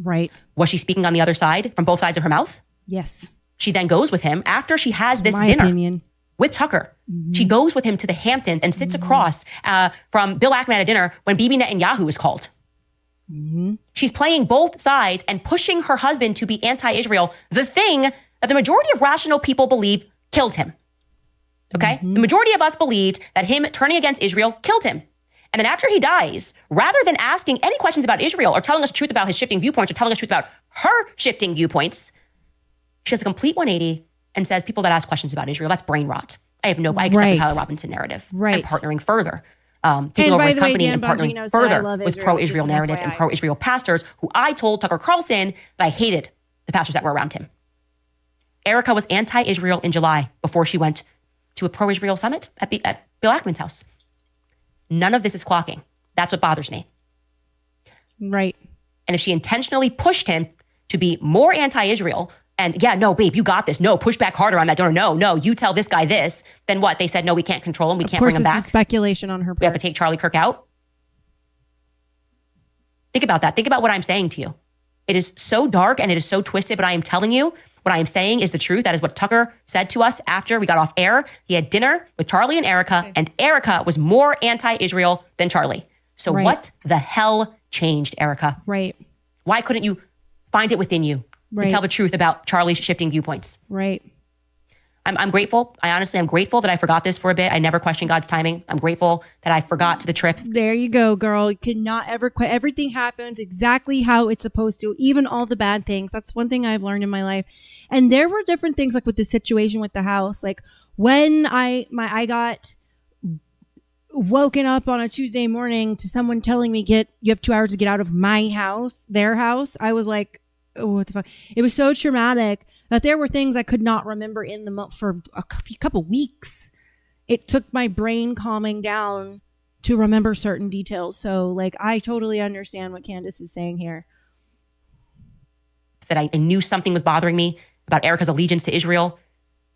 Right. Was she speaking on the other side, from both sides of her mouth? Yes. She then goes with him after she has this My dinner opinion. with Tucker. She goes with him to the Hamptons and sits across from Bill Ackman at a dinner when Bibi Netanyahu is called. She's playing both sides and pushing her husband to be anti-Israel, the thing that the majority of rational people believe killed him. Okay? The majority of us believed that him turning against Israel killed him. And then after he dies, rather than asking any questions about Israel or telling us the truth about his shifting viewpoints or telling us the truth about her shifting viewpoints, she does a complete 180 and says people that ask questions about Israel, that's brain rot. I accept the Tyler Robinson narrative. I'm partnering further. Taking over his company and partnering further with pro-Israel narratives and pro-Israel pastors who I told Tucker Carlson that I hated the pastors that were around him. Erica was anti-Israel in July before she went to a pro-Israel summit at Bill Ackman's house. None of this is clocking. That's what bothers me. Right. And if she intentionally pushed him to be more anti-Israel and, yeah, no, babe, you got this. No, push back harder on that donor. No, you tell this guy this. Then what? They said, no, we can't control him. We can't bring him back. Of course, this is speculation on her part. We have to take Charlie Kirk out. Think about that. Think about what I'm saying to you. It is so dark and it is so twisted, but I am telling you, what I am saying is the truth. That is what Tucker said to us after we got off air. He had dinner with Charlie and Erica, and Erica was more anti-Israel than Charlie. So what the hell changed, Erica? Right. Why couldn't you find it within you to tell the truth about Charlie's shifting viewpoints. Right. I'm grateful. I'm grateful that I forgot this for a bit. I never questioned God's timing. I'm grateful that I forgot the trip. There you go, girl. You cannot ever quit. Everything happens exactly how it's supposed to, even all the bad things. That's one thing I've learned in my life. And there were different things, like with the situation with the house. Like when I got woken up on a Tuesday morning to someone telling me, you have 2 hours to get out of my house, their house. I was like, oh, what the fuck? It was so traumatic that there were things I could not remember in the for a couple weeks. It took my brain calming down to remember certain details. So, like, I totally understand what Candace is saying here. That I knew something was bothering me about Erica's allegiance to Israel,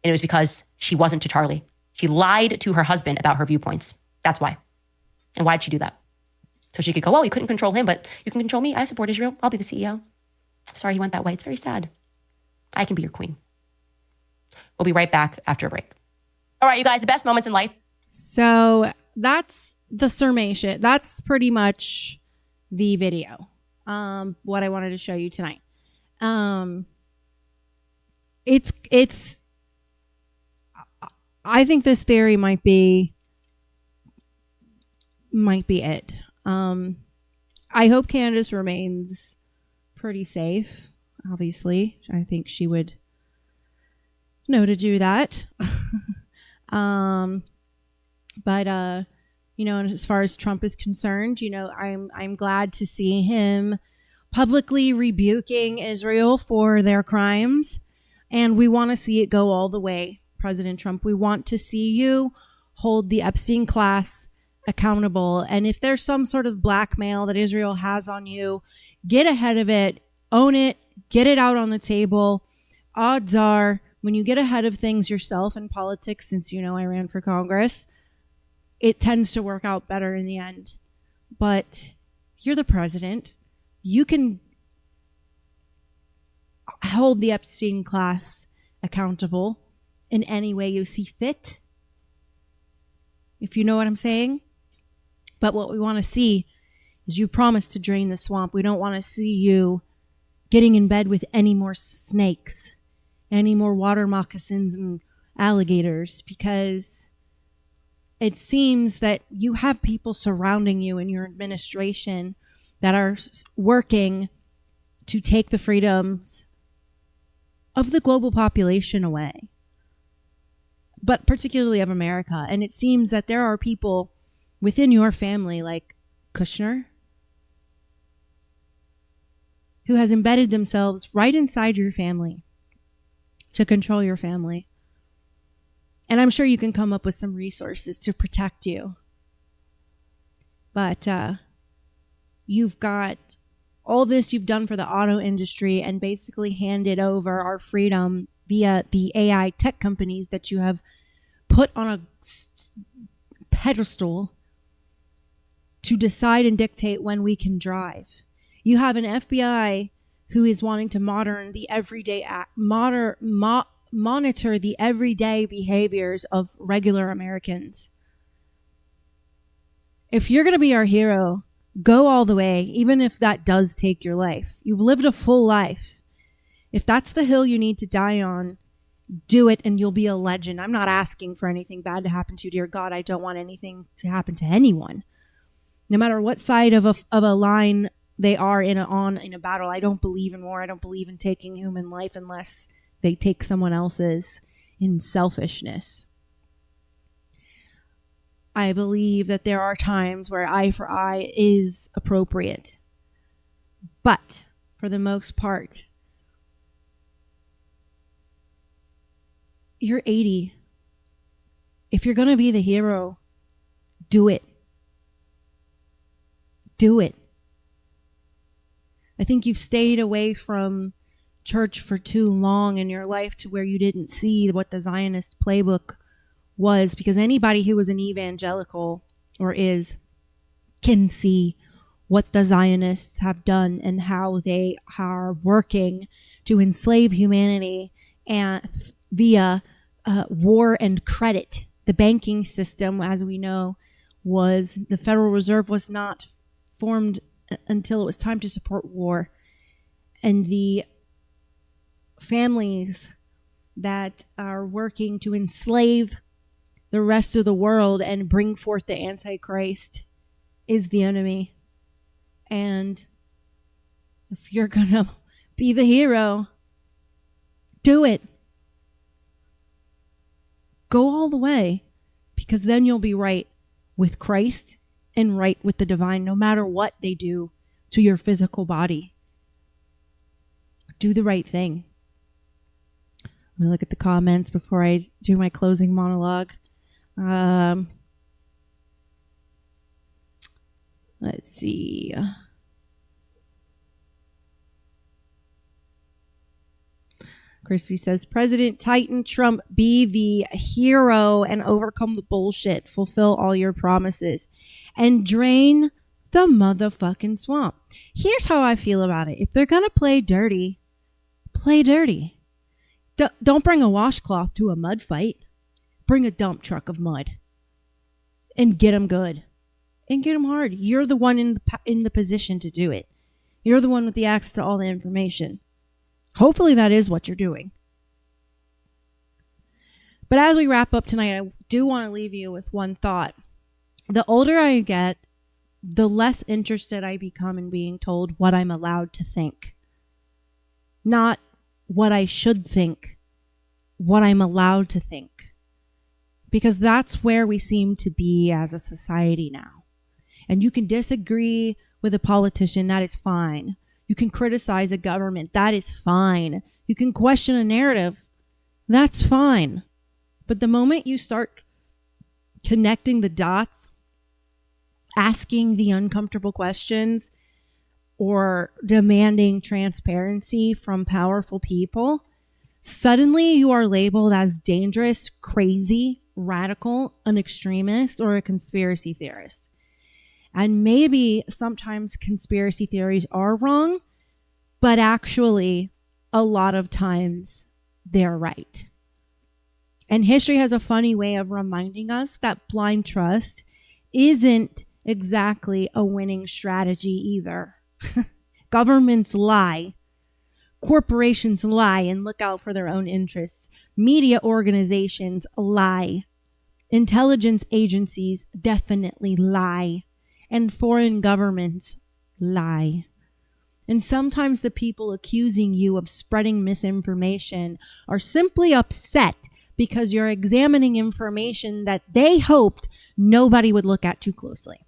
and it was because she wasn't to Charlie. She lied to her husband about her viewpoints. That's why. And why did she do that? So she could go, well, you couldn't control him, but you can control me. I support Israel. I'll be the CEO. Sorry he went that way. It's very sad. I can be your queen. We'll be right back after a break. All right, you guys, the best moments in life. So that's the summation. That's pretty much the video. What I wanted to show you tonight. It's I think this theory might be it. I hope Candace remains pretty safe. Obviously, I think she would know to do that. But you know, as far as Trump is concerned, you know, I'm glad to see him publicly rebuking Israel for their crimes, and we want to see it go all the way, President Trump. We want to see you hold the Epstein class accountable, and if there's some sort of blackmail that Israel has on you, get ahead of it, own it, get it out on the table. Odds are, when you get ahead of things yourself in politics, since you know I ran for Congress, it tends to work out better in the end. But you're the president. You can hold the Epstein class accountable in any way you see fit, if you know what I'm saying. But what we want to see is you promise to drain the swamp. We don't want to see you getting in bed with any more snakes, any more water moccasins and alligators, because it seems that you have people surrounding you in your administration that are working to take the freedoms of the global population away, but particularly of America. And it seems that there are people within your family, like Kushner, who has embedded themselves right inside your family to control your family. And I'm sure you can come up with some resources to protect you. But you've got all this you've done for the auto industry and basically handed over our freedom via the AI tech companies that you have put on a pedestal to decide and dictate when we can drive. You have an FBI who is wanting to monitor the everyday behaviors of regular Americans. If you're going to be our hero, go all the way, even if that does take your life. You've lived a full life. If that's the hill you need to die on, do it and you'll be a legend. I'm not asking for anything bad to happen to you, dear God. I don't want anything to happen to anyone. No matter what side of a line they are in a battle. I don't believe in war. I don't believe in taking human life unless they take someone else's in selfishness. I believe that there are times where eye for eye is appropriate. But for the most part, you're 80. If you're going to be the hero, do it. Do it. I think you've stayed away from church for too long in your life to where you didn't see what the Zionist playbook was, because anybody who was an evangelical or is can see what the Zionists have done and how they are working to enslave humanity and via war and credit. The banking system, as we know, the Federal Reserve was not formed until it was time to support war. And the families that are working to enslave the rest of the world and bring forth the Antichrist is the enemy. And if you're going to be the hero, do it. Go all the way, because then you'll be right with Christ and right with the divine, no matter what they do to your physical body. Do the right thing. Let me look at the comments before I do my closing monologue. Let's see. Crispy says, President Titan Trump, be the hero and overcome the bullshit. Fulfill all your promises and drain the motherfucking swamp. Here's how I feel about it. If they're going to play dirty, play dirty. Don't bring a washcloth to a mud fight. Bring a dump truck of mud and get them good and get them hard. You're the one in the position to do it. You're the one with the access to all the information. Hopefully that is what you're doing. But as we wrap up tonight, I do want to leave you with one thought. The older I get, the less interested I become in being told what I'm allowed to think. Not what I should think, what I'm allowed to think. Because that's where we seem to be as a society now. And you can disagree with a politician, that is fine. You can criticize a government, that is fine. You can question a narrative, that's fine. But the moment you start connecting the dots, asking the uncomfortable questions, or demanding transparency from powerful people, suddenly you are labeled as dangerous, crazy, radical, an extremist, or a conspiracy theorist. And maybe sometimes conspiracy theories are wrong, but actually a lot of times they're right. And history has a funny way of reminding us that blind trust isn't exactly a winning strategy either. Governments lie. Corporations lie and look out for their own interests. Media organizations lie. Intelligence agencies definitely lie. And foreign governments lie. And sometimes the people accusing you of spreading misinformation are simply upset because you're examining information that they hoped nobody would look at too closely.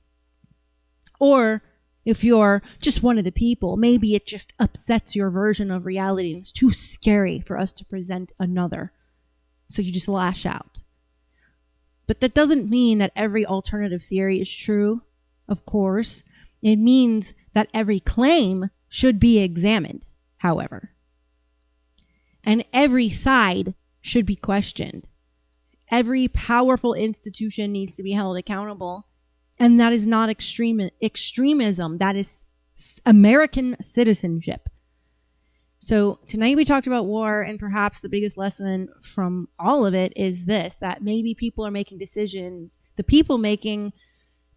Or if you're just one of the people, maybe it just upsets your version of reality and it's too scary for us to present another. So you just lash out. But that doesn't mean that every alternative theory is true. Of course, it means that every claim should be examined, however. And every side should be questioned. Every powerful institution needs to be held accountable. And that is not extremism. That is American citizenship. So tonight we talked about war, and perhaps the biggest lesson from all of it is this, that maybe people are making decisions. The people making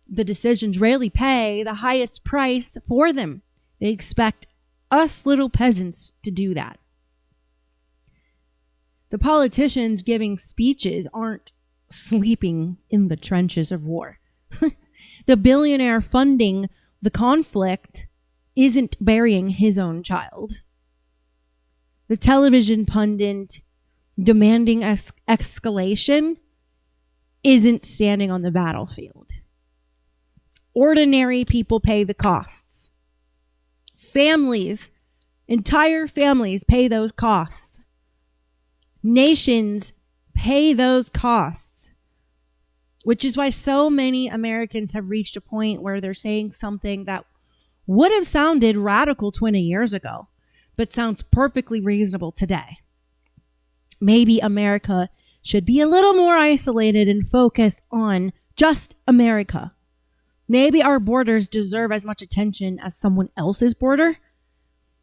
the decisions rarely pay the highest price for them. They expect us little peasants to do that. The politicians giving speeches aren't sleeping in the trenches of war. The billionaire funding the conflict isn't burying his own child. The television pundit demanding escalation isn't standing on the battlefield. Ordinary people pay the costs. Families, entire families pay those costs. Nations pay those costs. Which is why so many Americans have reached a point where they're saying something that would have sounded radical 20 years ago, but sounds perfectly reasonable today. Maybe America should be a little more isolated and focus on just America. Maybe our borders deserve as much attention as someone else's border.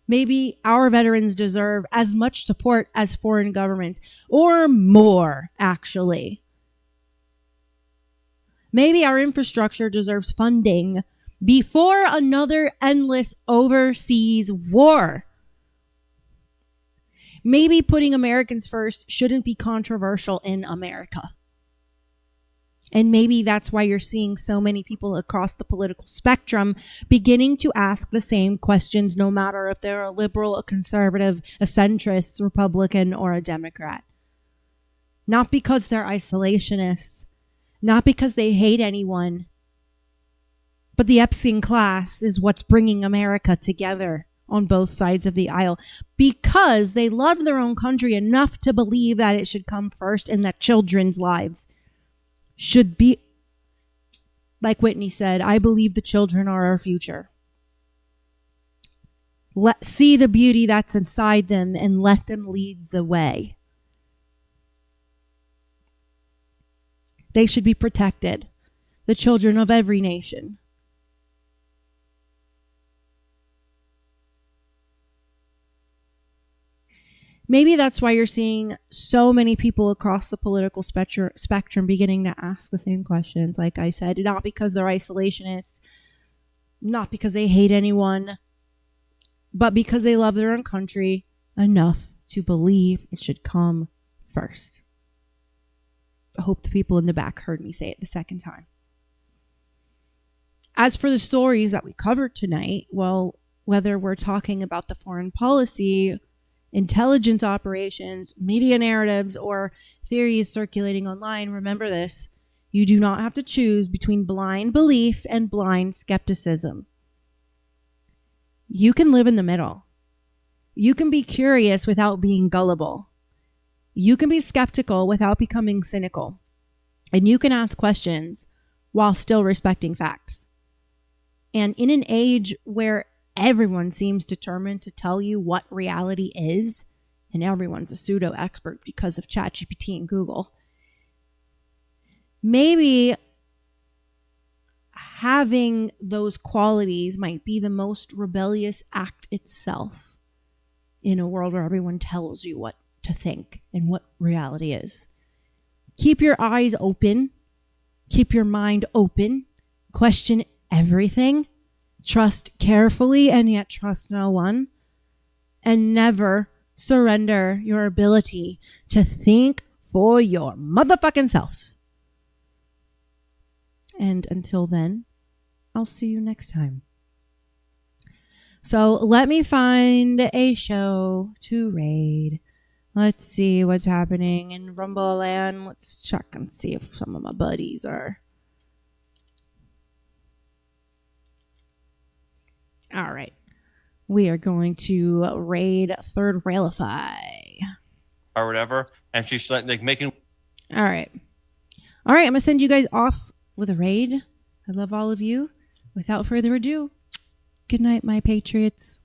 Maybe our veterans deserve as much support as foreign governments, or more, actually. Maybe our infrastructure deserves funding before another endless overseas war. Maybe putting Americans first shouldn't be controversial in America. And maybe that's why you're seeing so many people across the political spectrum beginning to ask the same questions, no matter if they're a liberal, a conservative, a centrist, Republican, or a Democrat. Not because they're isolationists, not because they hate anyone, but the Epstein class is what's bringing America together on both sides of the aisle, because they love their own country enough to believe that it should come first and that children's lives should be, like Whitney said, I believe the children are our future. See the beauty that's inside them and let them lead the way. They should be protected, the children of every nation. Maybe that's why you're seeing so many people across the political spectrum beginning to ask the same questions. Like I said, not because they're isolationists, not because they hate anyone, but because they love their own country enough to believe it should come first. I hope the people in the back heard me say it the second time. As for the stories that we covered tonight, well, whether we're talking about the foreign policy, intelligence operations, media narratives, or theories circulating online, remember this: you do not have to choose between blind belief and blind skepticism. You can live in the middle. You can be curious without being gullible. You can be skeptical without becoming cynical. And you can ask questions while still respecting facts. And in an age where everyone seems determined to tell you what reality is, and everyone's a pseudo expert because of ChatGPT and Google, maybe having those qualities might be the most rebellious act itself in a world where everyone tells you what to think and what reality is. Keep your eyes open, keep your mind open, question everything, trust carefully and yet trust no one, and never surrender your ability to think for your motherfucking self. And until then, I'll see you next time. So let me find a show to raid. Let's see what's happening in Rumble Land. Let's check and see if some of my buddies are. All right. We are going to raid Third Railify. Or whatever. And she's like making. All right. All right. I'm going to send you guys off with a raid. I love all of you. Without further ado, good night, my patriots.